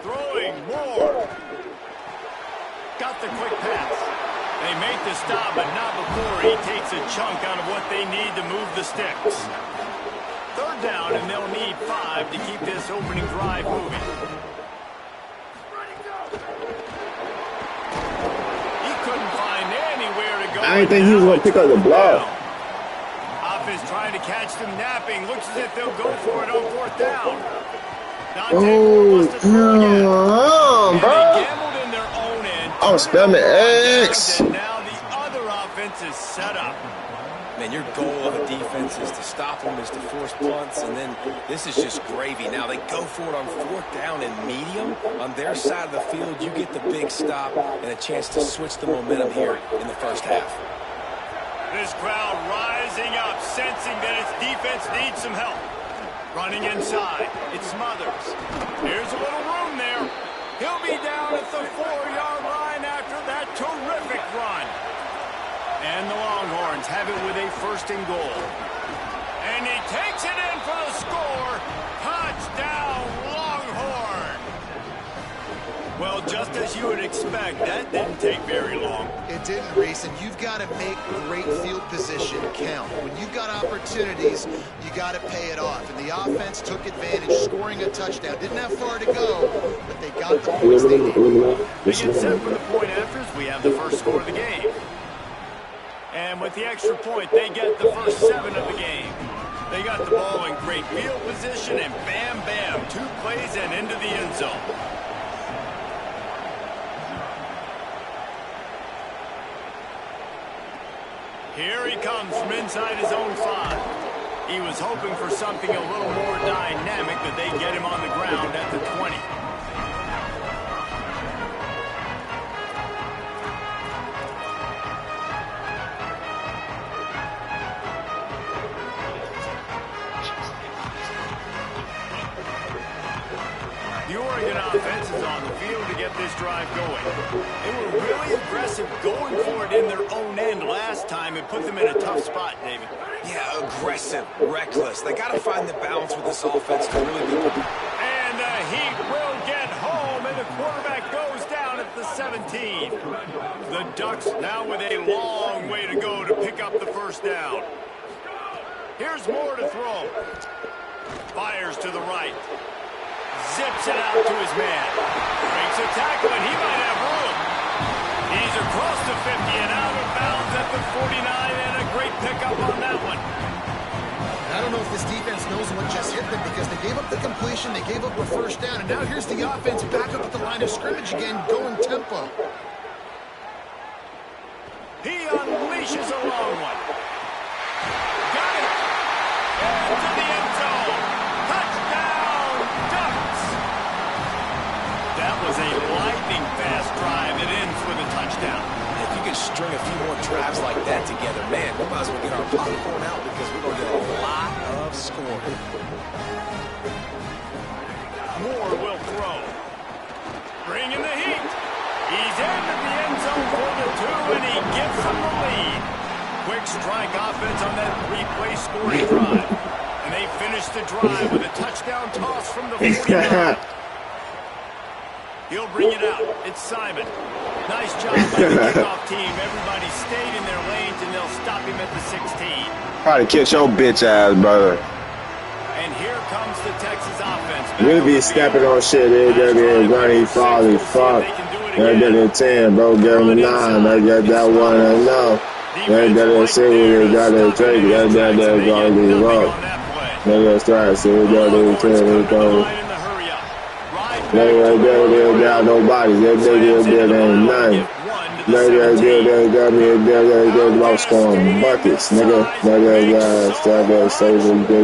Throwing more. Got the quick pass. They make the stop, but not before he takes a chunk out of what they need to move the sticks. Third down, and they'll need 5 to keep this opening drive moving. He couldn't find anywhere to go. I didn't think he was going to pick up the block. Offense trying to catch them napping. Looks as if they'll go for it on 4th down. Oh, bro. They gambled in their own end. I'm spamming X. And now the other offense is set up. Man, your goal of a defense is to stop them, is to force punts, and then this is just gravy. Now they go for it on 4th down and medium. On their side of the field, you get the big stop and a chance to switch the momentum here in the first half. This crowd rising up, sensing that its defense needs some help. Running inside, it Smothers. Here's a little room there. He'll be down at the 4-yard line after that terrific run. And the Longhorns have it with a 1st and goal. And he takes it in for the score. Touchdown, Longhorn. Well, just as you would expect, that didn't take very long. It didn't, Reese, and you've got to make great field position count. When you've got opportunities, you got to pay it off. And the offense took advantage, scoring a touchdown. Didn't have far to go, but they got the points they needed. They get set for the point afters. We have the first score of the game. And with the extra point, they get the first 7 of the game. They got the ball in great field position, and bam, bam, 2 plays and into the end zone. Here he comes from inside his own 5. He was hoping for something a little more dynamic, but they get him on the ground at the 20. The Oregon offense is on the field to get this drive going. They were really aggressive going for it in their own end last time and put them in a tough spot, David. Yeah, aggressive, reckless. They got to find the balance with this offense to really be... And the Heat will get home, and the quarterback goes down at the 17. The Ducks now with a long way to go to pick up the first down. Here's more to throw. Fires to the right. Zips it out to his man. Makes a tackle, and he might have room. He's across the 50 and out of bounds at the 49, and a great pickup on that one. I don't know if this defense knows what just hit them because they gave up the completion, they gave up the first down, and now here's the offense back up at the line of scrimmage again, going tempo. He unleashes a long one. Got it. Into the end zone. Touchdown, Ducks. That was a lightning-fast drive. It ends with a touchdown. If you can string a few more drives like that together, man, we might as well get our popcorn out because we're going to get a lot of scoring. Moore will throw. Bringing the heat. He's into the end zone for the 2, and he gives them the lead. Quick strike offense on that 3-play scoring drive. And they finish the drive with a touchdown toss from the 49. He'll bring it out. It's Simon. Nice job by the kickoff team. Everybody stayed in their lanes, and they'll stop him at the 16. Probably catch your bitch ass, brother. And here comes the Texas offense. We'll be stepping on shit. They're running, falling, fuck. They're getting 10, bro. Get him a 9. They got that one, I know. They got that shit with it. Got that trade. They got that garbage rock. They got strikes. So we got that 10. They got nobody. They ain't nothing. They got me a low scoring buckets, nigga. They got saving. They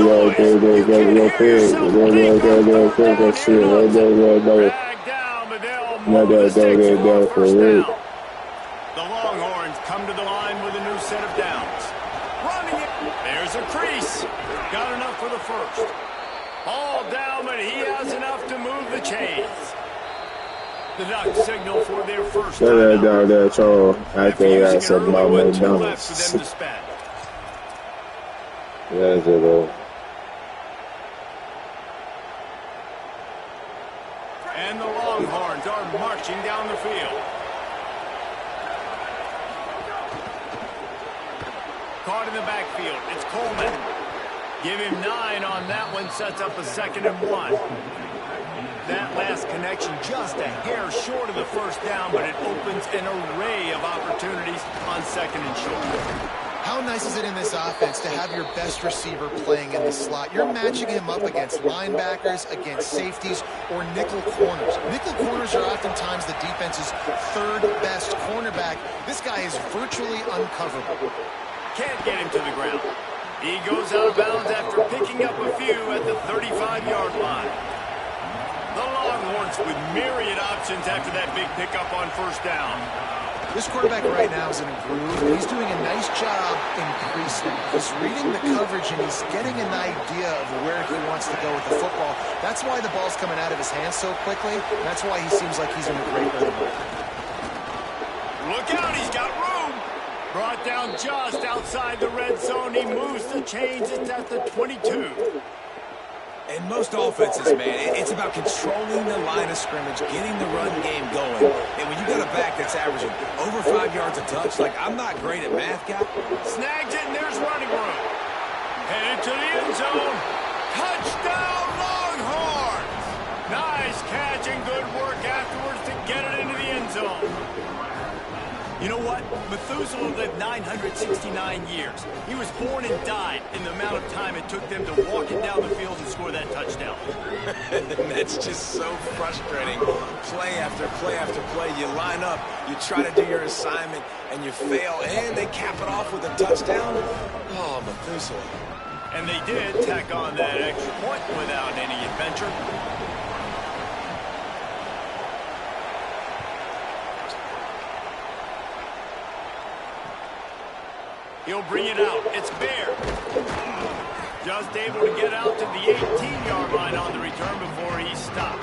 got for it. The Longhorns come to the line with a new set of downs. Running it. There's a crease. Got enough for the first. All down, but he has enough to move the chains. The Ducks signal for their first time. I think that's about McDonald's. That's it, though. And the Longhorns are marching down the field. Caught in the backfield. It's Coleman. Give him 9 on that one. Sets up a 2nd and 1. That last connection just a hair short of the first down, but it opens an array of opportunities on 2nd and short. How nice is it in this offense to have your best receiver playing in the slot? You're matching him up against linebackers, against safeties, or nickel corners. Nickel corners are oftentimes the defense's 3rd best cornerback. This guy is virtually uncoverable. Can't get him to the ground. He goes out of bounds after picking up a few at the 35-yard line. The Longhorns with myriad options after that big pickup on first down. This quarterback right now is in a groove. He's doing a nice job increasing. He's reading the coverage, and he's getting an idea of where he wants to go with the football. That's why the ball's coming out of his hands so quickly. And that's why he seems like he's in a great rhythm. Look out, he's got room. Brought down just outside the red zone. He moves the chains. It's at the 22. In most offenses, man, it's about controlling the line of scrimmage, getting the run game going. And when you got a back that's averaging over 5 yards a touch, like I'm not great at math, guy. Snags it, and there's running room. Headed to the end zone. Touchdown, Longhorns! Nice catch and good work afterwards to get it into the end zone. You know what? Methuselah lived 969 years. He was born and died in the amount of time it took them to walk it down the field and score that touchdown. That's just so frustrating. Play after play after play. You line up, you try to do your assignment, and you fail, and they cap it off with a touchdown. Oh, Methuselah. And they did tack on that extra point without any adventure. He'll bring it out. It's Bear. Just able to get out to the 18-yard line on the return before he stopped.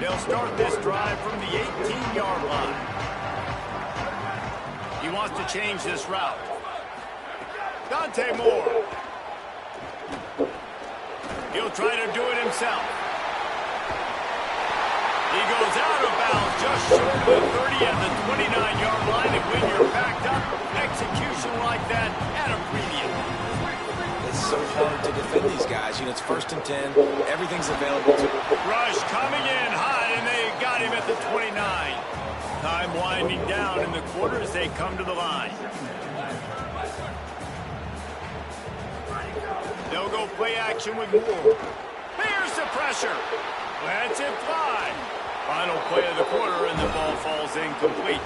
They'll start this drive from the 18-yard line. He wants to change this route. Dante Moore. He'll try to do it himself. He goes out of bounds just short of the 30 at the 29-yard line. And when you're backed up, execution like that at a premium. It's so hard to defend these guys. You know, it's 1st and 10. Everything's available to them. Rush coming in high, and they got him at the 29. Time winding down in the quarter as they come to the line. They'll go play action with Moore. Here's the pressure. Lets it fly. Final play of the quarter, and the ball falls incomplete.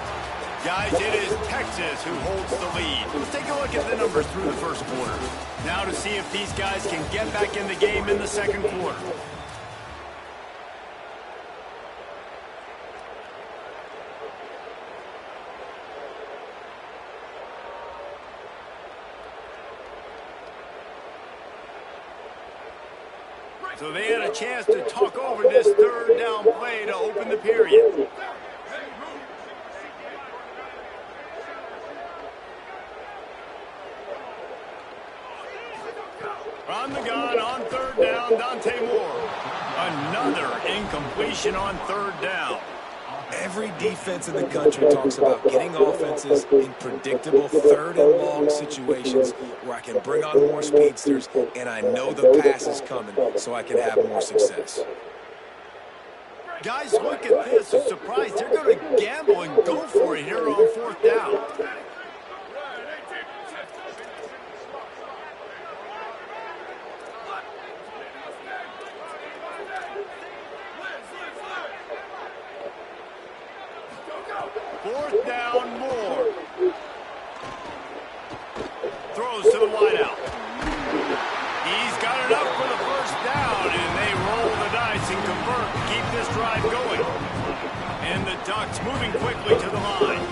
Guys, it is Texas who holds the lead. Let's take a look at the numbers through the first quarter. Now to see if these guys can get back in the game in the second quarter. So they had a chance to talk over this third down play to open the period. On the gun on third down, Dante Moore. Another incompletion on third down. Every defense in the country talks about getting offenses in predictable third and long situations where I can bring on more speedsters and I know the pass is coming so I can have more success. Guys, look at this. A surprise. They're going to gamble and go for it here on fourth down. Fourth down, Moore. Throws to the wideout. He's got enough for the first down, and they roll the dice and convert to keep this drive going. And the Ducks moving quickly to the line.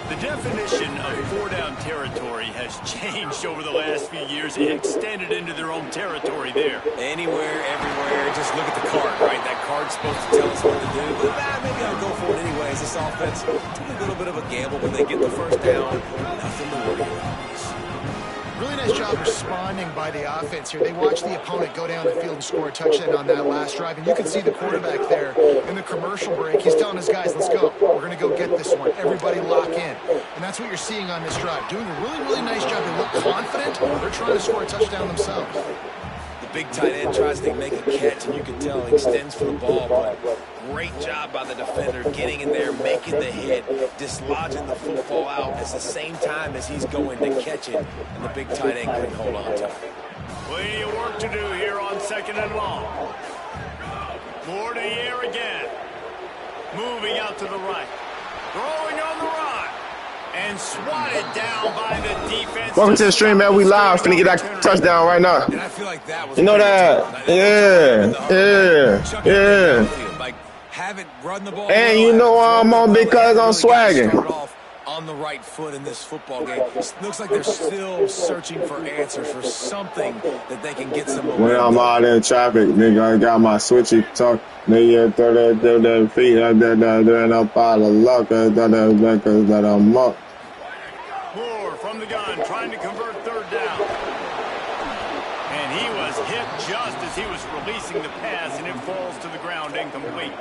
The definition of four-down territory has changed over the last few years. It extended into their own territory there. Anywhere, everywhere, just look at the card, right? That card's supposed to tell us what to do, but maybe I'll go for it anyways. This offense, a little bit of a gamble, but they get the first down. Nothing to worry about. Really nice job responding by the offense here. They watched the opponent go down the field and score a touchdown on that last drive, and you can see the quarterback there in the commercial break. He's telling his guys, let's go. We're going to go get this one. Everybody lock in. And that's what you're seeing on this drive. Doing a really, really nice job. They look confident. They're trying to score a touchdown themselves. The big tight end tries to make a catch, and you can tell he extends for the ball, but great job by the defender getting in there, making the hit, dislodging the football out at the same time as he's going to catch it, and the big tight end couldn't hold on to it. Plenty of work to do here on second and long. Moore to the air again. Moving out to the right. Throwing on the run. And swatted down by the defense. Welcome to the stream, man. We live. Finna get that touchdown right now. And I feel like that was, you know that? Yeah. Like, haven't run the ball. And you know I'm on because I'm swagging. On the right foot in this football game. It looks like they're still searching for answers, for something that they can get some momentum. When I'm out in traffic, nigga, I got my switchy talk. Nigga, throw that feet out there, and up out of luck, that I'm up. Moore from the gun, trying to convert third down. And he was hit just as he was releasing the pass, and it falls to the ground incomplete.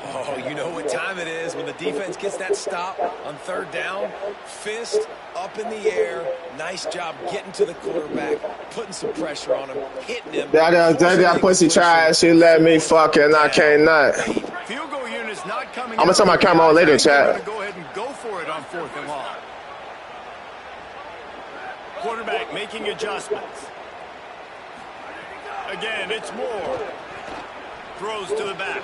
Oh, you know what time it is when the defense gets that stop on third down. Fist up in the air. Nice job getting to the quarterback, putting some pressure on him, hitting him. That pussy tried. She let me fuck it, and I can't not. Field goal unit's not coming. I'm gonna turn my camera on later, chat. Go ahead and go for it on fourth and long. Quarterback making adjustments. Again, it's Moore. Throws to the back.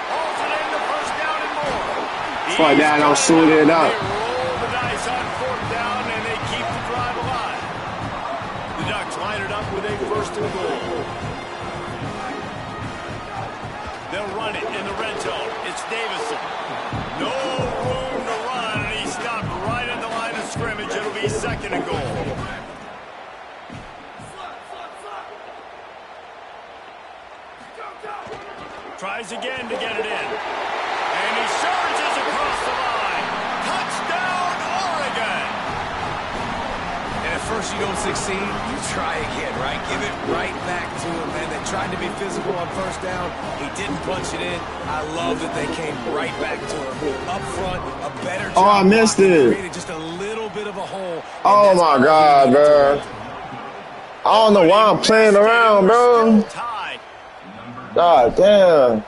Hauls it in the first down and more. Fuck that, don't shoot it up. They roll the dice on fourth down, and they keep the drive alive. The Ducks line it up with a first and goal. They'll run it in the red zone. It's Davison. No room to run, and he stopped right at the line of scrimmage. It'll be second and goal. Tries again to get it in. And he surges across the line. Touchdown, Oregon! And at first you don't succeed, you try again, right? Give it right back to him, man. They tried to be physical on first down. He didn't punch it in. I love that they came right back to him. Up front, a better job. Oh, I missed it. Created just a little bit of a hole. Oh, my God, bro. I don't know why I'm playing around, bro. God damn.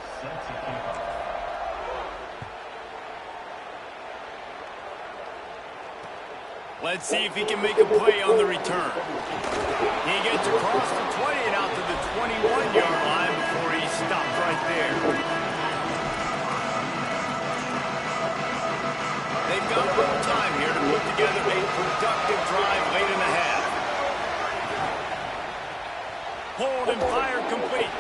Let's see if he can make a play on the return. He gets across the 20 and out to the 21-yard line before he stopped right there. not a little time here to put together a productive drive late in the half. Hold and fire complete.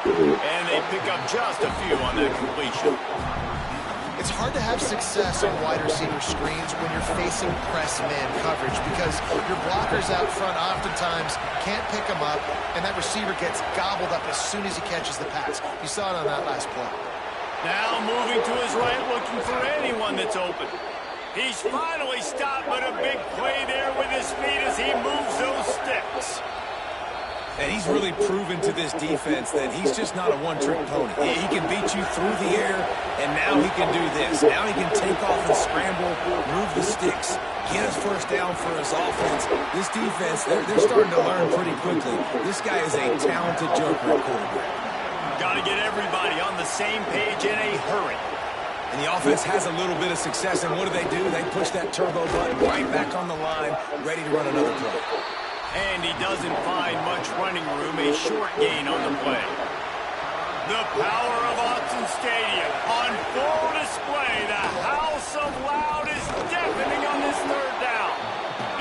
And they pick up just a few on that completion. It's hard to have success on wide receiver screens when you're facing press man coverage because your blockers out front oftentimes can't pick them up, and that receiver gets gobbled up as soon as he catches the pass. You saw it on that last play. Now moving to his right, looking for anyone that's open. He's finally stopped, but a big play there with his feet as he moves those sticks. And he's really proven to this defense that he's just not a one-trick pony. He can beat you through the air, and now he can do this. Now he can take off and scramble, move the sticks, get his first down for his offense. This defense, they're starting to learn pretty quickly. This guy is a talented joker at quarterback. Got to get everybody on the same page in a hurry. And the offense has a little bit of success, and what do? They push that turbo button right back on the line, ready to run another play. And he doesn't find much running room, a short gain on the play. The power of Autzen Stadium on full display. The house of loud is deafening on this third down.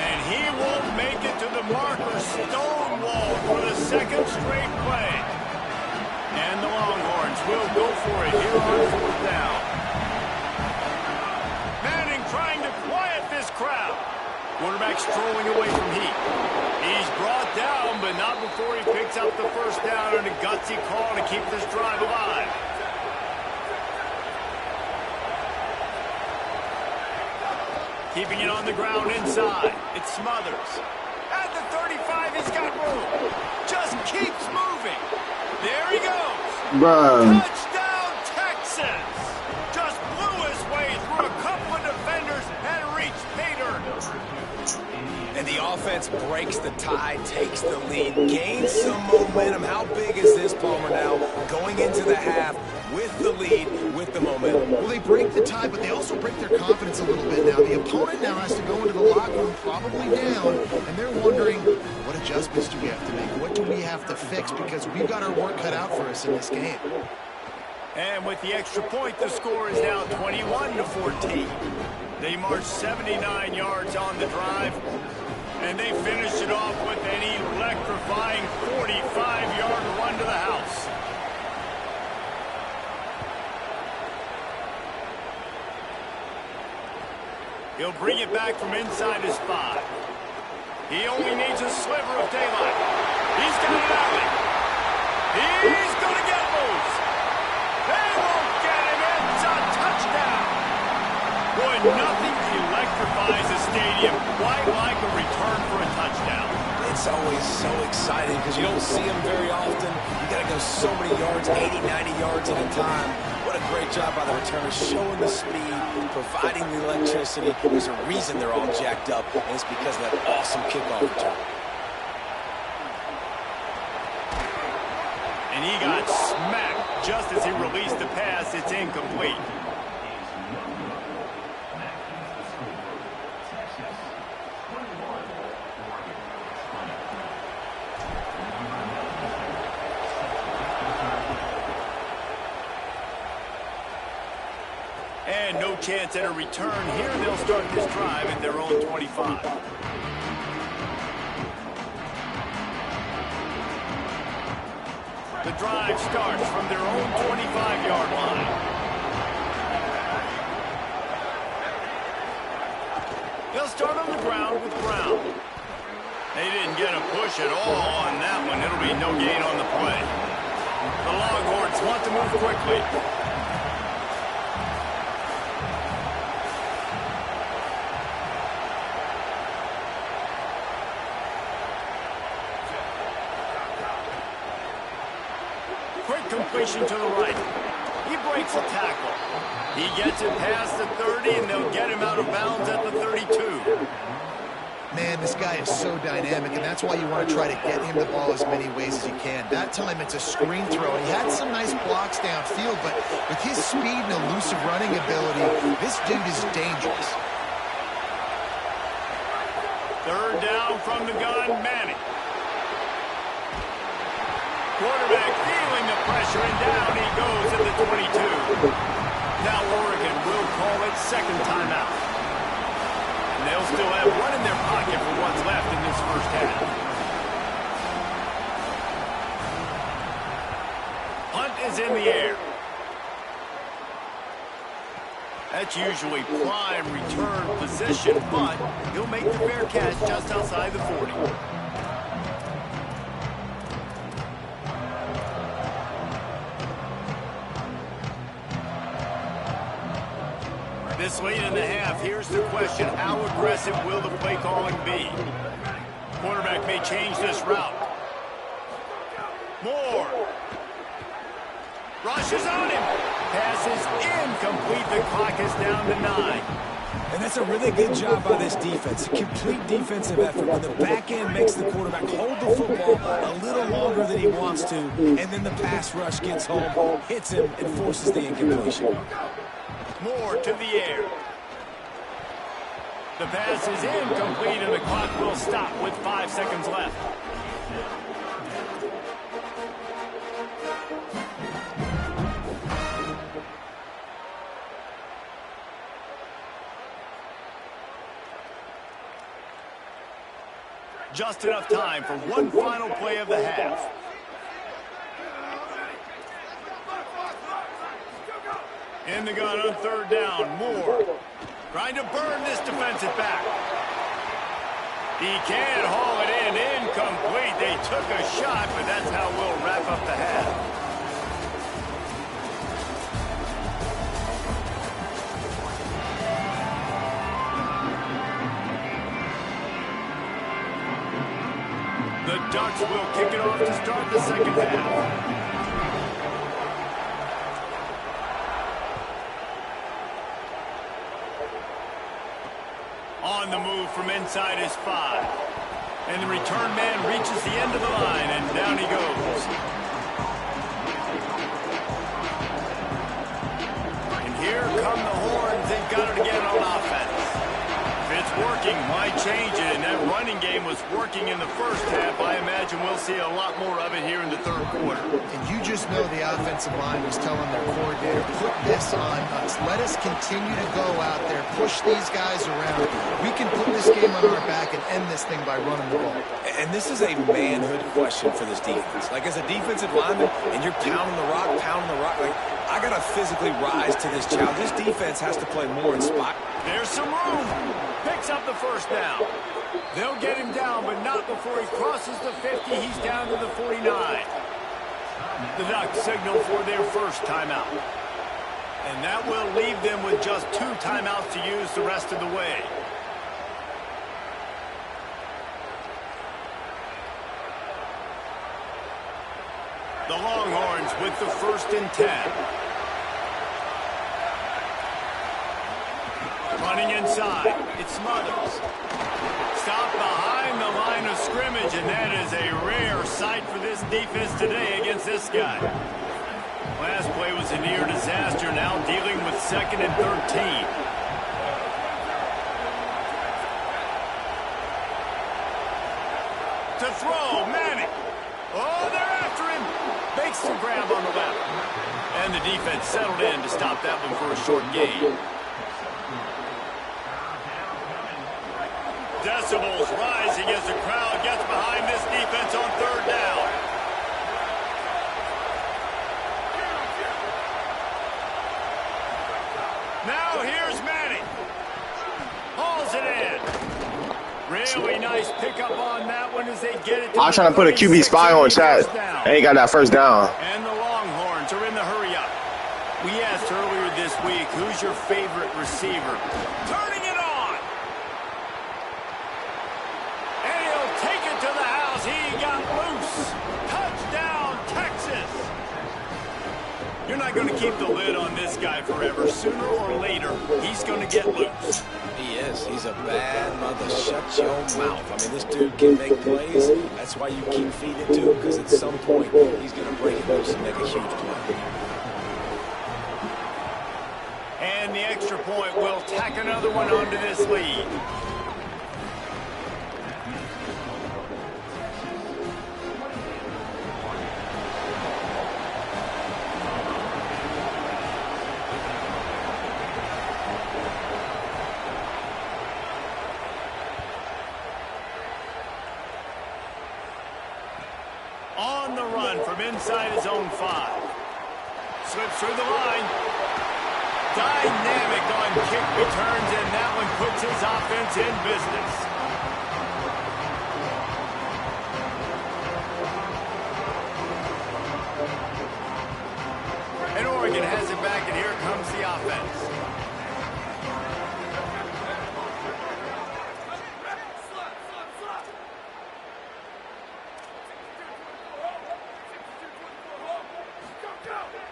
And he won't make it to the marker stonewalled for the second straight play. And the Longhorns will go for it here on fourth down. Manning trying to quiet this crowd. Quarterback strolling away from heat. He's brought down, but not before he picks up the first down and a gutsy call to keep this drive alive. Keeping it on the ground inside. It Smothers. At the 35, he's got room. Just keeps moving. There he goes. Bruh. Touchdown, Texas. Just blew his way through a couple of defenders and reached pay dirt. And the offense breaks the tie, takes the lead, gains some momentum. How big is this, Palmer, now going into the half with the lead, with the momentum? Well, they break the tie, but they also break their confidence a little bit now. The opponent now has to go into the locker room probably down, and they're wondering, what adjustments do we have to make? What do we have to fix? Because we've got our work cut out for us in this game. And with the extra point, the score is now 21-14. They march 79 yards on the drive, and they finish it off with an electrifying 45-yard run to the house. He'll bring it back from inside his 5. He only needs a sliver of daylight. He's got an alley. He's going to get loose. They won't get him. It's a touchdown. Boy, nothing electrifies a stadium quite like a return for a touchdown. It's always so exciting because you don't see them very often. You got to go so many yards, 80, 90 yards at a time. What a great job by the returners, showing the speed, providing the electricity. There's a reason they're all jacked up, and it's because of that awesome kickoff return. And he got smacked just as he released the pass. It's incomplete. And no chance at a return here. They'll start this drive at their own 25. The drive starts from their own 25-yard line. They'll start on the ground with Brown. They didn't get a push at all on that one. It'll be no gain on the play. The Longhorns want to move quickly. Completion to the right. He breaks a tackle. He gets it past the 30, and they'll get him out of bounds at the 32. Man, this guy is so dynamic, and that's why you want to try to get him the ball as many ways as you can. That time, it's a screen throw. He had some nice blocks downfield, but with his speed and elusive running ability, this dude is dangerous. Third down from the gun, Manning. Quarterback feeling the pressure, and down he goes at the 22. Now Oregon will call it second timeout. And they'll still have one in their pocket for what's left in this first half. Punt is in the air. That's usually prime return position, but he'll make the fair catch just outside the 40. This late in the half, here's the question: how aggressive will the play calling be? Quarterback may change this route. Moore. Rushes on him. Pass is incomplete. The clock is down to 9. And that's a really good job by this defense. A complete defensive effort when the back end makes the quarterback hold the football a little longer than he wants to, and then the pass rush gets home, hits him, and forces the incompletion. Moore to the air. The pass is incomplete, and the clock will stop with 5 seconds left. Just enough time for one final play of the half. In the gun on third down, Moore. Trying to burn this defensive back. He can't haul it in. Incomplete. They took a shot, but that's how we'll wrap up the half. The Ducks will kick it off to start the second half. On the move from inside his 5. And the return man reaches the end of the line, and down he goes. And here come the horns. They've got it again on offense. If it's working, why change it? And that running game was working in the first half. I imagine we'll see a lot more of it here in the third quarter. And you just know the offensive line was telling their coordinator, put this on us. Let us continue to go out there, push these guys around. We can put this game on our back and end this thing by running the ball. And this is a manhood question for this defense. Like, as a defensive lineman, and you're pounding the rock, like, I got to physically rise to this challenge. This defense has to play more in spot. There's some room. Picks up the first down. They'll get him down, but not before he crosses the 50. He's down to the 49. The Ducks signal for their first timeout. And that will leave them with just 2 timeouts to use the rest of the way. The Longhorns with the 1st and 10. Running inside, it's Smothers. Stop behind the line of scrimmage, and that is a rare sight for this defense today against this guy. Last play was a near disaster, now dealing with 2nd and 13. To throw, Manning. Oh, they're after him. Makes the grab on the left. And the defense settled in to stop that one for a short gain. Decibels rising as the crowd gets behind this defense on third down. Now here's Manning. Hauls it in. Really nice pickup on that one as they get it to I was trying to put a QB spy on chat. They ain't got that first down. And the Longhorns are in the hurry up. We asked earlier this week, who's your favorite receiver? Turning it on. And he'll take it to the house. He got loose. Touchdown, Texas. You're not going to keep the lid on this guy forever. Sooner or later, he's going to get loose. He is. He's a bad mother. Shut your mouth. I mean, this dude can make plays. That's why you keep feeding it to him, because at some point, he's going to break it loose and make a huge play. And the extra point will tack another one onto this lead. on the run from inside his own 5. Slips through the line. Dynamic on kick returns, and that one puts his offense in business. And Oregon has it back, and here comes the offense.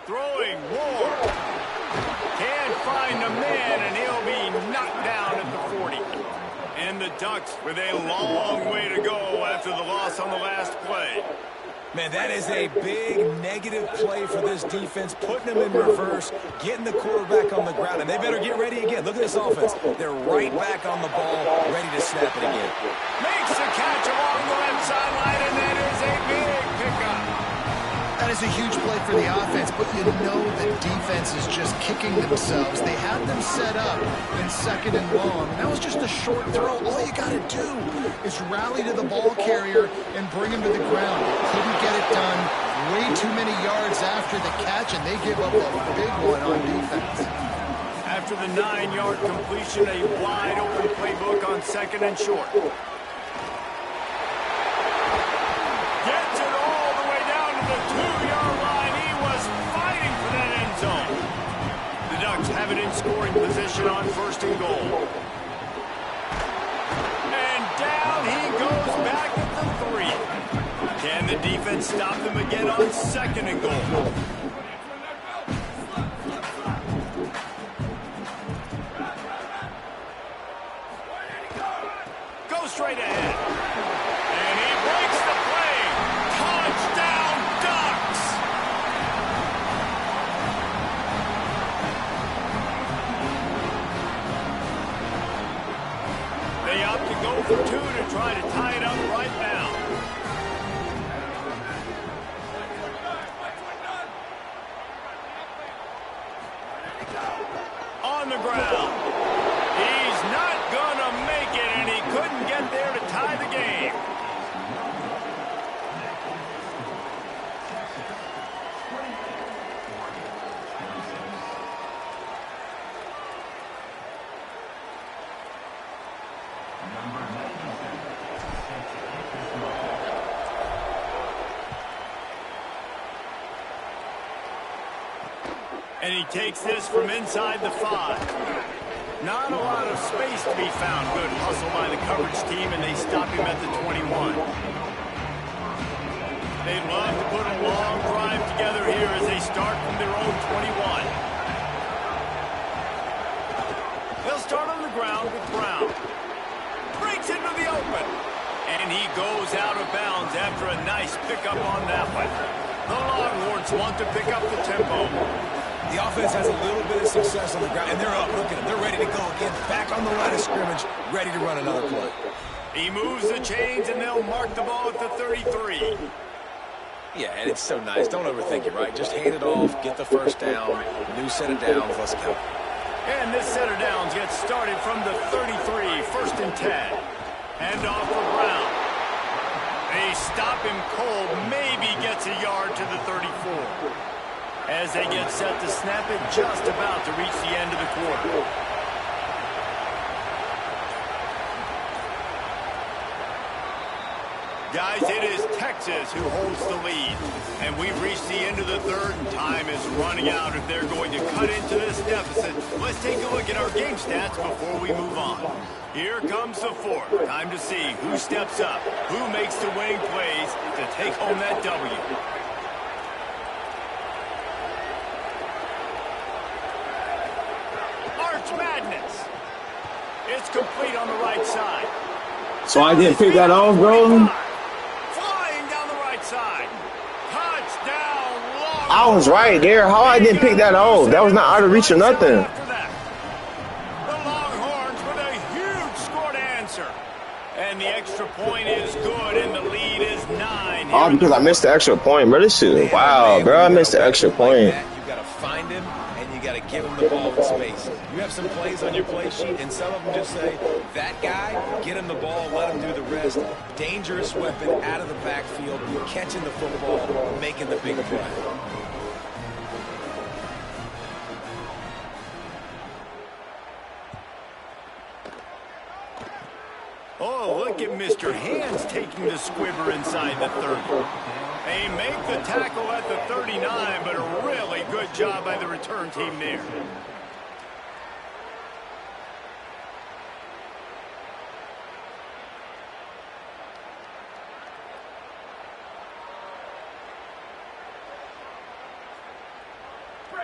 Throwing more. Can't find a man, and he'll be knocked down at the 40. And the Ducks with a long way to go after the loss on the last play. Man, that is a big negative play for this defense, putting them in reverse, getting the quarterback on the ground, and they better get ready again. Look at this offense. They're right back on the ball, ready to snap it again. Makes the catch along the left sideline, and that is a big pickup. That is a huge play for the offense, but you know the defense is just kicking themselves. They had them set up in 2nd and long. That was just a short throw. All you got to do is rally to the ball carrier and bring him to the ground. Couldn't get it done. Way too many yards after the catch, and they give up a big one on defense. After the 9-yard completion, a wide-open playbook on 2nd and short. Gets it all the way down to the 2-yard line. He was fighting for that end zone. The Ducks have it in scoring position on 1st and goal. And down he goes back at the 3. Can the defense stop them again on 2nd and goal? Go straight ahead. And he breaks the play. Touchdown, Ducks! They opt to go for 2 to try to tie it up right now. On the ground. He's not gonna make it, and he couldn't get there to tie the game. And he takes this from inside the 5. Not a lot of space to be found. Good hustle by the coverage team, and they stop him at the 21. They'd love to put a long drive together here as they start from their own 21. They'll start on the ground with Brown. Breaks into the open. And he goes out of bounds after a nice pickup on that one. The Longhorns want to pick up the tempo. The offense has a little bit of success on the ground, and they're up. Look at them. They're ready to go again. Back on the line of scrimmage, ready to run another play. He moves the chains, and they'll mark the ball at the 33. Yeah, and it's so nice. Don't overthink it, right? Just hand it off, get the first down, new set of downs, let's go. And this set of downs gets started from the 33, 1st and 10. Hand off for Brown. They stop him cold, maybe gets a yard to the 34. As they get set to snap it, just about to reach the end of the quarter. Guys, it is Texas who holds the lead. And we've reached the end of the 3rd, and time is running out if they're going to cut into this deficit. Let's take a look at our game stats before we move on. Here comes the 4th. Time to see who steps up, who makes the winning plays to take home that W. Madness. It's complete on the right side. So I didn't pick that off, bro. Flying down the right side. Touchdown, Longhorns. I was right there. How I didn't pick that off? That was not out of reach or nothing. The Longhorns with a huge score to answer. And the extra point is good, and the lead is 9. Oh, because I missed the extra point, bro. This shit, wow, bro. I missed the extra point. You got to find him, and you got to give him the ball in space. You have some plays on your play sheet, and some of them just say, that guy, Get him the ball, let him do the rest. Dangerous weapon out of the backfield, catching the football, making the big play. Oh, look at Mr. Hands taking the squibber inside the 30. They make the tackle at the 39, but a really good job by the return team there.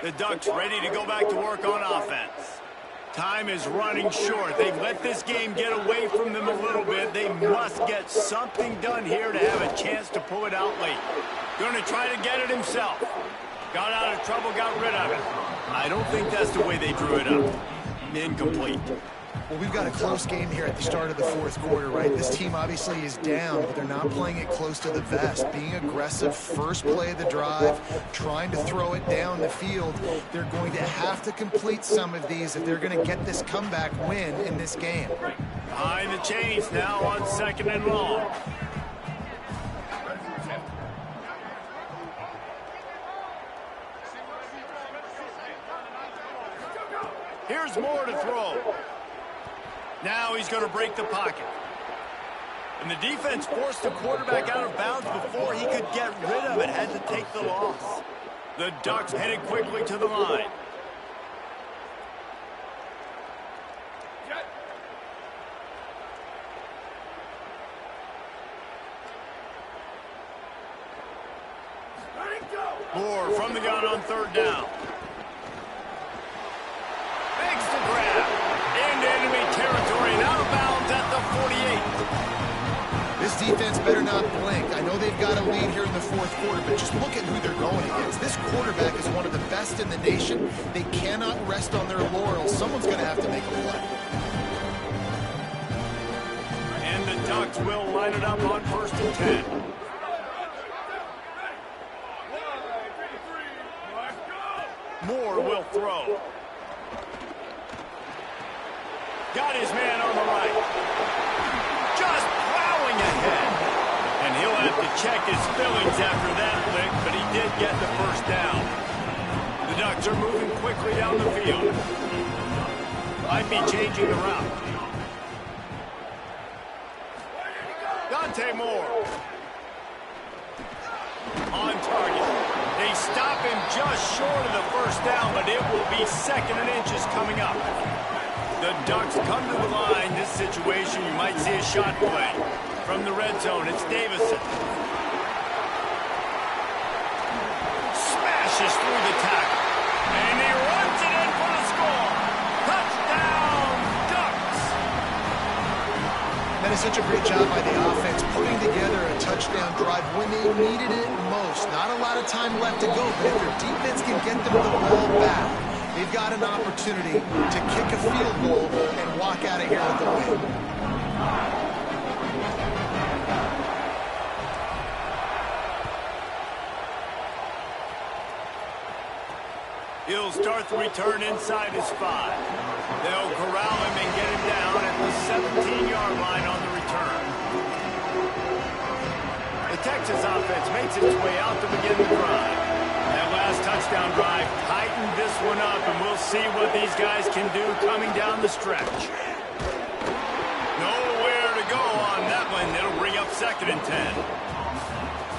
The Ducks ready to go back to work on offense. Time is running short. They've let this game get away from them a little bit. They must get something done here to have a chance to pull it out late. Going to try to get it himself. Got out of trouble, got rid of it. I don't think that's the way they drew it up. Incomplete. Well, we've got a close game here at the start of the fourth quarter, right? This team obviously is down, but they're not playing it close to the vest. Being aggressive, first play of the drive, trying to throw it down the field. They're going to have to complete some of these if they're going to get this comeback win in this game. Behind the chains now on 2nd and long. Here's Moore to throw. Now he's going to break the pocket. And the defense forced the quarterback out of bounds before he could get rid of it. Had to take the loss. The Ducks headed quickly to the line. Moore from the gun on 3rd down. Makes the grab. Into enemy territory and out of bounds at the 48. This defense better not blink. I know they've got a lead here in the fourth quarter, but just look at who they're going against. This quarterback is one of the best in the nation. They cannot rest on their laurels. Someone's going to have to make a play. And the Ducks will line it up on 1st and 10. Moore will throw. Got his man on the right. Just plowing ahead. And he'll have to check his fillings after that lick, but he did get the 1st down. The Ducks are moving quickly down the field. Might be changing the route. Dante Moore. On target. They stop him just short of the 1st down, but it will be 2nd and inches coming up. The Ducks come to the line. This situation, you might see a shot play. From the red zone, it's Davison. Smashes through the tackle. And he runs it in for the score. Touchdown, Ducks! That is such a great job by the offense, putting together a touchdown drive when they needed it most. Not a lot of time left to go, but if their defense can get them the ball back, they've got an opportunity to kick a field goal and walk out of here with the win. He'll start the return inside his 5. They'll corral him and get him down at the 17-yard line on the return. The Texas offense makes its way out to begin the drive. That last touchdown drive tightened this one up, and we'll see what these guys can do coming down the stretch. Nowhere to go on that one. It'll bring up 2nd and 10.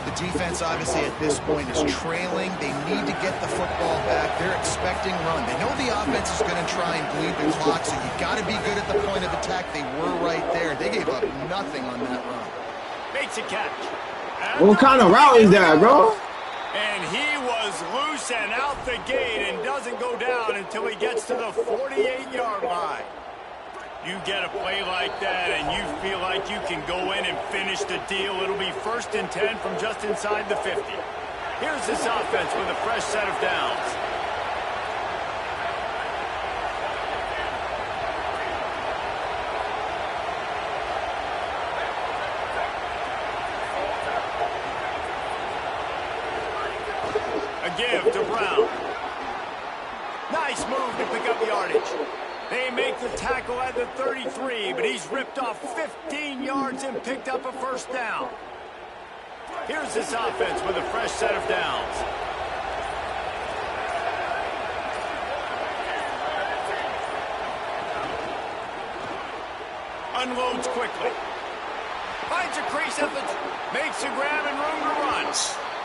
The defense, obviously, at this point is trailing. They need to get the football back. They're expecting run. They know the offense is going to try and bleed the clock, so you got to be good at the point of attack. They were right there. They gave up nothing on that run. Makes a catch. What kind of route is that, bro? And he was loose and out the gate and doesn't go down until he gets to the 48-yard line. You get a play like that and you feel like you can go in and finish the deal. It'll be 1st and 10 from just inside the 50. Here's this offense with a fresh set of downs. A give to Brown. Nice move to pick up yardage. They make the tackle at the 33, but he's ripped off 15 yards and picked up a first down. Here's this offense with a fresh set of downs. Unloads quickly. Finds a crease at the... Makes a grab and room to run.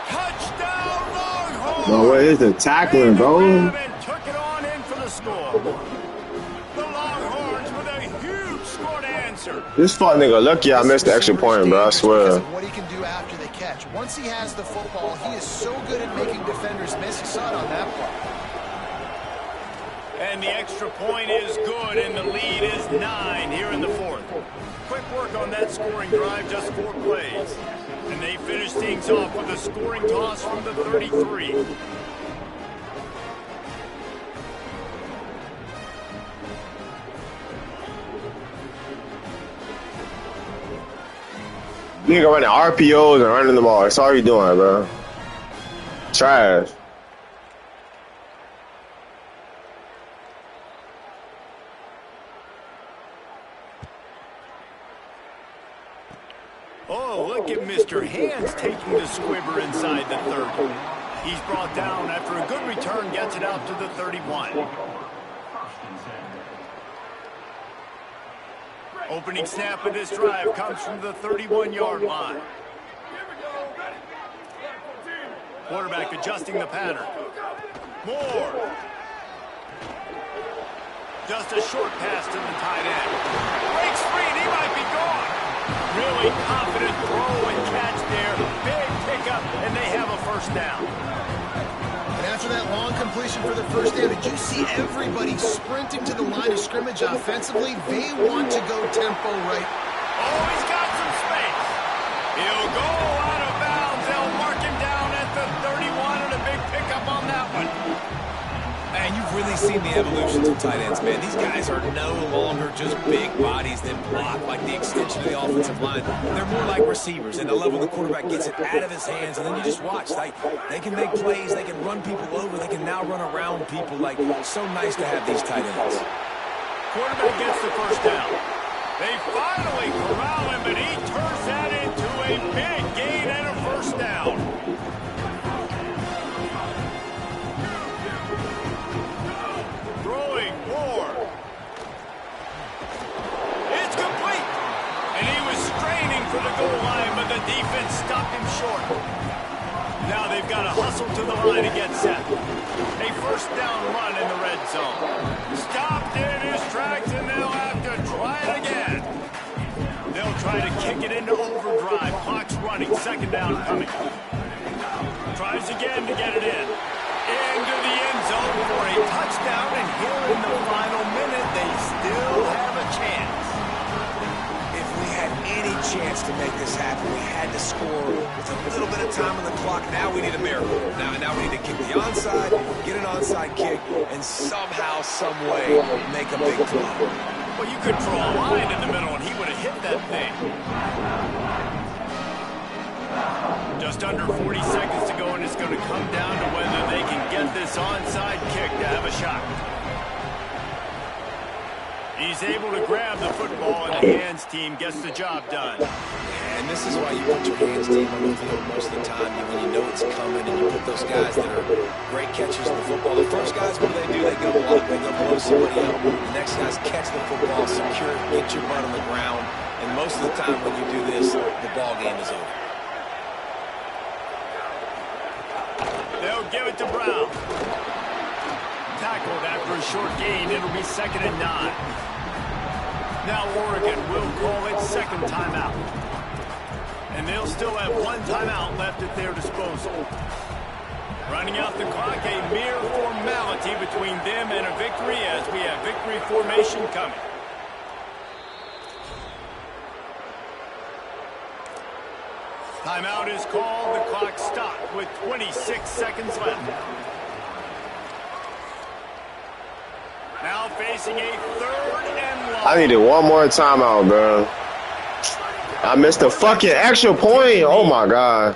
Touchdown, Longhorns! Bro, what is the tackling, bro? And took it on in for the score. The Longhorns with a huge score to answer. This fuck nigga lucky I missed the extra point, bro. I swear. What he can do after the catch. Once he has the football, he is so good at making defenders miss. You saw it on that play. And the extra point is good, and the lead is 9 here in the fourth. Quick work on that scoring drive, just 4 plays. And they finish things off with a scoring toss from the 33. Nigga running RPOs and running the ball. That's all you doing, bro. Trash. Oh, look at Mr. Hands taking the squibber inside the 30. He's brought down after a good return, gets it out to the 31. Opening snap of this drive comes from the 31-yard line. Quarterback adjusting the pattern. Moore. Just a short pass to the tight end. Breaks free and he might be gone. Really confident throw and catch there. Big pickup, and they have a first down. And after that long completion for the first down, did you see everybody sprinting to the line of scrimmage offensively? They want to go tempo right. Oh, he's got some space. He'll go out of bounds. They'll mark him down at the 31 and a big pickup on that one. Man, you've really seen the evolution of tight ends, man. These guys are no longer just big bodies that block like the extension of the offensive line. They're more like receivers, and the level the quarterback gets it out of his hands, and then you just watch. Like, they can make plays, they can run people over, they can now run around people. Like, so nice to have these tight ends. Quarterback gets the first down. They finally corral him, but he turns that into a big gain and a first down. Throwing Moore. It's complete. And he was straining for the goal line, but the defense stopped him short. Now they've got to hustle to the line to get set. A first down run in the red zone. Stopped in his tracks, and they'll have to try it again. They'll try to kick it into overdrive. Clock's running. Second down coming. Tries again to get it in. Into the end zone for a touchdown, and here in the final minute, they still have a chance. If we had any chance to make this happen, we had to score with a little bit of time on the clock. Now we need a miracle. Now we need to kick the onside, get an onside kick, and somehow, some way, make a big play. Well, you could draw a line in the middle, and he would have hit that thing. Just under 40 seconds to go, and it's going to come down to whether they can get this onside kick to have a shot. He's able to grab the football, and the hands team gets the job done. And this is why you put your hands team on the field most of the time. When you know it's coming, and you put those guys that are great catchers of the football. The first guys, what do? They go block, they go blow somebody up. The next guys catch the football, secure it, get your butt on the ground. And most of the time when you do this, the ball game is over. They'll give it to Brown. Tackled after a short gain. It'll be 2nd and 9. Now Oregon will call it second timeout. And they'll still have one timeout left at their disposal. Running out the clock, a mere formality between them and a victory as we have victory formation coming. Timeout is called. The clock stopped with 26 seconds left. Now facing a 3rd and long. I needed one more timeout, bro. I missed the fucking extra point. Oh my god.